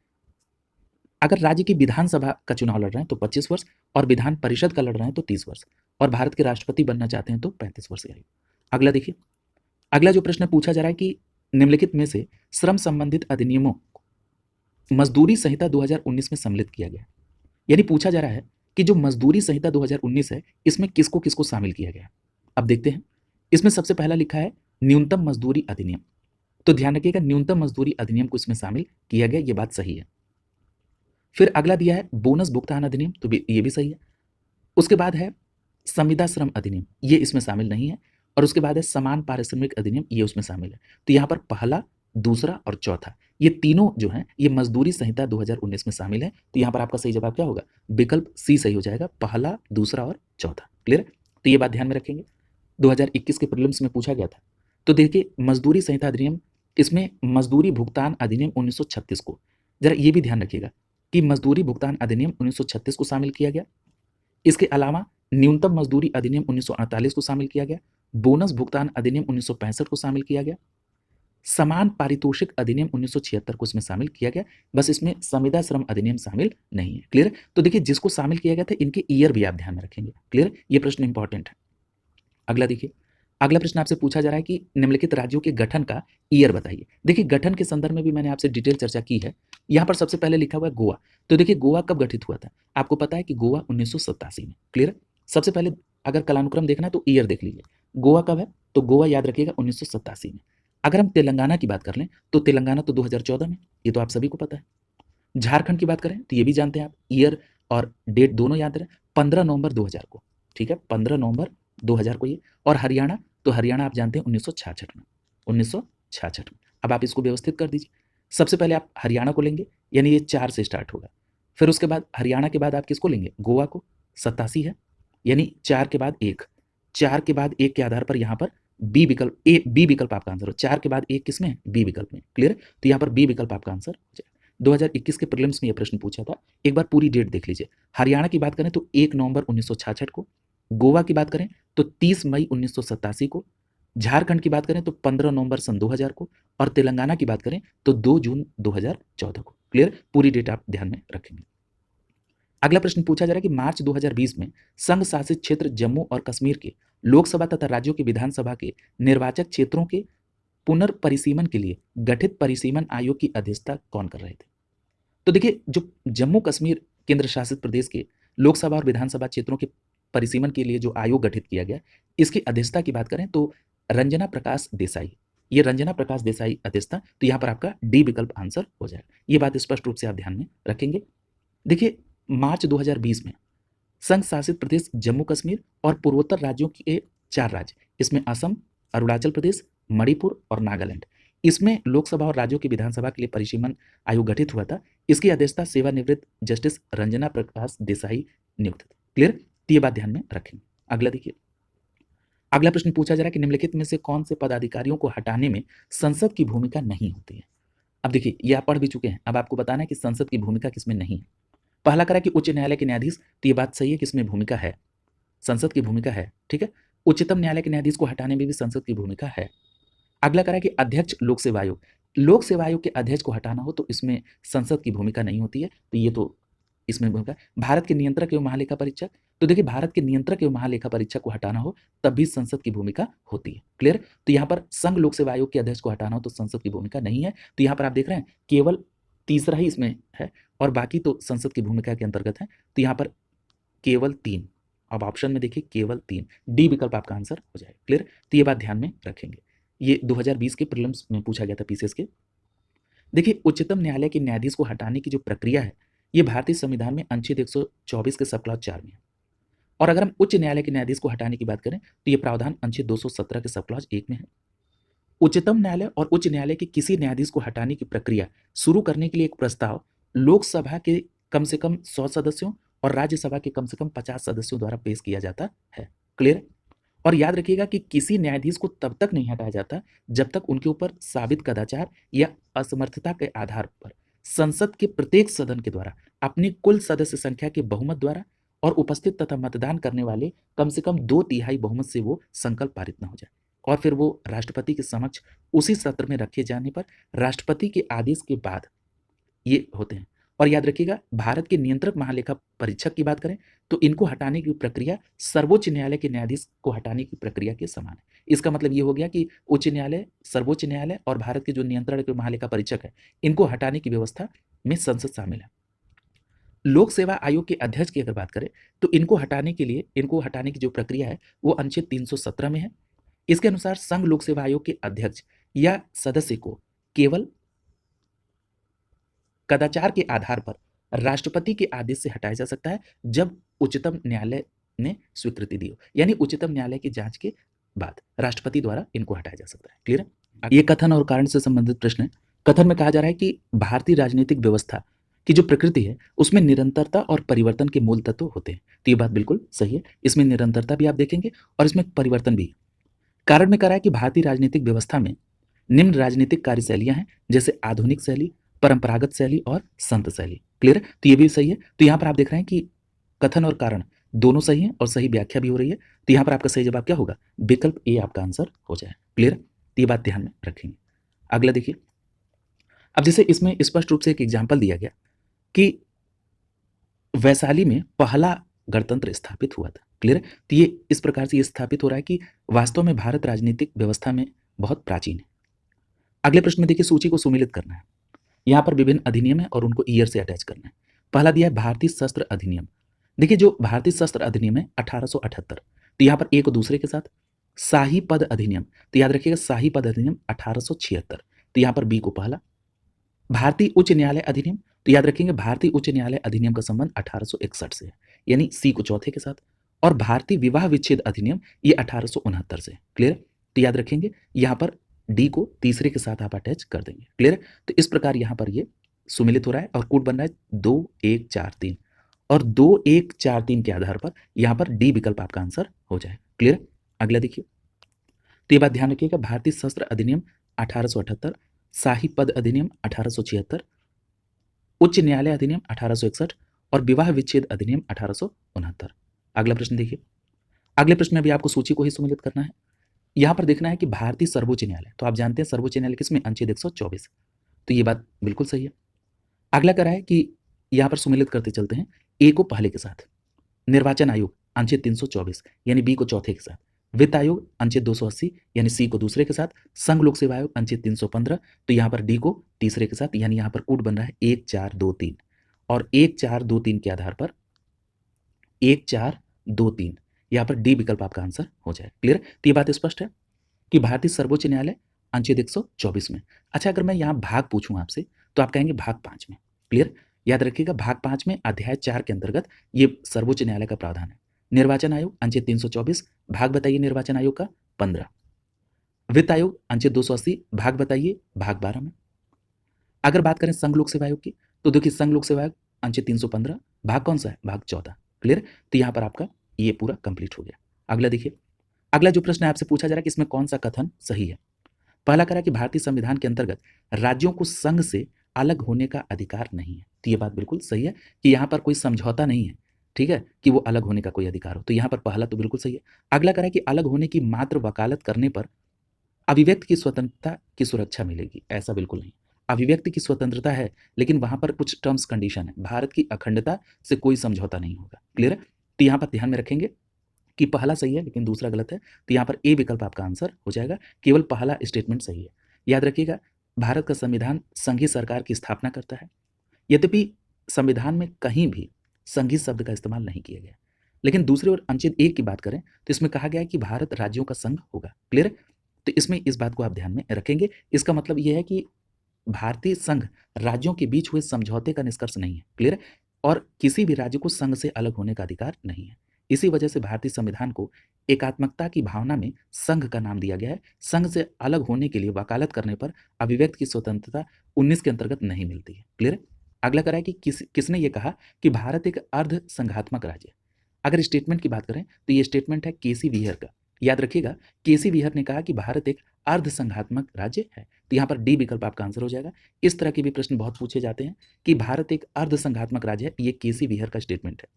अगर राज्य की विधानसभा का चुनाव लड़ रहे हैं तो 25 वर्ष, और विधान परिषद का लड़ रहे हैं तो 30 वर्ष, और भारत के राष्ट्रपति बनना चाहते हैं तो 35 वर्ष की आयु। अगला देखिए, अगला जो प्रश्न पूछा जा रहा है कि निम्नलिखित में से श्रम संबंधित अधिनियमों मजदूरी संहिता 2019 में सम्मिलित किया गया, यानी पूछा जा रहा है कि जो मजदूरी संहिता 2019 है इसमें किसको किसको शामिल किया गया। अब देखते हैं, इसमें सबसे पहला लिखा है न्यूनतम मजदूरी अधिनियम, तो ध्यान रखिएगा न्यूनतम मजदूरी अधिनियम को इसमें शामिल किया गया, ये बात सही है। फिर अगला दिया है बोनस भुगतान अधिनियम, तो ये भी सही है। उसके बाद है संविदा श्रम अधिनियम, ये इसमें शामिल नहीं है। और उसके बाद है समान पारिश्रमिक अधिनियम, ये उसमें शामिल है। तो यहाँ पर पहला, दूसरा और चौथा, ये तीनों जो हैं ये मजदूरी संहिता 2019 में शामिल है। तो यहाँ पर आपका सही जवाब क्या होगा? विकल्प सी सही हो जाएगा, पहला, दूसरा और चौथा। क्लियर। तो ये बात ध्यान में रखेंगे, 2021 के प्रीलिम्स में पूछा गया था। तो देखिए मजदूरी संहिता अधिनियम, इसमें मजदूरी भुगतान अधिनियम 1936 को, जरा ये भी ध्यान रखिएगा कि मजदूरी भुगतान अधिनियम 1936 को शामिल किया गया। इसके अलावा न्यूनतम मजदूरी अधिनियम 1948 को शामिल किया गया, बोनस भुगतान अधिनियम 1965 को शामिल किया गया, समान पारितोषिक अधिनियम 1976 को इसमें शामिल किया गया, बस इसमें संविदा श्रम अधिनियम शामिल नहीं है। क्लियर। तो देखिए जिसको शामिल किया गया था इनके ईयर भी आप ध्यान में रखेंगे। क्लियर, ये प्रश्न इंपॉर्टेंट है। अगला देखिए, अगला प्रश्न आपसे पूछा जा रहा है कि निम्नलिखित राज्यों के गठन का ईयर बताइए। देखिए गठन के संदर्भ में भी मैंने आपसे डिटेल चर्चा की है। यहाँ पर सबसे पहले लिखा हुआ है गोवा, तो देखिए गोवा कब गठित हुआ था? आपको पता है कि गोवा 1987 में। क्लियर। सबसे पहले अगर कालानुक्रम देखना है तो ईयर देख लीजिए, गोवा कब है? तो गोवा याद रखिएगा 1987 में। अगर हम तेलंगाना की बात कर लें तो तेलंगाना तो 2014 में, ये तो आप सभी को पता है। झारखंड की बात करें तो ये भी जानते हैं आप, ईयर और डेट दोनों याद रहे, 15 नवंबर 2000 को। ठीक है, 15 नवंबर 2000 को ये। और हरियाणा, तो हरियाणा आप जानते हैं 1966 में, 1966 में। अब आप इसको व्यवस्थित कर दीजिए। सबसे पहले आप हरियाणा को लेंगे, यानी ये 4 से स्टार्ट होगा, फिर उसके बाद हरियाणा के बाद आप किसको लेंगे, गोवा को, 87 है, यानी 4 के बाद 1, 4 के बाद 1 के आधार पर यहाँ पर बी विकल्प आपका आंसर हो। 4 के बाद 1 किसमें है, बी विकल्प में। क्लियर, तो यहाँ पर बी विकल्प आपका आंसर हो जाए। 2021 के प्रीलिम्स में यह प्रश्न पूछा था। एक बार पूरी डेट देख लीजिए। हरियाणा की बात करें तो 1 नवंबर 1966 को, गोवा की बात करें तो 30 मई 1987 को, झारखंड की बात करें तो 15 नवंबर सन 2000 को, और तेलंगाना की बात करें तो 2 जून 2014 को। क्लियर, पूरी डेट आप ध्यान में रखेंगे। अगला प्रश्न पूछा जा रहा है कि मार्च 2020 में संघ शासित क्षेत्र जम्मू और कश्मीर के लोकसभा तथा राज्यों के विधानसभा के निर्वाचक क्षेत्रों के पुनर्परिसीमन के लिए गठित परिसीमन आयोग की अध्यक्षता कौन कर रहे थे। तो देखिए, जो जम्मू कश्मीर केंद्र शासित प्रदेश के लोकसभा और विधानसभा क्षेत्रों के परिसीमन के लिए जो आयोग गठित किया गया, इसकी अध्यक्षता की बात करें तो रंजना प्रकाश देसाई, ये रंजना प्रकाश देसाई अध्यक्षता, तो यहाँ पर आपका डी विकल्प आंसर हो जाएगा। ये बात स्पष्ट रूप से आप ध्यान में रखेंगे। देखिए, मार्च 2020 में संघ शासित प्रदेश जम्मू कश्मीर और पूर्वोत्तर राज्यों के 4 राज्य, इसमें असम, अरुणाचल प्रदेश, मणिपुर और नागालैंड, इसमें लोकसभा और राज्यों की विधानसभा के लिए परिसीमन आयोग गठित हुआ था। इसकी अध्यक्षता सेवानिवृत्त जस्टिस रंजना प्रकाश देसाई नियुक्त थे। क्लियर, तो ये बात ध्यान में रखेंगे। अगला देखिए, अगला प्रश्न पूछा जा रहा है कि निम्नलिखित में से कौन से पदाधिकारियों को हटाने में संसद की भूमिका नहीं होती है। अब देखिए, ये आप पढ़ भी चुके हैं, अब आपको बताना है कि संसद की भूमिका किसमें नहीं है। पहला करा कि उच्च न्यायालय के न्यायाधीश, तो ये बात सही है कि इसमें भूमिका है, संसद की भूमिका है। ठीक है, उच्चतम न्यायालय के न्यायाधीश को हटाने में भी संसद की भूमिका है। अगला करा कि अध्यक्ष लोक सेवा आयोग, लोक सेवा आयोग के अध्यक्ष को हटाना हो तो इसमें संसद की भूमिका नहीं होती है, तो ये तो इसमें भूमिका। भारत के नियंत्रक एवं महालेखा परीक्षक, तो देखिए भारत के नियंत्रक एवं महालेखा परीक्षक को हटाना हो तब भी संसद की भूमिका होती है। क्लियर, तो यहाँ पर संघ लोक सेवा आयोग के अध्यक्ष को हटाना हो तो संसद की भूमिका नहीं है। तो यहाँ पर आप देख रहे हैं केवल तीसरा ही इसमें है और बाकी तो संसद की भूमिका के अंतर्गत है। तो यहाँ पर केवल 3, अब ऑप्शन में देखिए केवल 3, डी विकल्प आपका आंसर हो जाएगा। क्लियर, तो ये बात ध्यान में रखेंगे। ये 2020 के प्रीलिम्स में पूछा गया था पीसीएस के। देखिए, उच्चतम न्यायालय के न्यायाधीश को हटाने की जो प्रक्रिया है, ये भारतीय संविधान में अनुच्छेद 124 के सब क्लॉज 4 में है। और अगर हम उच्च न्यायालय के न्यायाधीश को हटाने की बात करें तो ये प्रावधान अनुच्छेद 217 के सब क्लॉज 1 में है। उच्चतम न्यायालय और उच्च न्यायालय के किसी न्यायाधीश को हटाने की प्रक्रिया शुरू करने के लिए एक प्रस्ताव लोकसभा के कम से कम 100 सदस्यों और राज्यसभा के कम से कम 50 सदस्यों द्वारा पेश किया जाता है। क्लियर, और याद रखिएगा कि किसी न्यायाधीश को तब तक नहीं हटाया जाता जब तक उनके ऊपर साबित कदाचार या असमर्थता के आधार पर संसद के प्रत्येक सदन के द्वारा अपनी कुल सदस्य संख्या के बहुमत द्वारा और उपस्थित तथा मतदान करने वाले कम से कम 2/3 बहुमत से वो संकल्प पारित न हो जाए और फिर वो राष्ट्रपति के समक्ष उसी सत्र में रखे जाने पर राष्ट्रपति के आदेश के बाद ये होते हैं। और याद रखिएगा, भारत के नियंत्रक महालेखा परीक्षक की बात करें तो इनको हटाने की प्रक्रिया सर्वोच्च न्यायालय के न्यायाधीश को हटाने की प्रक्रिया के समान है। इसका मतलब ये हो गया कि उच्च न्यायालय, सर्वोच्च न्यायालय और भारत के जो नियंत्रण के महालेखा परीक्षक है, इनको हटाने की व्यवस्था में संसद शामिल है। लोक सेवा आयोग के अध्यक्ष की अगर बात करें तो इनको हटाने की जो प्रक्रिया है वो अनुच्छेद 317 में है। इसके अनुसार संघ लोक सेवा आयोग के अध्यक्ष या सदस्य को केवल कदाचार के आधार पर राष्ट्रपति के आदेश से हटाया जा सकता है जब उच्चतम न्यायालय ने स्वीकृति दी हो, यानी उच्चतम न्यायालय की जांच के बाद राष्ट्रपति द्वारा इनको हटाया जा सकता है। क्लियर, ये कथन और कारण से संबंधित प्रश्न है। कथन में कहा जा रहा है कि भारतीय राजनीतिक व्यवस्था की जो प्रकृति है उसमें निरंतरता और परिवर्तन के मूल तत्व होते हैं। तो ये बात बिल्कुल सही है, इसमें निरंतरता भी आप देखेंगे और इसमें परिवर्तन भी। कारण में कह रहा है कि भारतीय राजनीतिक व्यवस्था में निम्न राजनीतिक कार्यशैलियां हैं, जैसे आधुनिक शैली, परंपरागत शैली और संत शैली। क्लियर, तो ये भी सही है। तो यहाँ पर आप देख रहे हैं कि कथन और कारण दोनों सही हैं और सही व्याख्या भी हो रही है। तो यहाँ पर आपका सही जवाब क्या होगा, विकल्प ए आपका आंसर हो जाए। क्लियर, तो ये बात ध्यान में रखेंगे। अगला देखिए, अब जैसे इसमें स्पष्ट रूप से एक एग्जाम्पल दिया गया कि वैशाली में पहला गणतंत्र स्थापित हुआ था। क्लियर, तो ये इस प्रकार से ये स्थापित हो रहा है कि वास्तव में भारत राजनीतिक व्यवस्था में बहुत प्राचीन है। अगले प्रश्न में देखिए, सूची को सुमेलित करना है। यहाँ पर विभिन्न अधिनियम है और उनको ईयर से अटैच करना है। पहला दिया है भारतीय शस्त्र अधिनियम। देखिए, जो भारतीय शस्त्र अधिनियम है 1878, तो यहाँ पर एक दूसरे के साथ शाही पद अधिनियम, तो याद रखिएगा शाही पद अधिनियम 1876, तो यहाँ पर बी को पहला। भारतीय उच्च न्यायालय अधिनियम, तो याद रखेंगे भारतीय उच्च न्यायालय अधिनियम का संबंध 1861 से है, यानी सी को चौथे के साथ। और भारतीय विवाह विच्छेद अधिनियम ये 1869 से। क्लियर, तो याद रखेंगे यहाँ पर डी को तीसरे के साथ आप अटैच कर देंगे। क्लियर, तो इस प्रकार यहाँ पर ये सुमेलित हो रहा है और कूट बन रहा है 2143 और 2143 के आधार पर यहाँ पर डी विकल्प आपका आंसर हो जाए। क्लियर? अगला देखिए, तो ये बात ध्यान रखिएगा, भारतीय शस्त्र अधिनियम 1878, शाही पद अधिनियम 1876, उच्च न्यायालय अधिनियम 1861 और विवाह विच्छेद अधिनियम 1869। अगला प्रश्न देखिए, अगले प्रश्न में भी आपको सूची को ही सुमेलित करना है। यहाँ पर देखना है कि भारतीय सर्वोच्च न्यायालय, तो आप जानते हैं सर्वोच्च न्यायालय किसमें, अनुच्छेद 124, तो ये बात बिल्कुल सही है। अगला करा है कि यहाँ पर सुमेलित करते चलते हैं, ए को पहले के साथ, निर्वाचन आयोग अनुच्छेद 324 यानी बी को चौथे के साथ, वित्त आयोग अनुच्छेद 280 यानी सी को दूसरे के साथ, संघ लोक सेवा आयोग अनुच्छेद 315, तो यहाँ पर डी को तीसरे के साथ, यानी यहाँ पर कूट बन रहा है 1423 और 1423 के आधार पर 1423 यहाँ पर डी विकल्प आपका आंसर हो जाए। क्लियर? तो ये बात स्पष्ट है कि भारतीय सर्वोच्च न्यायालय अनुच्छेद 124 में। अच्छा, अगर मैं यहाँ भाग पूछूं आपसे तो आप कहेंगे भाग 5 में। क्लियर? याद रखिएगा, भाग 5 में अध्याय 4 के अंतर्गत ये सर्वोच्च न्यायालय का प्रावधान है। निर्वाचन आयोग अनुच्छेद 324, भाग बताइए निर्वाचन आयोग का 15। वित्त आयोग अनुच्छेद 280, भाग बताइए भाग 12 में। अगर बात करें संघ लोक सेवा आयोग की, तो देखिए संघ लोक सेवा आयोग अनुच्छेद 315, भाग कौन सा है, भाग 14। क्लियर? तो यहाँ पर आपका ये पूरा कंप्लीट हो गया। अगला देखिए, अगला जो प्रश्न आपसे पूछा जा रहा है कि इसमें कौन सा कथन सही है। पहला करा कि भारतीय संविधान के अंतर्गत राज्यों को संघ से अलग होने का अधिकार नहीं है, तो ये बात बिल्कुल सही है कि यहाँ पर कोई समझौता नहीं है, ठीक है, कि वो अलग होने का कोई अधिकार हो, तो यहाँ पर पहला तो बिल्कुल सही है। अगला करा कि अलग होने की मात्र वकालत करने पर अभिव्यक्ति की स्वतंत्रता की सुरक्षा मिलेगी, ऐसा बिल्कुल नहीं। अभिव्यक्ति की स्वतंत्रता है, लेकिन वहां पर कुछ टर्म्स कंडीशन है, भारत की अखंडता से कोई समझौता नहीं होगा। क्लियर है? तो यहाँ पर ध्यान में रखेंगे कि पहला सही है लेकिन दूसरा गलत है, तो यहाँ पर ए विकल्प आपका आंसर हो जाएगा, केवल पहला स्टेटमेंट सही है। याद रखिएगा, भारत का संविधान संघीय सरकार की स्थापना करता है, यद्यपि संविधान में कहीं भी संघीय शब्द का इस्तेमाल नहीं किया गया, लेकिन दूसरे ओर अनुच्छेद 1 की बात करें तो इसमें कहा गया है कि भारत राज्यों का संघ होगा। क्लियर? तो इसमें इस बात को आप ध्यान में रखेंगे। इसका मतलब यह है कि भारतीय संघ राज्यों के बीच हुए समझौते का निष्कर्ष नहीं है। क्लियर? और किसी भी राज्य को संघ से अलग होने का अधिकार नहीं है। इसी वजह से भारतीय संविधान को एकात्मकता की भावना में संघ का नाम दिया गया है। संघ से अलग होने के लिए वकालत करने पर अभिव्यक्ति की स्वतंत्रता 19 के अंतर्गत नहीं मिलती है। क्लियर? अगला करा है कि किसने ये कहा कि भारत एक अर्ध संघात्मक राज्य है। अगर स्टेटमेंट की बात करें तो ये स्टेटमेंट है केसी विहर का। याद रखिएगा, केसी विहर ने कहा कि भारत एक अर्ध संघात्मक राज्य है, तो यहाँ पर डी विकल्प आपका आंसर हो जाएगा। इस तरह के भी प्रश्न बहुत पूछे जाते हैं कि भारत एक अर्ध संघात्मक राज्य है, ये केसी विहर का स्टेटमेंट है।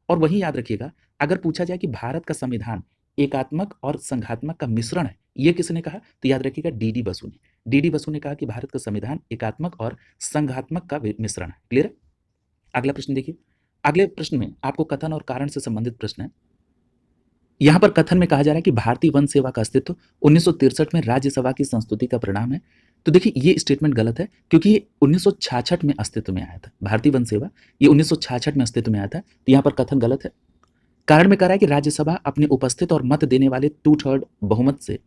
और वही याद रखिएगा, अगर पूछा जाए कि भारत का संविधान एकात्मक और संघात्मक का मिश्रण है, ये किसने कहा, तो याद रखिएगा डी बसु ने। डी बसु ने कहा कि भारत का संविधान एकात्मक और संघात्मक का मिश्रण है। क्लियर? अगला प्रश्न देखिए, अगले प्रश्न में आपको कथन और कारण से संबंधित प्रश्न है। यहाँ पर कथन में कहा जा रहा है कि भारतीय वन सेवा का अस्तित्व 1963 में राज्यसभा की संस्तुति का परिणाम है। तो देखिए ये स्टेटमेंट गलत है, क्योंकि ये 1966 में अस्तित्व में आया था। भारतीय वन सेवा ये 1966 में अस्तित्व में आया था, तो यहाँ पर कथन गलत है। कारण में कह रहा है कि राज्यसभा अपने उपस्थित और मत देने वाले 2/3 बहुमत से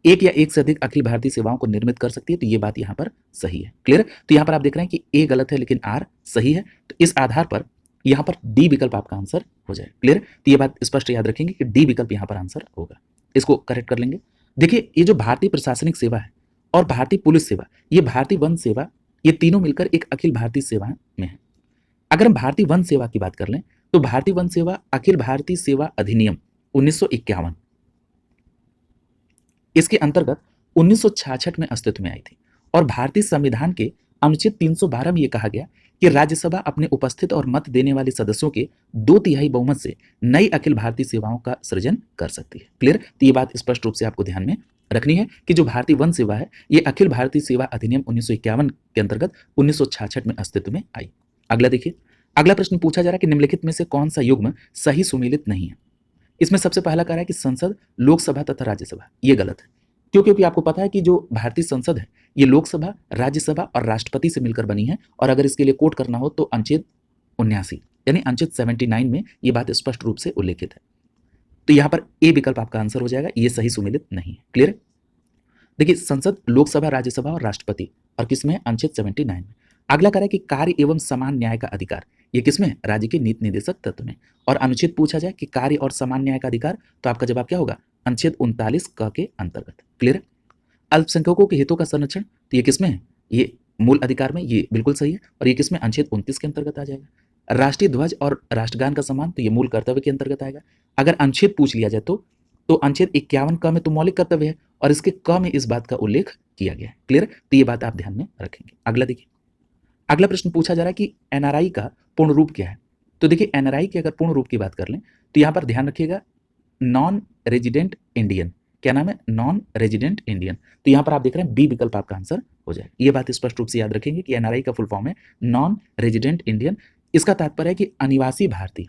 एक या एक से अधिक अखिल भारतीय सेवाओं को निर्मित कर सकती है, तो ये बात यहाँ पर सही है। क्लियर? तो यहाँ पर आप देख रहे हैं कि ए गलत है लेकिन आर सही है, तो इस आधार पर यहाँ पर डी विकल्प आपका आंसर हो जाए। क्लियर? तो ये बात स्पष्ट याद रखेंगे कि डी विकल्प यहाँ पर आंसर होगा। इसको करेक्ट कर लेंगे। देखिए, ये जो भारतीय प्रशासनिक सेवा है और भारतीय पुलिस सेवा, ये भारतीय वन सेवा, ये तीनों मिलकर एक अखिल भारतीय सेवा में है। अगर हम भारतीय वन सेवा की बात कर लें तो भारतीय वन सेवा अखिल भारतीय सेवा अधिनियम 1951 इसके अंतर्गत 1966 में अस्तित्व में आई थी और भारतीय संविधान के अनुच्छेद 312 में यह कहा गया कि राज्यसभा अपने उपस्थित और मत देने वाले सदस्यों के 2/3 बहुमत से नई अखिल भारतीय सेवाओं का सृजन कर सकती है। क्लियर? तो ये बात स्पष्ट रूप से आपको ध्यान में रखनी है कि जो भारतीय वन सेवा है ये अखिल भारतीय सेवा अधिनियम 1951 के अंतर्गत 1966 में अस्तित्व में आई। अगला देखिए, अगला प्रश्न पूछा जा रहा है कि निम्नलिखित में से कौन सा युग्म सही सुमेलित नहीं है। इसमें सबसे पहला कह रहा है कि संसद, लोकसभा तथा राज्यसभा, ये गलत है। क्यों? क्योंकि आपको पता है कि जो भारतीय संसद है ये लोकसभा, राज्यसभा और राष्ट्रपति से मिलकर बनी है, और अगर इसके लिए कोट करना हो तो अनुच्छेद 79 यानी अनुच्छेद 79 में ये बात स्पष्ट रूप से उल्लेखित है। तो यहाँ पर ए विकल्प आपका आंसर हो जाएगा, ये सही सुमेलित नहीं है। क्लियर? देखिए, संसद, लोकसभा, राज्यसभा और राष्ट्रपति, और किसमें, अनुच्छेद 79 में। अगला कह रहा है कि कार्य एवं समान न्याय का अधिकार, ये किसमें, राज्य के नीति निर्देशक तत्व में। और अनुच्छेद पूछा जाए कि कार्य और समान न्याय का अधिकार, तो आपका जवाब क्या होगा, अनुच्छेद 39 क के अंतर्गत। क्लियर? अल्पसंख्यकों के हितों का संरक्षण, तो ये किसमें है, ये मूल अधिकार में ये बिल्कुल सही है, और ये किसमें, अनुच्छेद 29 के अंतर्गत आ जाएगा। राष्ट्रीय ध्वज और राष्ट्रगान का सम्मान, तो ये मूल कर्तव्य के अंतर्गत आएगा। अगर अनुच्छेद पूछ लिया जाए तो अनुच्छेद 51 क में तो मौलिक कर्तव्य है, और इसके क में इस बात का उल्लेख किया गया है। क्लियर, तो ये बात आप ध्यान में रखेंगे। अगला देखिए, अगला प्रश्न पूछा जा रहा है कि एनआरआई का पूर्ण रूप क्या है। तो देखिए, एनआरआई की अगर पूर्ण रूप की बात कर लें तो यहाँ पर ध्यान रखिएगा, नॉन रेजिडेंट इंडियन। क्या नाम है, नॉन रेजिडेंट इंडियन। तो यहाँ पर आप देख रहे हैं बी विकल्प आपका आंसर हो जाए। ये बात स्पष्ट रूप से याद रखेंगे कि एनआरआई का फुल फॉर्म है नॉन रेजिडेंट इंडियन। इसका तात्पर्य है कि अनिवासी भारतीय,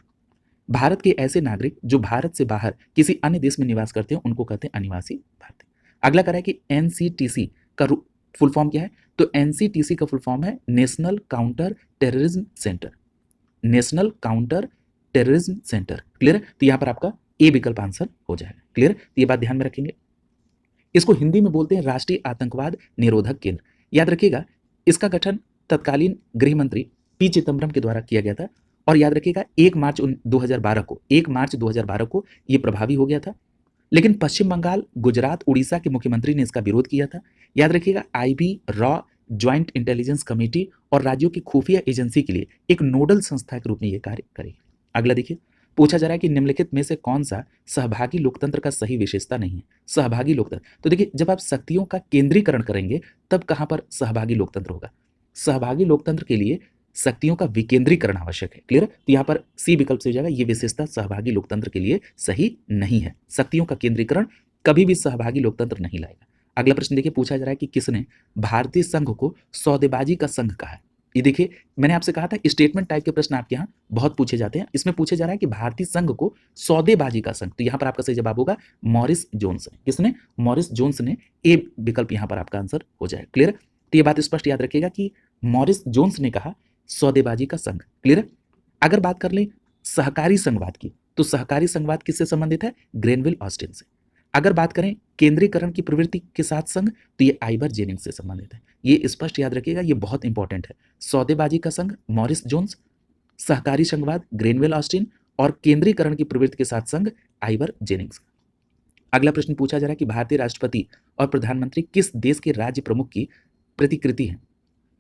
भारत के ऐसे नागरिक जो भारत से बाहर किसी अन्य देश में निवास करते हैं उनको कहते हैं अनिवासी भारतीय। अगला कह रहा है कि एनसीटीसी का फुल फॉर्म क्या है। तो एनसीटीसी का फुल फॉर्म है national counter terrorism centre, national counter terrorism centre. Clear, तो यहाँ पर आपका ए विकल्प आंसर हो जाएगा। क्लियर, तो ये बात ध्यान में रखेंगे। इसको हिंदी में बोलते हैं राष्ट्रीय आतंकवाद निरोधक केंद्र। याद रखिएगा, इसका गठन तत्कालीन गृह मंत्री पी चिदम्बरम के द्वारा किया गया था, और याद रखिएगा 1 मार्च 2012 को ये प्रभावी हो गया था। लेकिन पश्चिम बंगाल, गुजरात, उड़ीसा के मुख्यमंत्री ने इसका विरोध किया था। याद रखिएगा, IB, raw, joint intelligence committee और राज्यों की खुफिया एजेंसी के लिए एक नोडल संस्था के रूप में यह कार्य करेगी। अगला देखिए, पूछा जा रहा है कि निम्नलिखित में से कौन सा सहभागी लोकतंत्र का सही विशेषता नहीं है। सहभागी लोकतंत्र, तो देखिए, जब आप शक्तियों का केंद्रीकरण करेंगे तब कहां पर सहभागी लोकतंत्र होगा। सहभागी लोकतंत्र के लिए शक्तियों का विकेंद्रीकरण आवश्यक है। क्लियर, तो यहाँ पर सी विकल्प से हो जाएगा, ये विशेषता सहभागी लोकतंत्र के लिए सही नहीं है। शक्तियों का केंद्रीकरण कभी भी सहभागी लोकतंत्र नहीं लाएगा। अगला प्रश्न देखिए, पूछा जा रहा है कि किसने भारतीय संघ को सौदेबाजी का संघ कहा है। ये देखिए, मैंने आपसे कहा था स्टेटमेंट टाइप के प्रश्न आपके यहाँ बहुत पूछे जाते हैं। इसमें पूछे जा रहा है कि भारतीय संघ को सौदेबाजी का संघ, तो यहाँ पर आपका सही जवाब होगा मॉरिस जोन्स ने। किसने, मॉरिस जोन्स ने। ए विकल्प यहाँ पर आपका आंसर हो जाएगा। क्लियर, तो ये बात स्पष्ट याद रखिएगा कि मॉरिस जोन्स ने कहा सौदेबाजी का संघ। क्लियर, अगर बात कर लें सहकारी संघवाद की, तो सहकारी संघवाद किससे संबंधित है, ग्रेनविल ऑस्टिन से। अगर बात करें केंद्रीकरण की प्रवृत्ति के साथ संघ, तो ये आइबर जेनिंग्स से संबंधित है। ये स्पष्ट याद रखिएगा, ये बहुत इंपॉर्टेंट है। सौदेबाजी का संघ मॉरिस जोन्स, सहकारी संघवाद ग्रेनविल ऑस्टिन, और केंद्रीकरण की प्रवृत्ति के साथ संघ आइबर जेनिंग्स। अगला प्रश्न पूछा जा रहा है कि भारतीय राष्ट्रपति और प्रधानमंत्री किस देश के राज्य प्रमुख की प्रतिकृति है।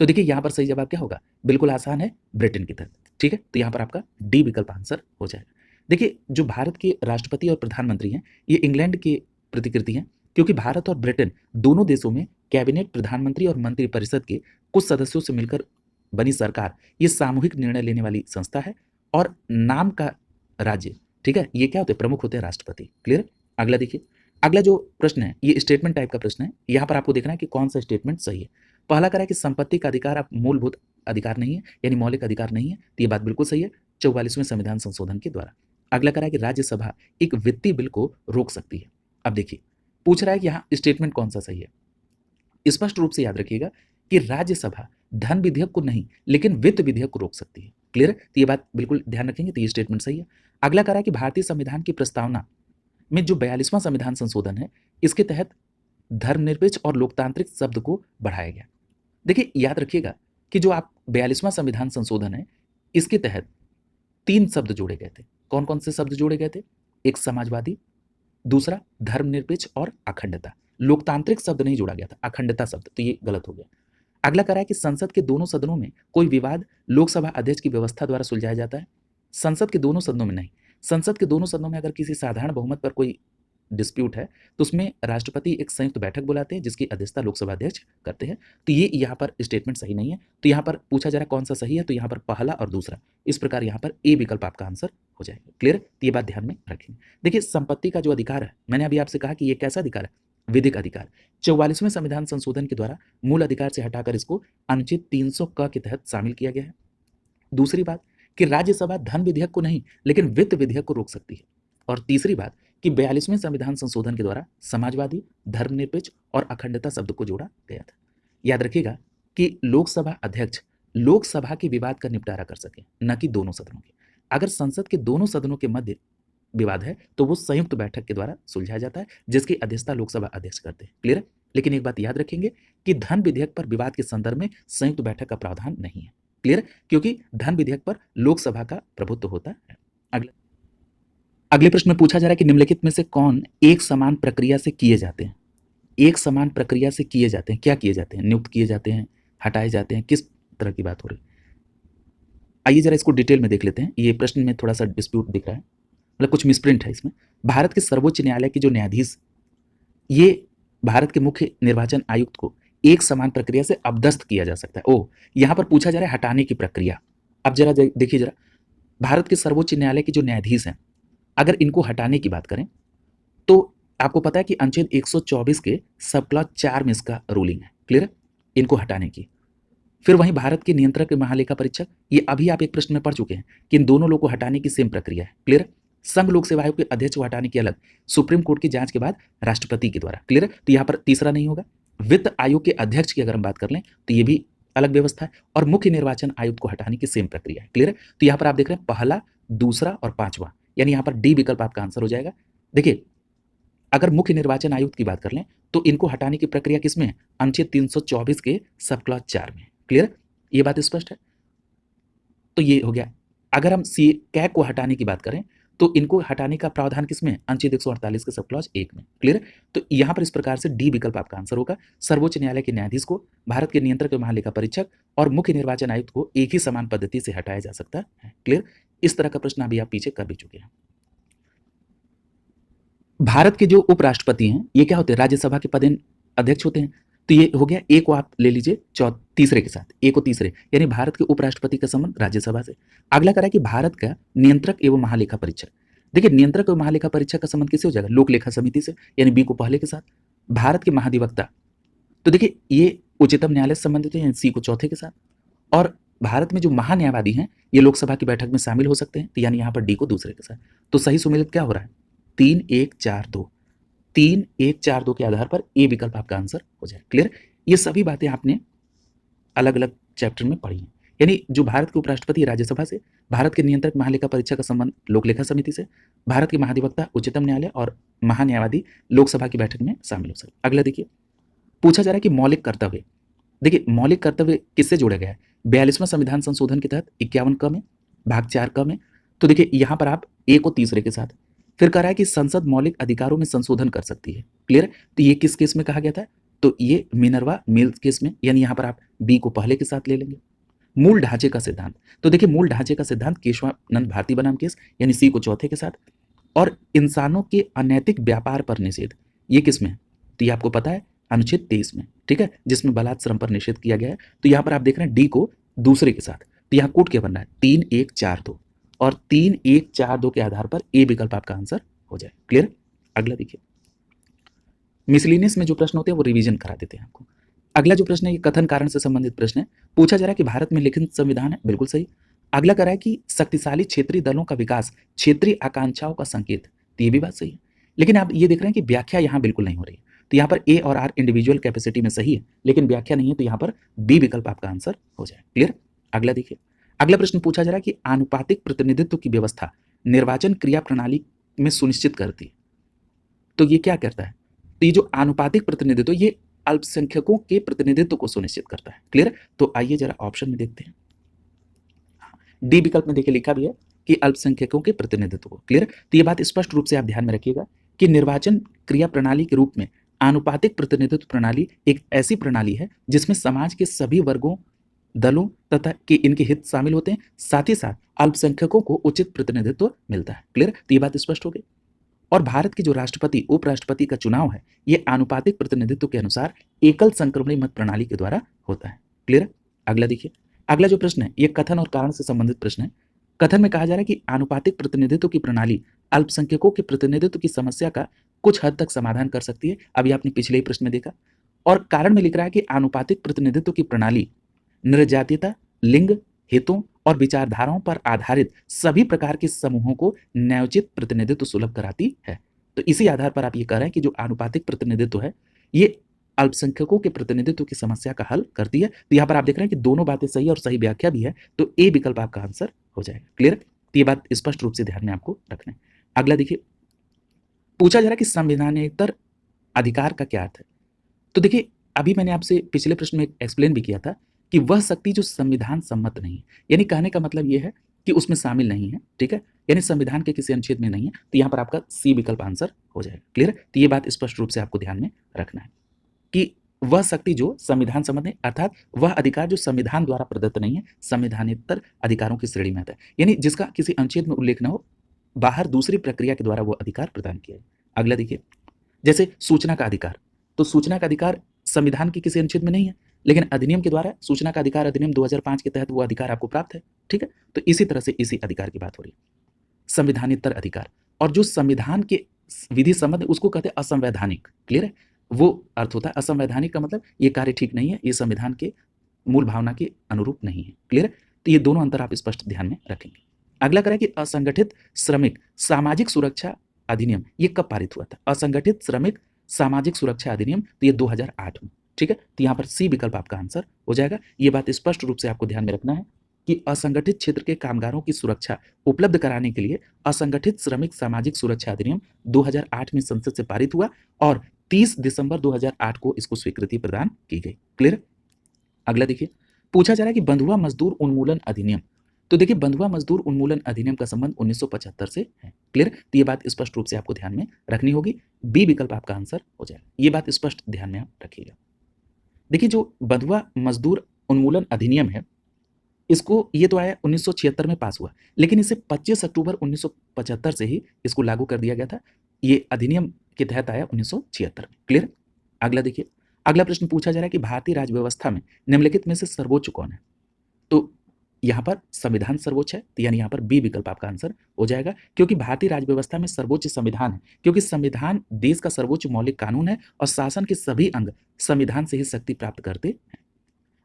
तो देखिए, यहां पर सही जवाब क्या होगा, बिल्कुल आसान है, ब्रिटेन की तरफ। ठीक है, तो यहां पर आपका डी विकल्प आंसर हो जाएगा। देखिए, जो भारत के राष्ट्रपति और प्रधानमंत्री हैं ये इंग्लैंड की प्रतिकृति हैं, क्योंकि भारत और ब्रिटेन दोनों देशों में कैबिनेट, प्रधानमंत्री और मंत्रिपरिषद के कुछ सदस्यों से मिलकर बनी सरकार ये सामूहिक निर्णय लेने वाली संस्था है, और नाम का राज्य, ठीक है, ये क्या होते हैं, प्रमुख होते हैं राष्ट्रपति। क्लियर, अगला देखिए, अगला जो प्रश्न है ये स्टेटमेंट टाइप का प्रश्न है। यहाँ पर आपको देखना है कि कौन सा स्टेटमेंट सही है। पहला कह रहा है कि संपत्ति का अधिकार आप मूलभूत अधिकार नहीं है, यानी मौलिक अधिकार नहीं है, तो ये बात बिल्कुल सही है 44वें संविधान संशोधन के द्वारा। अगला कह रहा है कि राज्यसभा एक वित्तीय बिल को रोक सकती है। अब देखिए, पूछ रहा है कि यहाँ स्टेटमेंट कौन सा सही है। स्पष्ट रूप से याद रखिएगा कि राज्यसभा धन विधेयक को नहीं लेकिन वित्त विधेयक को रोक सकती है। क्लियर, तो ये बात बिल्कुल ध्यान रखेंगे, तो ये स्टेटमेंट सही है। अगला कह रहा है कि भारतीय संविधान की प्रस्तावना में जो 42वां संविधान संशोधन है, इसके तहत धर्मनिरपेक्ष और लोकतांत्रिक शब्द को बढ़ाया गया। देखिए, याद रखिएगा कि जो आप 42वां संविधान संशोधन है, इसके तहत 3 शब्द जोड़े गए थे। कौन कौन से शब्द जोड़े गए थे, एक समाजवादी, दूसरा धर्मनिरपेक्ष और अखंडता। लोकतांत्रिक शब्द नहीं जोड़ा गया था, अखंडता शब्द, तो ये गलत हो गया। अगला कह रहा है कि संसद के दोनों सदनों में कोई विवाद लोकसभा अध्यक्ष की व्यवस्था द्वारा सुलझाया जाता है। संसद के दोनों सदनों में नहीं, संसद के दोनों सदनों में अगर किसी साधारण बहुमत पर कोई डिस्प्यूट है तो उसमें राष्ट्रपति एक संयुक्त बैठक बुलाते हैं जिसकी अध्यक्षता लोकसभा अध्यक्ष करते हैं। तो ये यहाँ पर स्टेटमेंट सही नहीं है। तो यहाँ पर पूछा जा रहा है कौन सा सही है, तो यहाँ पर पहला और दूसरा, इस प्रकार यहाँ पर ए विकल्प आपका आंसर हो जाएगा। क्लियर, तो ये बात ध्यान में रखेंगे। देखिए, संपत्ति का जो अधिकार है, मैंने अभी आपसे कहा कि ये कैसा अधिकार है, विधिक अधिकार। 44वें संविधान संशोधन के द्वारा मूल अधिकार से हटाकर इसको अनुच्छेद 300 क के तहत शामिल किया गया है। दूसरी बात कि राज्यसभा धन विधेयक को नहीं लेकिन वित्त विधेयक को रोक सकती है। और तीसरी बात कि 42वें संविधान संशोधन के द्वारा समाजवादी, धर्मनिरपेक्ष और अखंडता शब्द को जोड़ा गया था। याद रखिएगा कि लोकसभा अध्यक्ष लोकसभा के विवाद का निपटारा कर सके, न कि दोनों सदनों के। अगर संसद के दोनों सदनों के मध्य विवाद है तो वो संयुक्त बैठक के द्वारा सुलझाया जाता है जिसकी अध्यक्षता लोकसभा अध्यक्ष करते हैं। क्लियर है, लेकिन एक बात याद रखेंगे कि धन विधेयक पर विवाद के संदर्भ में संयुक्त बैठक का प्रावधान नहीं है। क्लियर, क्योंकि धन विधेयक पर लोकसभा का प्रभुत्व होता है। अगले प्रश्न में पूछा जा रहा है कि निम्नलिखित में से कौन एक समान प्रक्रिया से किए जाते हैं। एक समान प्रक्रिया से किए जाते हैं, क्या किए जाते हैं, नियुक्त किए जाते हैं, हटाए जाते हैं, किस तरह की बात हो रही है? आइए जरा इसको डिटेल में देख लेते हैं। ये प्रश्न में थोड़ा सा डिस्प्यूट दिख रहा है, मतलब कुछ मिसप्रिंट है इसमें। भारत के सर्वोच्च न्यायालय के जो न्यायाधीश, ये भारत के मुख्य निर्वाचन आयुक्त को एक समान प्रक्रिया से अपदस्थ किया जा सकता है। ओह, यहाँ पर पूछा जा रहा है हटाने की प्रक्रिया। अब जरा देखिए जरा, भारत के सर्वोच्च न्यायालय के जो न्यायाधीश हैं, अगर इनको हटाने की बात करें तो आपको पता है कि अनुच्छेद 124 के सब क्लॉज 4 में इसका रूलिंग है। क्लियर है? इनको हटाने की। फिर वहीं भारत के नियंत्रक के महालेखा परीक्षक, ये अभी आप एक प्रश्न में पढ़ चुके हैं कि इन दोनों लोग को हटाने की सेम प्रक्रिया है। क्लियर है? संघ लोक सेवा आयोग के अध्यक्ष को हटाने की अलग, सुप्रीम कोर्ट की जांच के बाद राष्ट्रपति के द्वारा। क्लियर है? तो यहाँ पर तीसरा नहीं होगा। वित्त आयोग के अध्यक्ष की अगर हम बात कर लें तो ये भी अलग व्यवस्था है, और मुख्य निर्वाचन आयुक्त को हटाने की सेम प्रक्रिया है। क्लियर है? तो यहाँ पर आप देख रहे हैं पहला, दूसरा और पांचवा, यानी यहाँ पर डी विकल्प आपका आंसर हो जाएगा। देखिए, अगर मुख्य निर्वाचन आयुक्त की बात कर लें तो इनको हटाने की प्रक्रिया किसमें है? अनुच्छेद 324 के सब क्लॉज 4 में। क्लियर है? ये बात स्पष्ट है? तो ये हो गया। अगर हम सी कैग को हटाने की बात करें तो इनको हटाने का प्रावधान किसमें है? अनुच्छेद 148 के सब क्लॉज 1 में। क्लियर है? तो यहाँ पर इस प्रकार से डी विकल्प आपका आंसर होगा। सर्वोच्च न्यायालय के न्यायाधीश को, भारत के नियंत्रक एवं महालेखा परीक्षक और मुख्य निर्वाचन आयुक्त को एक ही समान पद्धति से हटाया जा सकता है। क्लियर? इस तरह का प्रश्न अभी आप पीछे कर भी चुके हैं। भारत के जो उपराष्ट्रपति हैं, ये क्या होते हैं? राज्यसभा के पदेन अध्यक्ष होते हैं। तो ये हो गया, ए को आप ले लीजिए तीसरे के साथ, ए को तीसरे, यानी भारत के उपराष्ट्रपति का संबंध राज्यसभा से। अगला करा कि भारत का नियंत्रक एवं महालेखा परीक्षक। देखिए, नियंत्रक एवं महालेखा परीक्षक का संबंध किससे हो जाएगा? लोक लेखा समिति से, यानी बी को पहले के साथ। भारत के महाधिवक्ता, तो देखिए ये उच्चतम न्यायालय से संबंधित है, सी को चौथे के साथ। और भारत में जो महान्यायवादी हैं, ये लोकसभा की बैठक में शामिल हो सकते हैं, तो यानी यहाँ पर डी को दूसरे के साथ। तो सही सुमेलित क्या हो रहा है? 3-1-4-2, 3-1-4-2 के आधार पर ए विकल्प आपका आंसर हो जाए। क्लियर? ये सभी बातें आपने अलग अलग चैप्टर में पढ़ी हैं। यानी जो भारत के उपराष्ट्रपति राज्यसभा से, भारत के नियंत्रक महालेखा परीक्षक का संबंध लोक लेखा समिति से, भारत के महाधिवक्ता उच्चतम न्यायालय और महान्यायवादी लोकसभा की बैठक में शामिल हो सकते। अगला देखिए, पूछा जा रहा है कि मौलिक कर्तव्य। देखिए, मौलिक कर्तव्य किससे जोड़ा गया है? 42वां संविधान संशोधन के तहत 51 क में, भाग 4 क में। तो देखिए यहाँ पर आप ए को तीसरे के साथ। फिर कह रहा है कि संसद मौलिक अधिकारों में संशोधन कर सकती है। क्लियर? तो ये किस केस में कहा गया था? तो ये मिनर्वा मिल्स केस में, यानी यहाँ पर आप बी को पहले के साथ ले लेंगे। मूल ढांचे का सिद्धांत, तो देखिए मूल ढांचे का सिद्धांत केशवानंद भारती बनाम केस, यानी सी को चौथे के साथ। और इंसानों के अनैतिक व्यापार पर निषेध, ये किस में है? तो ये आपको पता है, अनुच्छेद 23 में। ठीक है, जिसमें बलात् श्रम पर निषेध किया गया है। तो यहाँ पर आप देख रहे हैं डी को दूसरे के साथ। तो यहाँ कोड क्या बनना है? 3-1-4-2, और 3-1-4-2 के आधार पर ए विकल्प आपका आंसर हो जाए। क्लियर? अगला देखिए, मिसलिनियस में जो प्रश्न होते हैं वो रिवीजन करा देते हैं आपको। अगला जो प्रश्न है ये कथन कारण से संबंधित प्रश्न है। पूछा जा रहा है कि भारत में लिखित संविधान है, बिल्कुल सही। अगला कह रहा है कि शक्तिशाली क्षेत्रीय दलों का विकास क्षेत्रीय आकांक्षाओं का संकेत, तो ये भी बात सही है। लेकिन आप ये देख रहे हैं कि व्याख्या यहाँ बिल्कुल नहीं हो रही है। तो यहाँ पर ए और आर इंडिविजुअल कैपेसिटी में सही है, लेकिन व्याख्या नहीं है, तो यहाँ पर बी विकल्प आपका आंसर हो जाए। क्लियर? अगला देखिए, अगला प्रश्न पूछा जा रहा है कि आनुपातिक प्रतिनिधित्व की व्यवस्था निर्वाचन क्रिया प्रणाली में सुनिश्चित करती है। तो ये क्या करता है? तो ये जो आनुपातिक प्रतिनिधित्व, ये अल्पसंख्यकों के प्रतिनिधित्व को सुनिश्चित करता है। क्लियर? तो आइए जरा ऑप्शन में देखते हैं। डी विकल्प में देखिए लिखा भी है कि अल्पसंख्यकों के प्रतिनिधित्व को। क्लियर? तो ये बात स्पष्ट रूप से आप ध्यान में रखिएगा कि निर्वाचन क्रिया प्रणाली के रूप में आनुपातिक प्रतिनिधित्व प्रणाली एक ऐसी प्रणाली है जिसमें समाज के सभी वर्गों, दलों तथा के इनके हित शामिल होते हैं, साथ ही साथ अल्पसंख्यकों को उचित प्रतिनिधित्व मिलता है। क्लियर? तो ये बात स्पष्ट हो गई। और भारत के जो राष्ट्रपति उपराष्ट्रपति का चुनाव है, ये आनुपातिक प्रतिनिधित्व के अनुसार एकल संक्रमणी मत प्रणाली के द्वारा होता है। क्लियर? अगला देखिए, अगला जो प्रश्न है ये कथन और कारण से संबंधित प्रश्न है। कथन में कहा जा रहा है कि आनुपातिक प्रतिनिधित्व की प्रणाली अल्पसंख्यकों के प्रतिनिधित्व की समस्या का कुछ हद तक समाधान कर सकती है। अभी आपने पिछले ही प्रश्न में देखा। और कारण में लिख रहा है कि आनुपातिक प्रतिनिधित्व की प्रणाली निर्जातीयता, लिंग, हितों और विचारधाराओं पर आधारित सभी प्रकार के समूहों को न्यायोचित प्रतिनिधित्व सुलभ कराती है। तो इसी आधार पर आप ये कह रहे हैं कि जो आनुपातिक प्रतिनिधित्व है ये अल्पसंख्यकों के प्रतिनिधित्व की समस्या का हल करती है। तो यहाँ पर आप देख रहे हैं कि दोनों बातें सही और सही व्याख्या भी है, तो ए विकल्प आपका आंसर हो जाएगा। क्लियर? तो ये बात स्पष्ट रूप से ध्यान में आपको रखना है। अगला देखिए, पूछा जा रहा है कि संविधानेतर अधिकार का क्या अर्थ है? तो देखिए, अभी मैंने आपसे पिछले प्रश्न में एक्सप्लेन भी किया था कि वह शक्ति जो संविधान सम्मत नहीं है, यानी कहने का मतलब यह है कि उसमें शामिल नहीं है। ठीक है, यानी संविधान के किसी अनुच्छेद में नहीं है। तो यहाँ पर आपका सी विकल्प आंसर हो जाएगा। क्लियर? तो ये बात स्पष्ट रूप से आपको ध्यान में रखना है कि वह शक्ति जो संविधान संबंधी, अर्थात वह अधिकार जो संविधान द्वारा प्रदत्त नहीं है, संविधानेतर अधिकारों की श्रेणी में आता है, यानी जिसका किसी अनुच्छेद में उल्लेख न हो, बाहर दूसरी प्रक्रिया के द्वारा वो अधिकार प्रदान किया है। अगला देखिए, जैसे सूचना का अधिकार, तो सूचना का अधिकार संविधान के किसी अनुच्छेद में नहीं है, लेकिन अधिनियम के द्वारा सूचना का अधिकार अधिनियम 2005 के तहत वो अधिकार आपको प्राप्त है। ठीक है, तो इसी तरह से इसी अधिकार की बात हो रही है, संविधानेतर अधिकार। और जो संविधान के विधि संबंध उसको कहते हैं असंवैधानिक। क्लियर है, वो अर्थ होता है असंवैधानिक का मतलब ये कार्य ठीक नहीं है, ये संविधान के मूल भावना के अनुरूप नहीं है। क्लियर है, तो ये दोनों अंतर आप स्पष्ट ध्यान में रखेंगे। अगला करें कि असंगठित श्रमिक सामाजिक सुरक्षा अधिनियम, ये कब पारित हुआ था? असंगठित श्रमिक सामाजिक सुरक्षा अधिनियम, तो ये 2008 में। ठीक है, तो यहाँ पर सी विकल्प आपका आंसर हो जाएगा। ये बात स्पष्ट रूप से आपको ध्यान में रखना है कि असंगठित क्षेत्र के कामगारों की सुरक्षा उपलब्ध कराने के लिए असंगठित श्रमिक सामाजिक सुरक्षा अधिनियम 2008 में संसद से पारित हुआ और 30 दिसंबर 2008 को इसको स्वीकृति प्रदान की गई। क्लियर? अगला देखिए, पूछा जा रहा है कि बंधुआ मजदूर उन्मूलन अधिनियम, तो देखिए बंधुआ मजदूर उन्मूलन अधिनियम का संबंध 1975 से है। क्लियर? तो ये बात स्पष्ट रूप से आपको ध्यान में रखनी होगी। बी विकल्प आपका आंसर हो जाएगा। ये बात स्पष्ट ध्यान में आप रखिएगा। देखिए, जो बंधुआ मजदूर उन्मूलन अधिनियम है, इसको ये तो आया 1976 में पास हुआ, लेकिन इसे 25 अक्टूबर 1975 से ही इसको लागू कर दिया गया था। ये अधिनियम के तहत आया 1976 में। क्लियर? अगला देखिए, अगला प्रश्न पूछा जा रहा है कि भारतीय राज्य व्यवस्था में निम्नलिखित में से सर्वोच्च कौन है? तो यहाँ पर संविधान सर्वोच्च है, तो यानी यहाँ पर बी विकल्प आपका आंसर हो जाएगा, क्योंकि भारतीय राज्य व्यवस्था में सर्वोच्च संविधान है, क्योंकि संविधान देश का सर्वोच्च मौलिक कानून है और शासन के सभी अंग संविधान से ही शक्ति प्राप्त करते हैं।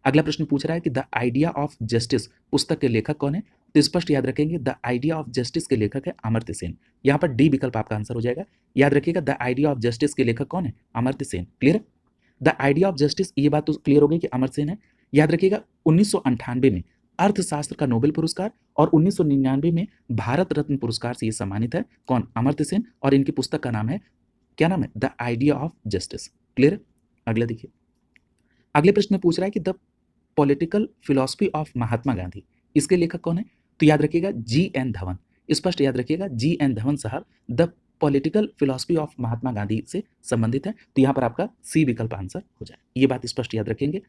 अगला प्रश्न पूछ रहा है कि द आइडिया ऑफ जस्टिस पुस्तक के लेखक कौन है? तो स्पष्ट याद रखेंगे, द आइडिया ऑफ जस्टिस के लेखक है अमर्त्य सेन। यहाँ पर डी विकल्प आपका आंसर हो जाएगा। याद रखिएगा, द आइडिया ऑफ जस्टिस के लेखक कौन है? Amartya Sen. Clear? The idea of justice, ये बात तो क्लियर हो गई कि अमर्त्य सेन है। याद रखिएगा, 1998 में अर्थशास्त्र का नोबेल पुरस्कार और 1999 में भारत रत्न पुरस्कार से ये सम्मानित है। कौन? अमर्त्य सेन। और इनकी पुस्तक का नाम है, क्या नाम है? The idea of justice. Clear? अगला देखिए, अगले प्रश्न में पूछ रहा है कि the political philosophy of Mahatma Gandhi, इसके लेखक कौन है? तो याद रखिएगा, जी एन धवन। स्पष्ट याद रखिएगा, जी एन धवन साहब the political philosophy of Mahatma Gandhi से संबंधित है। तो यहाँ पर आपका सी विकल्प आंसर हो जाए। ये बात स्पष्ट याद रखेंगे,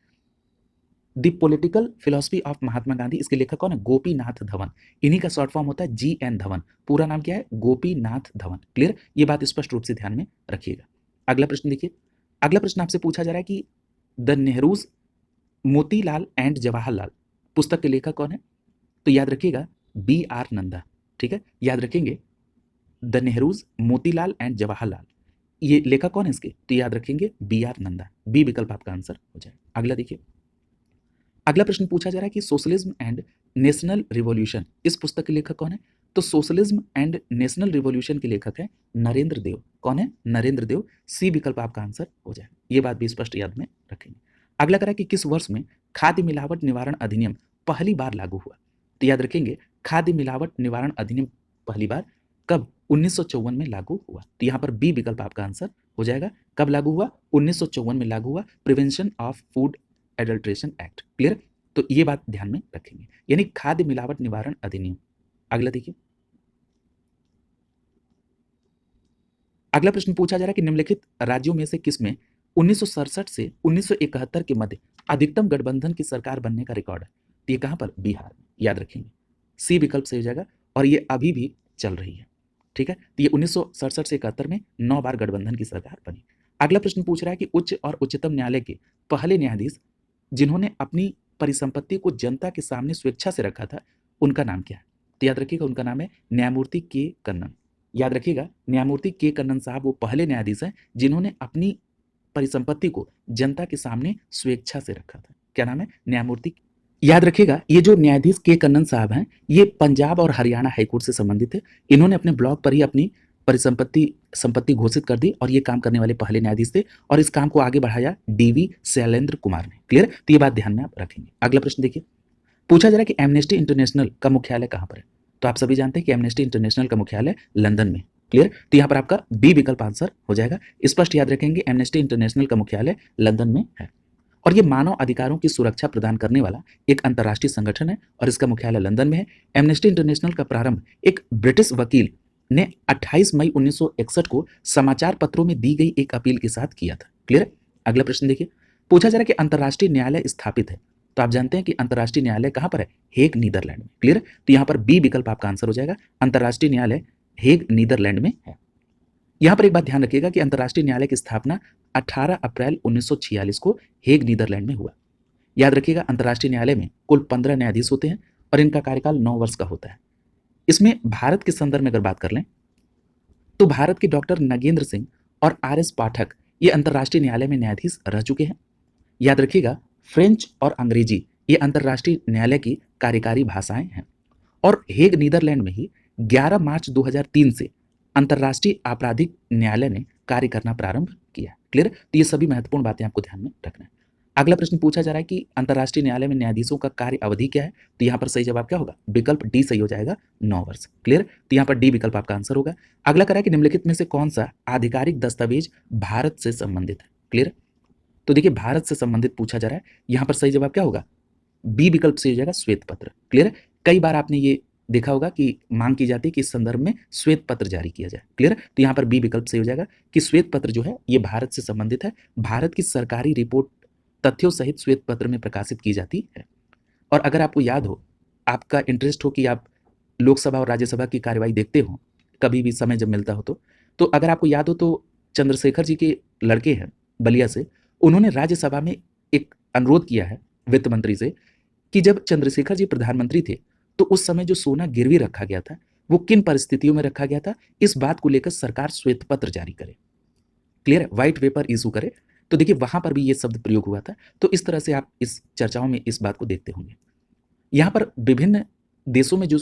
the political philosophy of Mahatma Gandhi, इसके लेखक कौन है? गोपीनाथ धवन। इन्हीं का शॉर्ट फॉर्म होता है जी एन धवन। पूरा नाम क्या है? गोपीनाथ धवन। क्लियर? ये बात स्पष्ट रूप से ध्यान में रखिएगा। अगला प्रश्न देखिए, अगला प्रश्न आपसे पूछा जा रहा है कि द नेहरूज मोतीलाल एंड जवाहरलाल पुस्तक के लेखक कौन है? तो याद रखिएगा, बी आर नंदा। ठीक है, याद रखेंगे, द नेहरूज मोतीलाल एंड जवाहरलाल, ये लेखक कौन है इसके? तो याद रखेंगे, बी आर नंदा। बी विकल्प आपका आंसर हो जाए। अगला देखिए, अगला प्रश्न पूछा जा रहा है कि सोशलिज्म एंड नेशनल रिवॉल्यूशन, इस पुस्तक के लेखक कौन है? तो सोशलिज्म एंड नेशनल रिवॉल्यूशन के लेखक है नरेंद्र देव। कौन है? नरेंद्र देव। सी विकल्प आपका आंसर हो जाए। ये बात भी स्पष्ट याद में रखेंगे। अगला करा कि किस वर्ष में खाद्य मिलावट निवारण अधिनियम पहली बार लागू हुआ? तो याद रखेंगे, खाद्य मिलावट निवारण अधिनियम पहली बार कब? 1954 में लागू हुआ। तो यहाँ पर बी विकल्प आपका आंसर हो जाएगा। कब लागू हुआ? 1954 में लागू हुआ, prevention of food adulteration act. Clear? तो ये बात ध्यान में रखेंगे, यानी खाद्य मिलावट निवारण अधिनियम। अगला देखिए, अगला प्रश्न पूछा जा रहा है कि निम्नलिखित राज्यों में से किसमें 1967 से 1971 के मध्य अधिकतम गठबंधन की सरकार बनने का रिकॉर्ड है? तो ये कहां पर? बिहार में। याद रखेंगे, सी विकल्प सही हो जाएगा, और ये अभी भी चल रही है। ठीक है, तो ये 1967 से 71 में 9 बार गठबंधन की सरकार बनी। अगला प्रश्न पूछ रहा है कि उच्च और उच्चतम न्यायालय के पहले न्यायाधीश जिन्होंने अपनी परिसंपत्ति को जनता के सामने स्वेच्छा से रखा था, उनका नाम क्या है? तो याद रखिएगा, उनका नाम है न्यायमूर्ति के कन्नन। याद रखिएगा, न्यायमूर्ति के कन्नन साहब वो पहले न्यायाधीश हैं जिन्होंने अपनी परिसंपत्ति को जनता के सामने स्वेच्छा से रखा था। क्या नाम है? न्यायमूर्ति। याद रखिएगा, ये जो न्यायाधीश के कन्नन साहब हैं, ये पंजाब और हरियाणा हाईकोर्ट से संबंधित है। इन्होंने अपने ब्लॉग पर ही अपनी संपत्ति घोषित कर दी और ये काम करने वाले पहले न्यायाधीश थे, और इस काम को आगे बढ़ाया डीवी शैलेंद्र कुमार ने। क्लियर? तो ये बात ध्यान में आप रखेंगे। अगला प्रश्न देखिए, पूछा जा रहा है कि एमनेस्टी इंटरनेशनल का मुख्यालय कहां पर है? तो आप सभी जानते हैं कि एमनेस्टी इंटरनेशनल का मुख्यालय लंदन में। क्लियर? तो यहाँ पर आपका बी विकल्प आंसर हो जाएगा। स्पष्ट याद रखेंगे, एमनेस्टी इंटरनेशनल का मुख्यालय लंदन में है, और ये मानव अधिकारों की सुरक्षा प्रदान करने वाला एक अंतर्राष्ट्रीय संगठन है, और इसका मुख्यालय लंदन में है। एमनेस्टी इंटरनेशनल का प्रारंभ एक ब्रिटिश वकील ने 28 मई 1961 को समाचार पत्रों में दी गई एक अपील के साथ किया था। क्लियर? अगला प्रश्न देखिए, पूछा जा रहा है कि अंतर्राष्ट्रीय न्यायालय स्थापित है, तो आप जानते हैं कि अंतर्राष्ट्रीय न्यायालय कहाँ पर है? हेग, नीदरलैंड में। क्लियर? तो यहाँ पर बी विकल्प आपका आंसर हो जाएगा, अंतर्राष्ट्रीय न्यायालय हेग, नीदरलैंड में है। यहाँ पर एक बात ध्यान रखिएगा कि अंतर्राष्ट्रीय न्यायालय की स्थापना 18 अप्रैल 1946 को हेग, नीदरलैंड में हुआ। याद रखिएगा, अंतर्राष्ट्रीय न्यायालय में कुल 15 न्यायाधीश होते हैं और इनका कार्यकाल 9 वर्ष का होता है। इसमें भारत के संदर्भ में अगर बात कर लें तो भारत के डॉक्टर नगेंद्र सिंह और आर.एस. पाठक ये अंतर्राष्ट्रीय न्यायालय में न्यायाधीश रह चुके हैं। याद रखिएगा, फ्रेंच और अंग्रेजी ये अंतर्राष्ट्रीय न्यायालय की कार्यकारी भाषाएं हैं और हेग, नीदरलैंड में ही 11 मार्च 2003 से अंतर्राष्ट्रीय आपराधिक न्यायालय ने कार्य करना प्रारंभ किया। क्लियर? तो ये सभी महत्वपूर्ण बातें आपको ध्यान में रखना है। अगला प्रश्न पूछा जा रहा है कि अंतर्राष्ट्रीय न्यायालय में न्यायाधीशों का कार्य अवधि क्या है? तो यहाँ पर सही जवाब क्या होगा? विकल्प डी सही हो जाएगा, 9 वर्ष। क्लियर? तो यहाँ पर डी विकल्प आपका आंसर होगा। अगला करा है कि निम्नलिखित में से कौन सा आधिकारिक दस्तावेज भारत से संबंधित है? क्लियर? तो देखिए, भारत से संबंधित पूछा जा रहा है, यहाँ पर सही जवाब क्या होगा? बी विकल्प से हो जाएगा, श्वेत पत्र। क्लियर? कई बार आपने ये देखा होगा कि मांग की जाती है कि इस संदर्भ में श्वेत पत्र जारी किया जाए। क्लियर? तो यहाँ पर बी विकल्प सही हो जाएगा कि श्वेत पत्र जो है ये भारत से संबंधित है। भारत की सरकारी रिपोर्ट तथ्यों सहित श्वेत पत्र में प्रकाशित की जाती है। और अगर आपको याद हो, आपका इंटरेस्ट हो कि आप लोकसभा और राज्यसभा की कार्यवाही देखते हो कभी भी समय जब मिलता हो तो अगर आपको याद हो तो चंद्रशेखर जी के लड़के हैं बलिया से, उन्होंने राज्यसभा में एक अनुरोध किया है वित्त मंत्री से कि जब चंद्रशेखर जी प्रधानमंत्री थे तो उस समय जो सोना गिरवी रखा गया था वो किन परिस्थितियों में रखा गया था, इस बात को लेकर सरकार श्वेत पत्र जारी करे। क्लियर है? व्हाइट पेपर इशू करे। तो देखिए, वहां पर भी ये शब्द प्रयोग हुआ था। तो इस तरह से आप इस चर्चाओं में इस बात को देखते होंगे। यहाँ पर विभिन्न देशों में जो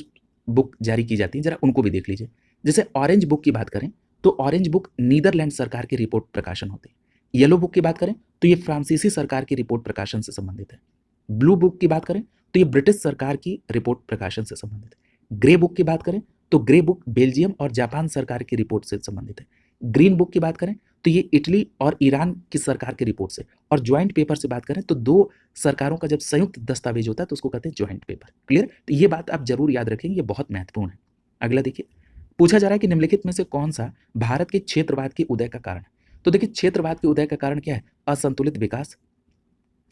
बुक जारी की जाती है जरा उनको भी देख लीजिए। जैसे ऑरेंज बुक की बात करें तो ऑरेंज बुक नीदरलैंड सरकार की रिपोर्ट प्रकाशन होती है। येलो बुक की बात करें तो ये फ्रांसीसी सरकार की रिपोर्ट प्रकाशन से संबंधित है। ब्लू बुक की बात करें तो ये ब्रिटिश सरकार की रिपोर्ट प्रकाशन से संबंधित है। ग्रे बुक की बात करें तो ग्रे बुक बेल्जियम और जापान सरकार की रिपोर्ट से संबंधित है। ग्रीन बुक की बात करें तो ये इटली और ईरान की सरकार की रिपोर्ट से, और ज्वाइंट पेपर से बात करें तो दो सरकारों का जब संयुक्त दस्तावेज होता है तो उसको कहते हैं ज्वाइंट पेपर। क्लियर? तो ये बात आप जरूर याद रखेंगे, ये बहुत महत्वपूर्ण है। अगला देखिए, पूछा जा रहा है कि निम्नलिखित में से कौन सा भारत के क्षेत्रवाद के उदय का कारण है? तो देखिए, क्षेत्रवाद के उदय का कारण क्या है? असंतुलित विकास,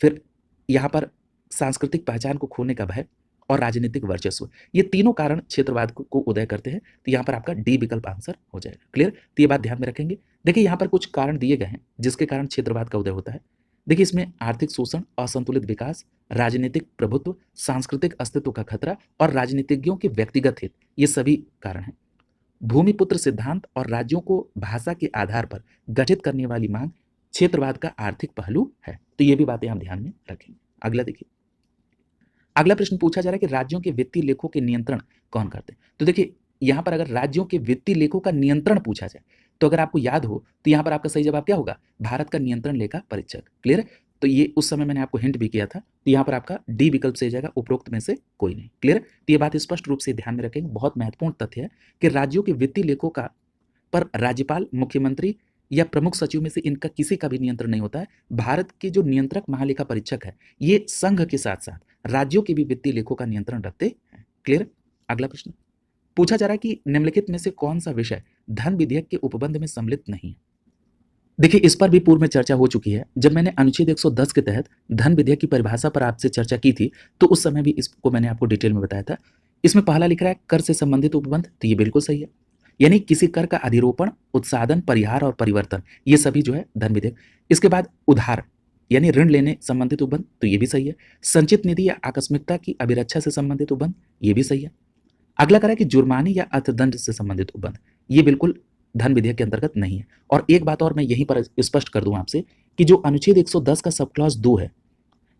फिर यहाँ पर सांस्कृतिक पहचान को खोने का भय और राजनीतिक वर्चस्व। ये तीनों कारण क्षेत्रवाद को उदय करते हैं। तो यहाँ पर आपका डी विकल्प आंसर हो जाएगा। क्लियर? तो ये बात ध्यान में रखेंगे। देखिए, यहाँ पर कुछ कारण दिए गए हैं जिसके कारण क्षेत्रवाद का उदय होता है। देखिए, इसमें आर्थिक शोषण, असंतुलित विकास, राजनीतिक प्रभुत्व, सांस्कृतिक अस्तित्व का खतरा और राजनीतिज्ञों के व्यक्तिगत हित, ये सभी कारण हैं। भूमिपुत्र सिद्धांत और राज्यों को भाषा के आधार पर गठित करने वाली मांग क्षेत्रवाद का आर्थिक पहलू है। तो ये भी बातें हम ध्यान में रखेंगे। अगला देखिए, अगला प्रश्न पूछा जा रहा है कि राज्यों के वित्तीय लेखों के नियंत्रण कौन करते हैं? तो देखिए, यहाँ पर अगर राज्यों के वित्तीय लेखों का नियंत्रण पूछा जाए तो अगर आपको याद हो तो यहाँ पर आपका सही जवाब क्या होगा? भारत का नियंत्रण लेखा परीक्षक। क्लियर? तो ये उस समय मैंने आपको हिंट भी किया था। तो यहाँ पर आपका डी विकल्प से जाएगा, उपरोक्त में से कोई नहीं। क्लियर? तो ये बात स्पष्ट रूप से ध्यान में रखेंगे। बहुत महत्वपूर्ण तथ्य है कि राज्यों के वित्तीय लेखों का पर राज्यपाल, मुख्यमंत्री या प्रमुख सचिव में से इनका किसी का भी नियंत्रण नहीं होता है। भारत के जो नियंत्रक महालेखा परीक्षक है ये संघ के साथ साथ राज्यों के भी वित्तीय लेखों का नियंत्रण रखते हैं। क्लियर? अगला प्रश्न पूछा जा रहा है कि निम्नलिखित में से कौन सा विषय धन विधेयक के उपबंध में सम्मिलित नहीं है? देखिए, इस पर भी पूर्व में चर्चा हो चुकी है। जब मैंने अनुच्छेद 110 के तहत धन विधेयक की परिभाषा पर आपसे चर्चा की थी तो उस समय भी इसको मैंने आपको डिटेल में बताया था। इसमें पहला लिख रहा है कर से संबंधित उपबंध, तो ये बिल्कुल सही है। यानी किसी कर का अधिरोपण, उत्सादन, परिहार और परिवर्तन, ये सभी जो है धन विधेयक। इसके बाद उधार यानी ऋण लेने संबंधित उपबंध, तो ये भी सही है। संचित निधि या आकस्मिकता की अभिरक्षा से संबंधित उपबंध, ये भी सही है। अगला करा कि जुर्माने या अर्थदंड से संबंधित उपबंध, ये बिल्कुल धन विधेयक के अंतर्गत नहीं है। और एक बात और मैं यहीं पर स्पष्ट कर दूं आपसे कि जो अनुच्छेद 110 का सब क्लॉज 2 है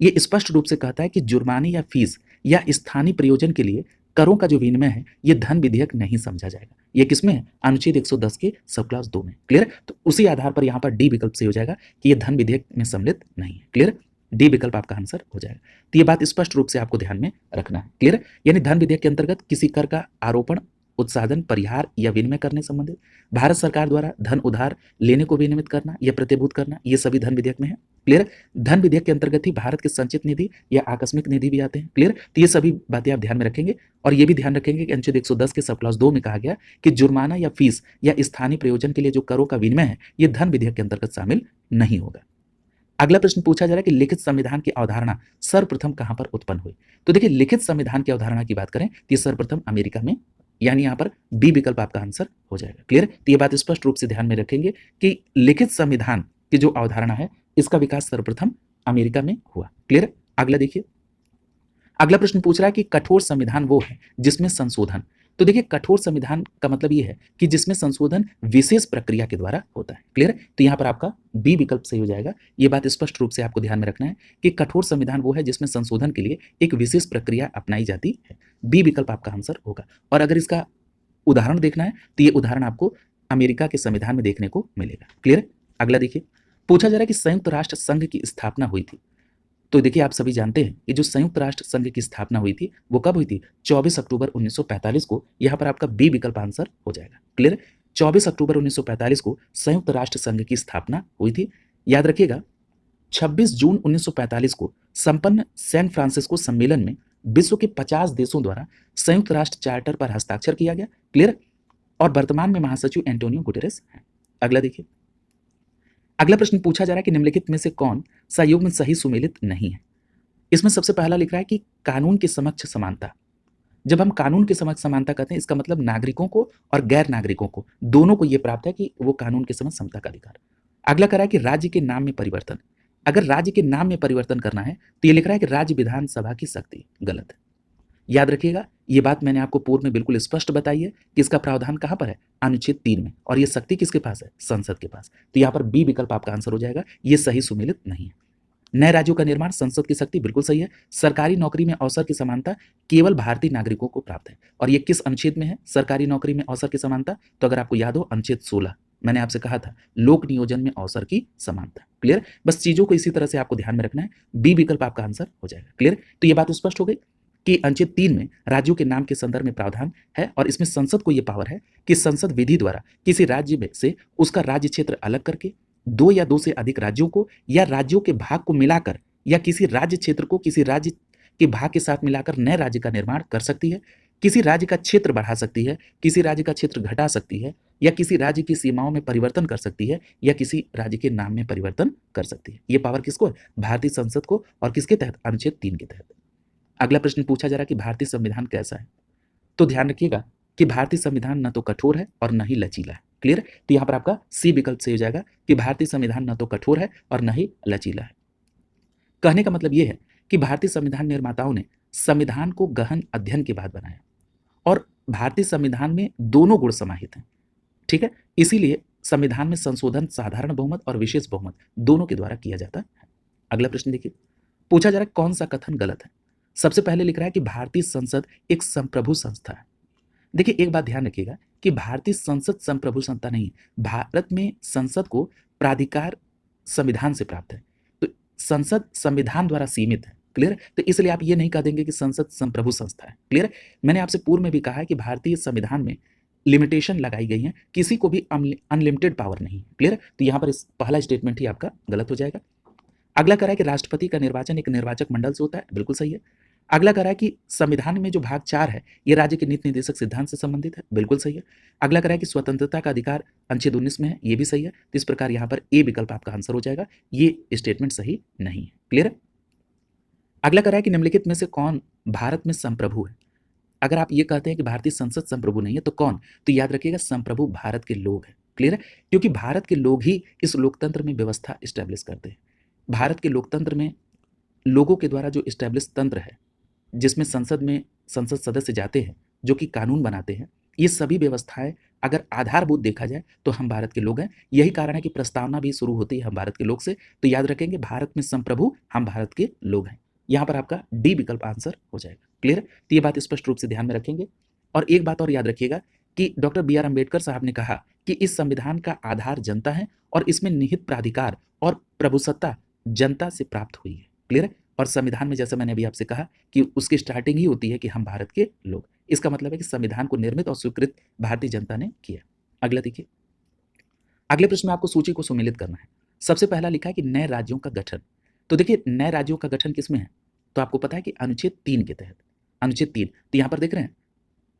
ये स्पष्ट रूप से कहता है कि जुर्माने या फीस या स्थानीय प्रयोजन के लिए करों का जो विनिमय है ये धन विधेयक नहीं समझा जाएगा। ये किसमें है? अनुच्छेद 110 के सब क्लॉज 2 में। क्लियर? तो उसी आधार पर यहाँ पर डी विकल्प से हो जाएगा कि ये धन विधेयक में सम्मिलित नहीं है। क्लियर? डी विकल्प आपका आंसर हो जाएगा। तो ये बात स्पष्ट रूप से आपको ध्यान में रखना है। क्लियर? यानी धन विधेयक के अंतर्गत किसी कर का आरोपण, उत्सादन, परिहार या विनिमय करने संबंधित, भारत सरकार द्वारा धन उधार लेने को विनियमित करना या प्रतिभूत करना, ये सभी धन विधेयक में है। क्लियर? धन विधेयक के अंतर्गत ही भारत के संचित निधि या आकस्मिक निधि भी आते हैं। क्लियर? तो ये सभी बातें आप ध्यान में रखेंगे और ये भी ध्यान रखेंगे कि अनुच्छेद 110 के सब क्लॉज 2 में कहा गया कि जुर्माना या फीस या स्थानीय प्रयोजन के लिए जो करों का विनिमय है ये धन विधेयक के अंतर्गत शामिल नहीं होगा। अगला प्रश्न पूछा जा रहा है कि लिखित संविधान की अवधारणा सर्वप्रथम कहां पर उत्पन्न हुई। तो देखिए लिखित संविधान की अवधारणा की बात करें तो ये सर्वप्रथम अमेरिका में, यानी यहां पर बी विकल्प आपका आंसर हो जाएगा। क्लियर, तो ये बात स्पष्ट रूप से ध्यान में रखेंगे कि लिखित संविधान की जो अवधारणा है इसका विकास सर्वप्रथम अमेरिका में हुआ। क्लियर, अगला देखिए, अगला प्रश्न पूछ रहा है कि कठोर संविधान वो है जिसमें संशोधन। तो देखिए कठोर संविधान का मतलब ये है कि जिसमें संशोधन विशेष प्रक्रिया के द्वारा होता है। क्लियर, तो यहाँ पर आपका बी विकल्प सही हो जाएगा। ये बात स्पष्ट रूप से आपको ध्यान में रखना है कि कठोर संविधान वो है जिसमें संशोधन के लिए एक विशेष प्रक्रिया अपनाई जाती है। बी विकल्प आपका आंसर होगा। और अगर इसका उदाहरण देखना है तो ये उदाहरण आपको अमेरिका के संविधान में देखने को मिलेगा। क्लियर, अगला देखिए, पूछा जा रहा है कि संयुक्त राष्ट्र संघ की स्थापना हुई थी। तो देखिए आप सभी जानते हैं कि जो संयुक्त राष्ट्र संघ की स्थापना हुई थी वो कब हुई थी? 24 अक्टूबर 1945 को। यहाँ पर आपका बी विकल्प आंसर हो जाएगा। क्लियर, 24 अक्टूबर 1945 को संयुक्त राष्ट्र संघ की स्थापना हुई थी। याद रखिएगा 26 जून 1945 को संपन्न सैन फ्रांसिस्को सम्मेलन में विश्व के 50 देशों द्वारा संयुक्त राष्ट्र चार्टर पर हस्ताक्षर किया गया। क्लियर, और वर्तमान में महासचिव एंटोनियो गुटेरेस हैं। अगला देखिए, अगला प्रश्न पूछा जा रहा है कि निम्नलिखित में से कौन सा युग्म सही सुमेलित नहीं है। इसमें सबसे पहला लिख रहा है कि कानून के समक्ष समानता। जब हम कानून के समक्ष समानता कहते हैं इसका मतलब नागरिकों को और गैर नागरिकों को दोनों को यह प्राप्त है कि वो कानून के समक्ष समता का अधिकार। अगला कह रहा है कि राज्य के नाम में परिवर्तन। अगर राज्य के नाम में परिवर्तन करना है तो ये लिख रहा है कि राज्य विधानसभा की शक्ति। गलत है। याद रखिएगा ये बात मैंने आपको पूर्व में बिल्कुल स्पष्ट बताई है कि इसका प्रावधान कहां पर है? अनुच्छेद 3 में। और ये शक्ति किसके पास है? संसद के पास। तो यहां पर बी विकल्प आपका आंसर हो जाएगा। ये सही सुमेलित नहीं है। नए राज्यों का निर्माण, संसद की शक्ति, बिल्कुल सही है। सरकारी नौकरी में अवसर की समानता केवल भारतीय नागरिकों को प्राप्त है। और ये किस अनुच्छेद में है सरकारी नौकरी में अवसर की समानता? तो अगर आपको याद हो अनुच्छेद 16, मैंने आपसे कहा था लोक नियोजन में अवसर की समानता। क्लियर, बस चीजों को इसी तरह से आपको ध्यान में रखना है। बी विकल्प आपका आंसर हो जाएगा। क्लियर, तो ये बात स्पष्ट हो गई कि अनुच्छेद 3 में राज्यों के नाम के संदर्भ में प्रावधान है और इसमें संसद को यह पावर है कि संसद विधि द्वारा किसी राज्य में से उसका राज्य क्षेत्र अलग करके दो या दो से अधिक राज्यों को या राज्यों के भाग को मिलाकर या किसी राज्य क्षेत्र को किसी राज्य के भाग के साथ मिलाकर नए राज्य का निर्माण कर सकती है, किसी राज्य का क्षेत्र बढ़ा सकती है, किसी राज्य का क्षेत्र घटा सकती है, या किसी राज्य की सीमाओं में परिवर्तन कर सकती है, या किसी राज्य के नाम में परिवर्तन कर सकती है। ये पावर किसको है? भारतीय संसद को। और किसके तहत? अनुच्छेद 3 के तहत। अगला प्रश्न पूछा जा रहा है कि भारतीय संविधान कैसा है। तो ध्यान रखिएगा कि भारतीय संविधान न तो कठोर है और न ही लचीला है। क्लियर, तो यहां पर आपका सी विकल्प सही हो जाएगा कि भारतीय संविधान न तो कठोर है और न ही लचीला है। कहने का मतलब यह है कि भारतीय संविधान निर्माताओं ने संविधान को गहन अध्ययन के बाद बनाया और भारतीय संविधान में दोनों गुण समाहित हैं। ठीक है, इसीलिए संविधान में संशोधन साधारण बहुमत और विशेष बहुमत दोनों के द्वारा किया जाता है। अगला प्रश्न देखिए, पूछा जा रहा है कौन सा कथन गलत है। सबसे पहले लिख रहा है कि भारतीय संसद एक संप्रभु संस्था है। देखिए एक बात ध्यान रखिएगा कि भारतीय संसद संप्रभु संस्था नहीं, भारत में संसद को प्राधिकार संविधान से प्राप्त है। तो संसद संविधान द्वारा सीमित है। क्लियर, तो इसलिए आप ये नहीं कह देंगे कि संसद संप्रभु संस्था है। क्लियर, मैंने आपसे पूर्व में भी कहा है कि भारतीय संविधान में लिमिटेशन लगाई गई है, किसी को भी अनलिमिटेड पावर नहीं है। क्लियर, तो यहां पर इस पहला स्टेटमेंट ही आपका गलत हो जाएगा। अगला कह रहा है कि राष्ट्रपति का निर्वाचन एक निर्वाचक मंडल से होता है। बिल्कुल सही है। अगला कह रहा है कि संविधान में जो भाग 4 है ये राज्य के नीति निर्देशक सिद्धांत से संबंधित है। बिल्कुल सही है। अगला कह रहा है कि स्वतंत्रता का अधिकार अनुच्छेद 19 में है। ये भी सही है। तो इस प्रकार यहाँ पर ए विकल्प आपका आंसर हो जाएगा। ये स्टेटमेंट सही नहीं है। क्लियर है। अगला कह रहा है कि निम्नलिखित में से कौन भारत में संप्रभु है। अगर आप ये कहते हैं कि भारतीय संसद संप्रभु नहीं है तो कौन? तो याद रखिएगा संप्रभु भारत के लोग हैं। क्लियर है, क्योंकि भारत के लोग ही इस लोकतंत्र में व्यवस्था स्टैब्लिश करते हैं। भारत के लोकतंत्र में लोगों के द्वारा जो स्टैब्लिश तंत्र है जिसमें संसद में संसद सदस्य जाते हैं जो कि कानून बनाते हैं, ये सभी व्यवस्थाएं अगर आधारभूत देखा जाए तो हम भारत के लोग हैं। यही कारण है कि प्रस्तावना भी शुरू होती है हम भारत के लोग से। तो याद रखेंगे भारत में संप्रभु हम भारत के लोग हैं। यहाँ पर आपका डी विकल्प आंसर हो जाएगा। क्लियर, तो ये बात स्पष्ट रूप से ध्यान में रखेंगे। और एक बात और याद रखिएगा कि डॉक्टर बी आर अम्बेडकर साहब ने कहा कि इस संविधान का आधार जनता है और इसमें निहित प्राधिकार और प्रभुसत्ता जनता से प्राप्त हुई है। क्लियर है, और संविधान में जैसा मैंने अभी आपसे कहा कि उसकी स्टार्टिंग ही होती है कि हम भारत के लोग। इसका मतलब है कि संविधान को निर्मित और स्वीकृत भारतीय जनता ने किया। अगला देखिए, अगले प्रश्न में आपको सूची को सुमेलित करना है। सबसे पहला लिखा है कि नए राज्यों का गठन। तो देखिए नए राज्यों का गठन किसमें है? तो आपको पता है कि अनुच्छेद 3 के तहत। अनुच्छेद 3, तो यहाँ पर देख रहे हैं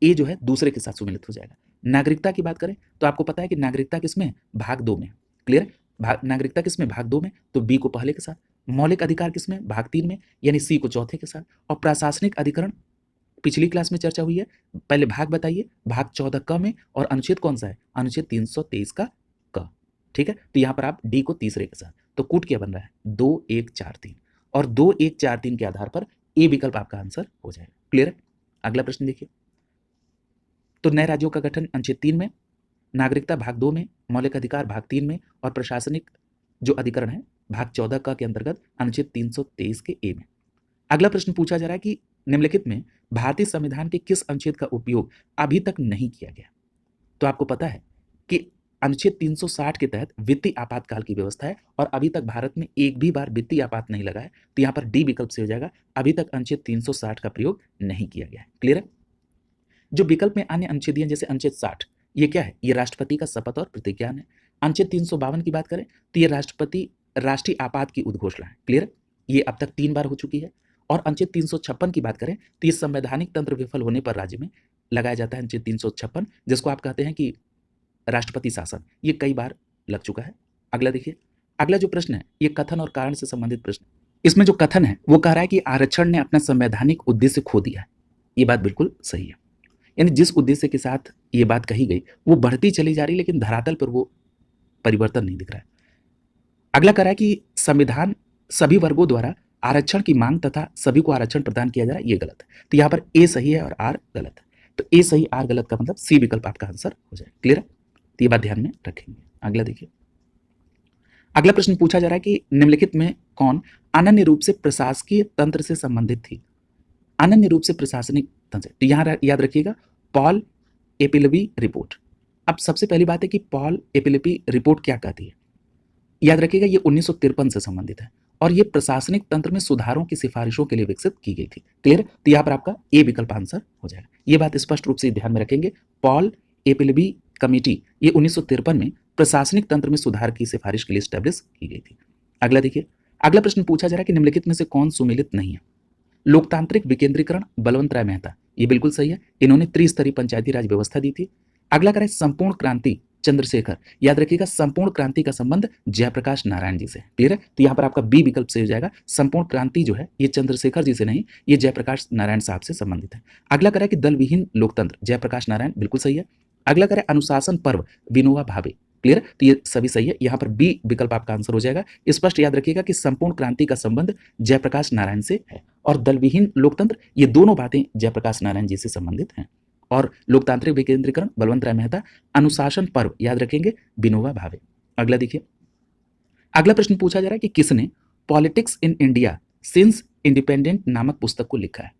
ए जो है दूसरे के साथ सुमेलित हो जाएगा। नागरिकता की बात करें तो आपको पता है कि नागरिकता किसमें है? भाग 2 में। क्लियर, नागरिकता किसमें, भाग 2 में, तो बी को पहले के साथ। मौलिक अधिकार किसमें, भाग 3 में, यानी सी को चौथे के साथ। और प्रशासनिक अधिकरण पिछली क्लास में चर्चा हुई है, पहले भाग बताइए, भाग 14 क में, और अनुच्छेद कौन सा है, अनुच्छेद 323 का क। ठीक है, तो यहां पर आप डी को तीसरे के साथ, तो कूट क्या बन रहा है, 2 1 4 3, और 2 1 4 3 के आधार पर ए विकल्प आपका आंसर हो जाएगा। क्लियर है? अगला प्रश्न देखिए, तो नए राज्यों का गठन अनुच्छेद 3 में, नागरिकता भाग 2 में, मौलिक अधिकार भाग 3 में, और प्रशासनिक जो अधिकरण है भाग 14 क के अंतर्गत अनुच्छेद 323 के ए में। अगला प्रश्न पूछा जा रहा है कि निम्नलिखित में भारतीय संविधान के किस अनुच्छेद का उपयोग अभी तक नहीं किया गया। तो आपको पता है कि अनुच्छेद 360 के तहत वित्तीय आपातकाल की व्यवस्था है, और अभी तक भारत में एक भी बार वित्तीय आपात नहीं लगा है, तो यहां पर डी विकल्प से हो जाएगा, अभी तक अनुच्छेद 360 का प्रयोग नहीं किया गया है। क्लियर है? जो विकल्प में अन्य अनुच्छेद हैं, जैसे अनुच्छेद 60, ये क्या है, ये राष्ट्रपति का शपथ और प्रतिज्ञान है। अनुच्छेद 352 की बात करें तो ये राष्ट्रपति राष्ट्रीय आपात की उद्घोषणा है। क्लियर? ये अब तक 3 बार हो चुकी है। और अनुच्छेद 356 की बात करें तो ये संवैधानिक तंत्र विफल होने पर राज्य में लगाया जाता है अनुच्छेद 356, जिसको आप कहते हैं कि राष्ट्रपति शासन, ये कई बार लग चुका है। अगला देखिए, अगला जो प्रश्न है ये कथन और कारण से संबंधित प्रश्न। इसमें जो कथन है वो कह रहा है कि आरक्षण ने अपना संवैधानिक उद्देश्य खो दिया है। ये बात बिल्कुल सही है, यानी जिस उद्देश्य के साथ ये बात कही गई वो बढ़ती चली जा रही, लेकिन धरातल पर वो परिवर्तन नहीं दिख रहा है। अगला कह रहा है कि संविधान सभी वर्गों द्वारा आरक्षण की मांग तथा सभी को आरक्षण प्रदान किया जा रहा है, ये गलत है। तो यहाँ पर ए सही है और आर गलत है, तो ए सही आर गलत का मतलब सी विकल्प आपका आंसर हो जाए। क्लियर है? तो ये बात ध्यान में रखेंगे। अगला देखिए, अगला प्रश्न पूछा जा रहा है कि निम्नलिखित में कौन अनन्य रूप से प्रशासकीय तंत्र से संबंधित थी। अनन्य रूप से प्रशासनिक तंत्र, तो यहाँ याद रखिएगा पॉल एपिलबी रिपोर्ट। अब सबसे पहली बात है कि पॉल एपिलबी रिपोर्ट क्या कहती है, याद रखिएगा ये 1953 से संबंधित है, और ये प्रशासनिक तंत्र में सुधारों की सिफारिशों के लिए विकसित की गई थी। क्लियर? तो यहाँ पर आपका ए विकल्प आंसर हो जाएगा। ये बात स्पष्ट रूप से ध्यान में रखेंगे, पॉल एपिलबी कमेटी ये 1953 में प्रशासनिक तंत्र में सुधार की सिफारिश के लिए स्टैब्लिश की गई थी। अगला देखिए, अगला प्रश्न पूछा जा रहा है कि निम्नलिखित में से कौन सुमेलित नहीं है। लोकतांत्रिक विकेंद्रीकरण, बलवंत राय मेहता, ये बिल्कुल सही है, इन्होंने त्रिस्तरीय पंचायती राज व्यवस्था दी थी। अगला करें संपूर्ण क्रांति, चंद्रशेखर, याद रखिएगा संपूर्ण क्रांति का संबंध जयप्रकाश नारायण जी से। क्लियर है? तो यहाँ पर आपका बी विकल्प से हो जाएगा, संपूर्ण क्रांति जो है ये चंद्रशेखर जी से नहीं, ये जयप्रकाश नारायण साहब से संबंधित है। अगला करें कि दल विहीन लोकतंत्र, जयप्रकाश नारायण, बिल्कुल सही है। अगला करें अनुशासन पर्व, विनोबा भावे। क्लियर? तो ये सभी सही है, यहाँ पर बी विकल्प आपका आंसर हो जाएगा। स्पष्ट याद रखिएगा कि संपूर्ण क्रांति का संबंध जयप्रकाश नारायण से है, और दल विहीन लोकतंत्र, ये दोनों बातें जयप्रकाश नारायण जी से संबंधित हैं। और लोकतांत्रिक विकेंद्रीकरण, बलवंत राय मेहता, अनुशासन पर्व, याद रखेंगे विनोबा भावे। अगला देखिए, अगला प्रश्न पूछा जा रहा है कि किसने politics in India since independent नामक पुस्तक को लिखा है।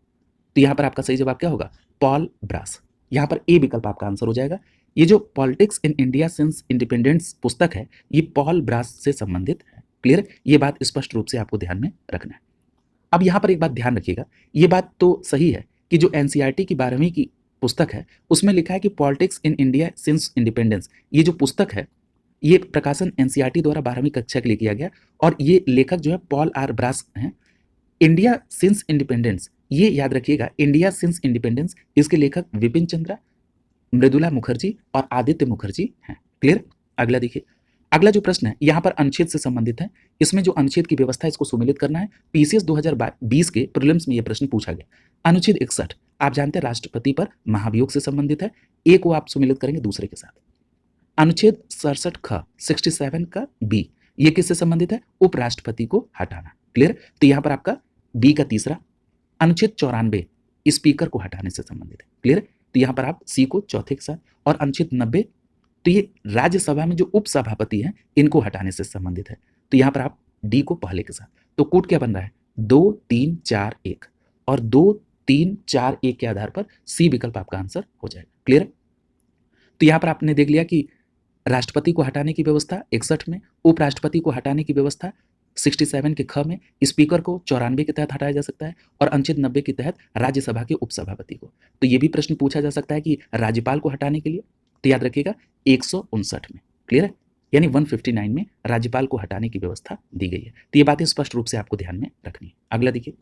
तो यहाँ पर आपका सही जवाब क्या होगा, पॉल ब्रास। यहाँ पर ए विकल्प आपका आंसर हो जाएगा। ये जो politics in India since independence पुस्तक है ये पॉल ब्रास से संबंधित है। क्लियर? ये बात स्पष्ट रूप से आपको ध्यान में रखना है। अब यहाँ पर एक बात ध्यान रखिएगा, ये बात तो सही है कि जो एनसीईआरटी की 12वीं की पुस्तक है उसमें लिखा है कि politics in India since independence, ये जो पुस्तक है ये प्रकाशन एनसीईआरटी द्वारा 12वीं कक्षा के लिए किया गया, और ये लेखक जो है पॉल आर ब्रास हैं। इंडिया सिंस इंडिपेंडेंस, ये याद रखिएगा, इंडिया सिंस इंडिपेंडेंस, इसके लेखक विपिन चंद्रा, मृदुला मुखर्जी और आदित्य मुखर्जी हैं। क्लियर? अगला देखिए, अगला जो प्रश्न है यहाँ पर अनुच्छेद से संबंधित है। इसमें जो अनुच्छेद की व्यवस्था है इसको सुमेलित करना है। पीसीएस 2020 के प्रीलिम्स में यह प्रश्न पूछा गया। अनुच्छेद 61 आप जानते हैं राष्ट्रपति पर महाभियोग से संबंधित है, एक को आप सुमेलित करेंगे दूसरे के साथ। अनुच्छेद 67 ख 67 का बी, ये किससे संबंधित है, उपराष्ट्रपति को हटाना। क्लियर? तो यहाँ पर आपका बी का तीसरा। अनुच्छेद 94 स्पीकर को हटाने से संबंधित है। क्लियर? तो यहाँ पर आप सी को चौथे के साथ। और अनुच्छेद 90 तो ये राज्यसभा में जो उपसभापति हैं इनको हटाने से संबंधित है, तो यहाँ पर आप डी को पहले के साथ। तो कूट क्या बन रहा है, 2 3 4 1, और 2 3 4 1 के आधार पर सी विकल्प आपका आंसर हो जाएगा। क्लियर? तो यहाँ पर आपने देख लिया कि राष्ट्रपति को हटाने की व्यवस्था 61 में, उपराष्ट्रपति को हटाने की व्यवस्था 67 के ख में, स्पीकर को 94 के तहत हटाया जा सकता है, और अनुच्छेद 90 के तहत राज्यसभा के उपसभापति को। तो ये भी प्रश्न पूछा जा सकता है कि राज्यपाल को हटाने के लिए, तो याद रखिएगा 159 में। क्लियर है? यानी 159 में राज्यपाल को हटाने की व्यवस्था दी गई है। तो ये बातें स्पष्ट रूप से आपको ध्यान में रखनी है। अगला देखिए,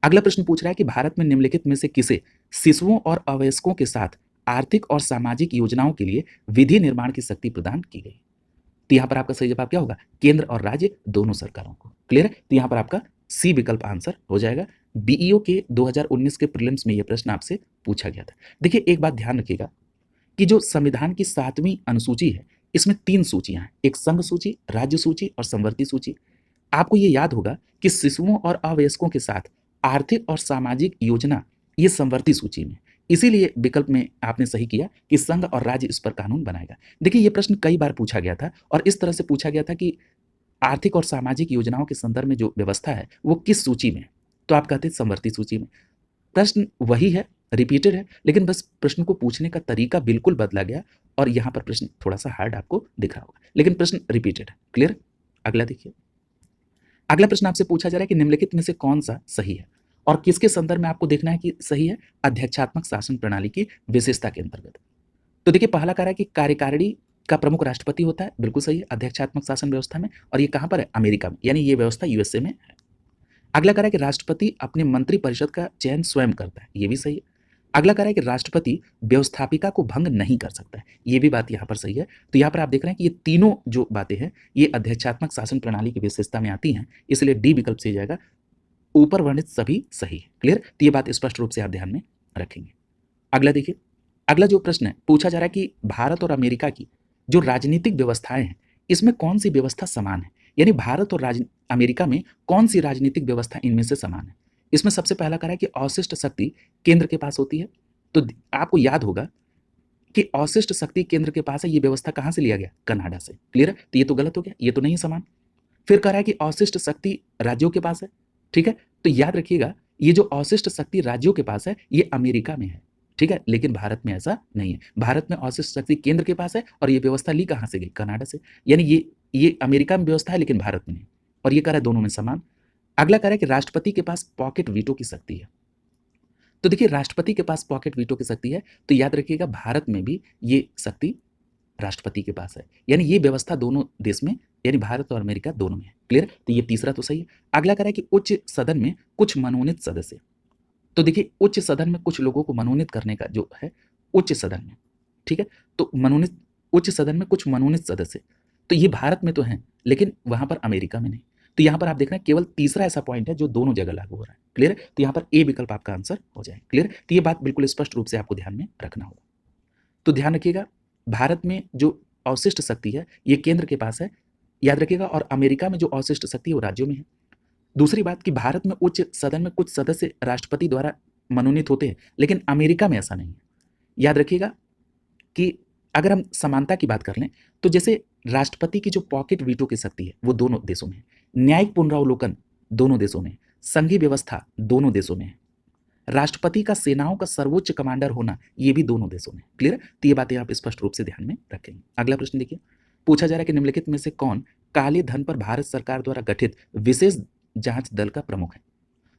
अगला प्रश्न पूछ रहा है कि भारत में निम्नलिखित में से किसे शिशुओं और अवयस्कों के साथ आर्थिक और सामाजिक योजनाओं के लिए विधि निर्माण की शक्ति प्रदान की गई। तो यहाँ पर आपका सही जवाब क्या होगा? केंद्र और राज्य दोनों सरकारों को। क्लियर है? तो यहाँ पर आपका सी विकल्प आंसर हो जाएगा। बीईओ के 2019 के प्रीलिम्स में यह प्रश्न आपसे पूछा गया था। देखिए एक बात ध्यान रखिएगा कि जो संविधान की 7वीं अनुसूची है, इसमें 3 सूचियां हैं, एक संघ सूची, राज्य सूची और संवर्ती सूची। आपको ये याद होगा कि शिशुओं और अवयस्कों के साथ आर्थिक और सामाजिक योजना ये संवर्ती सूची में, इसीलिए विकल्प में आपने सही किया कि संघ और राज्य इस पर कानून बनाएगा। देखिए ये प्रश्न कई बार पूछा गया था और इस तरह से पूछा गया था कि आर्थिक और सामाजिक योजनाओं के संदर्भ में जो व्यवस्था है वो किस सूची में है, तो आप कहते हैं संवर्ती सूची में। प्रश्न वही है, रिपीटेड है, लेकिन बस प्रश्न को पूछने का तरीका बिल्कुल बदला गया और यहाँ पर प्रश्न थोड़ा सा हार्ड आपको दिख रहा होगा, लेकिन प्रश्न रिपीटेड है। क्लियर? अगला देखिए, अगला प्रश्न आपसे पूछा जा रहा है कि निम्नलिखित में से कौन सा सही है और किसके संदर्भ में आपको देखना है कि सही है? अध्यक्षात्मक शासन प्रणाली की विशेषता के अंतर्गत। तो देखिए पहला कह रहा है कि कार्यकारिणी का प्रमुख राष्ट्रपति होता है, बिल्कुल सही है अध्यक्षात्मक शासन व्यवस्था में, और ये कहां पर है? अमेरिका में, यानी ये व्यवस्था यूएसए में है। अगला कह रहा है कि राष्ट्रपति अपने मंत्री परिषद का चयन स्वयं करता है, ये भी सही है। अगला कह रहा है कि राष्ट्रपति व्यवस्थापिका को भंग नहीं कर सकता है, ये भी बात यहाँ पर सही है। तो यहाँ पर आप देख रहे हैं कि ये तीनों जो बातें हैं ये अध्यक्षात्मक शासन प्रणाली की विशेषता में आती हैं, इसलिए डी विकल्प से जाएगा। ऊपर वर्णित सभी सही है। क्लियर? तो ये बात स्पष्ट रूप से आप ध्यान में रखेंगे। अगला देखिए, अगला जो प्रश्न है पूछा जा रहा है कि भारत और अमेरिका की जो राजनीतिक व्यवस्थाएं हैं इसमें कौन सी व्यवस्था समान है, यानी भारत और अमेरिका में कौन सी राजनीतिक व्यवस्था इनमें से समान है। इसमें सबसे पहला कह रहा है कि अवशिष्ट शक्ति केंद्र के पास होती है, तो आपको याद होगा कि अवशिष्ट शक्ति केंद्र के पास है, ये व्यवस्था कहां से लिया गया? कनाडा से। क्लियर है? तो ये तो गलत हो गया, ये तो नहीं समान। फिर कह रहा है कि अवशिष्ट शक्ति राज्यों के पास है, ठीक है, तो याद रखिएगा ये जो अवशिष्ट शक्ति राज्यों के पास है ये अमेरिका में है, ठीक है, लेकिन भारत में ऐसा नहीं है। भारत में अवशिष्ट शक्ति केंद्र के पास है और ये व्यवस्था ली कहां से गई? कनाडा से। यानी ये अमेरिका में व्यवस्था है लेकिन भारत में नहीं, और ये कह रहा है दोनों में समान। अगला कह रहा है कि राष्ट्रपति के पास पॉकेट वीटो की शक्ति है, तो देखिए राष्ट्रपति के पास पॉकेट वीटो की शक्ति है, तो याद रखिएगा भारत में भी ये शक्ति राष्ट्रपति के पास है, यानी ये व्यवस्था दोनों देश में, यानी भारत और अमेरिका दोनों में है। क्लियर? तो ये तीसरा तो सही है। अगला कह रहा है कि उच्च सदन में कुछ मनोनीत सदस्य, तो देखिए उच्च सदन में कुछ लोगों को मनोनीत करने का जो है उच्च सदन में, ठीक है, तो मनोनीत उच्च सदन में कुछ मनोनीत सदस्य, तो ये भारत में तो हैं लेकिन वहां पर अमेरिका में नहीं। तो यहाँ पर आप देख रहे हैं केवल तीसरा ऐसा पॉइंट है जो दोनों जगह लागू हो रहा है। क्लियर? तो यहाँ पर ए विकल्प आपका आंसर हो जाए। क्लियर? तो ये बात बिल्कुल स्पष्ट रूप से आपको ध्यान में रखना होगा। तो ध्यान रखिएगा भारत में जो अवशिष्ट शक्ति है ये केंद्र के पास है, याद रखिएगा, और अमेरिका में जो अवशिष्ट शक्ति है वो राज्यों में है। दूसरी बात कि भारत में उच्च सदन में कुछ सदस्य राष्ट्रपति द्वारा मनोनीत होते हैं लेकिन अमेरिका में ऐसा नहीं है। याद रखिएगा कि अगर हम समानता की बात कर लें तो जैसे राष्ट्रपति की जो पॉकेट वीटो की शक्ति है वो दोनों देशों में है, न्यायिक पुनरावलोकन दोनों देशों में है, संघीय व्यवस्था दोनों देशों में है, राष्ट्रपति का सेनाओं का सर्वोच्च कमांडर होना ये भी दोनों देशों में। क्लियर? तो ये बातें आप स्पष्ट रूप से ध्यान में रखेंगे। अगला प्रश्न देखिए, पूछा जा रहा है कि निम्नलिखित में से कौन काले धन पर भारत सरकार द्वारा गठित विशेष जांच दल का प्रमुख है।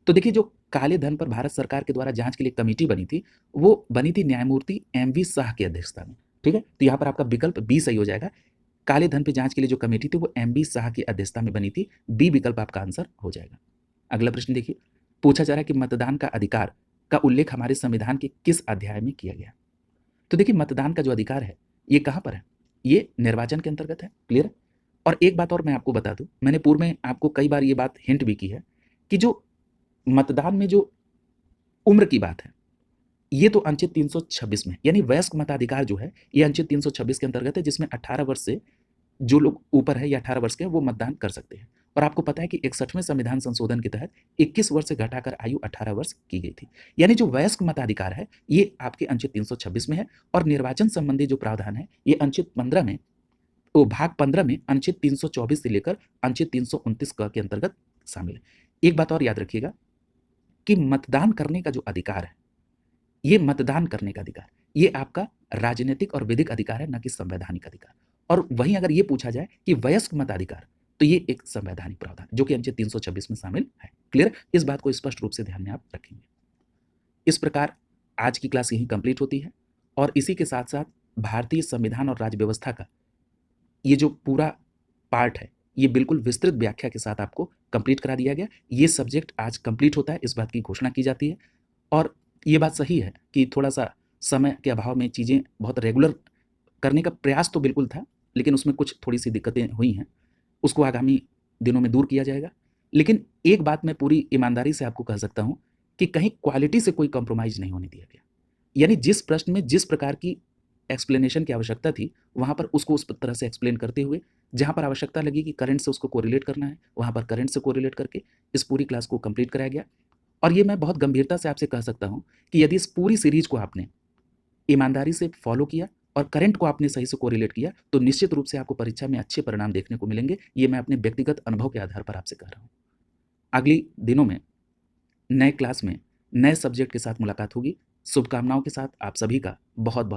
तो देखिए जो काले धन पर भारत सरकार के द्वारा जांच के लिए कमेटी बनी थी वो बनी थी न्यायमूर्ति एम.वी. शाह की अध्यक्षता में, ठीक है, तो यहाँ पर आपका विकल्प बी सही हो जाएगा। काले धन पर जांच के लिए जो कमेटी थी वो एम.वी. शाह की अध्यक्षता में बनी थी, बी विकल्प आपका आंसर हो जाएगा। अगला प्रश्न देखिए, पूछा जा रहा है कि मतदान का अधिकार का उल्लेख हमारे संविधान के किस अध्याय में किया गया। तो देखिए मतदान का जो अधिकार है ये कहां पर है? ये निर्वाचन के अंतर्गत है। क्लियर? और एक बात और मैं आपको बता दूं, मैंने पूर्व में आपको कई बार ये बात हिंट भी की है कि जो मतदान में जो उम्र की बात है ये तो अनुच्छेद 326 में, यानी वयस्क मताधिकार जो है ये अनुच्छेद 326 के अंतर्गत है, जिसमें 18 वर्ष से जो लोग ऊपर है या 18 वर्ष के हैं वो मतदान कर सकते हैं। और आपको पता है कि 61वें संविधान संशोधन के तहत 21 वर्ष से घटाकर आयु 18 वर्ष की गई थी, यानी जो वयस्क मताधिकार है ये आपके अनुच्छेद 326 में है। और निर्वाचन संबंधी जो प्रावधान है ये अनुच्छेद 15 में, वो भाग 15 में अनुच्छेद 324 से लेकर अनुच्छेद 329 के अंतर्गत शामिल है। एक बात और याद रखिएगा कि मतदान करने का जो अधिकार है, ये मतदान करने का अधिकार ये आपका राजनीतिक और विधिक अधिकार है, न कि संवैधानिक अधिकार। और वहीं अगर ये पूछा जाए कि वयस्क मताधिकार, तो ये एक संवैधानिक प्रावधान जो कि अनुच्छेद 326 में शामिल है। क्लियर? इस बात को स्पष्ट रूप से ध्यान में आप रखेंगे। इस प्रकार आज की क्लास यहीं कंप्लीट होती है और इसी के साथ साथ भारतीय संविधान और राज्य व्यवस्था का ये जो पूरा पार्ट है ये बिल्कुल विस्तृत व्याख्या के साथ आपको कंप्लीट करा दिया गया। ये सब्जेक्ट आज कंप्लीट होता है, इस बात की घोषणा की जाती है। और ये बात सही है कि थोड़ा सा समय के अभाव में चीज़ें बहुत रेगुलर करने का प्रयास तो बिल्कुल था, लेकिन उसमें कुछ थोड़ी-सी दिक्कतें हुई हैं, उसको आगामी दिनों में दूर किया जाएगा। लेकिन एक बात मैं पूरी ईमानदारी से आपको कह सकता हूँ कि कहीं क्वालिटी से कोई कॉम्प्रोमाइज़ नहीं होने दिया गया। यानी जिस प्रश्न में जिस प्रकार की एक्सप्लेनेशन की आवश्यकता थी, वहाँ पर उसको उस तरह से एक्सप्लेन करते हुए, जहाँ पर आवश्यकता लगी कि करंट से उसको कोरिलेट करना है, वहाँ पर करंट से कोरिलेट करके इस पूरी क्लास को कंप्लीट कराया गया। और ये मैं बहुत गंभीरता से आपसे कह सकता हूँ कि यदि इस पूरी सीरीज़ को आपने ईमानदारी से फॉलो किया और करंट को आपने सही से कोरिलेट किया, तो निश्चित रूप से आपको परीक्षा में अच्छे परिणाम देखने को मिलेंगे। ये मैं अपने व्यक्तिगत अनुभव के आधार पर आपसे कह रहा हूँ। अगली दिनों में नए क्लास में नए सब्जेक्ट के साथ मुलाकात होगी। शुभकामनाओं के साथ आप सभी का बहुत-बहुत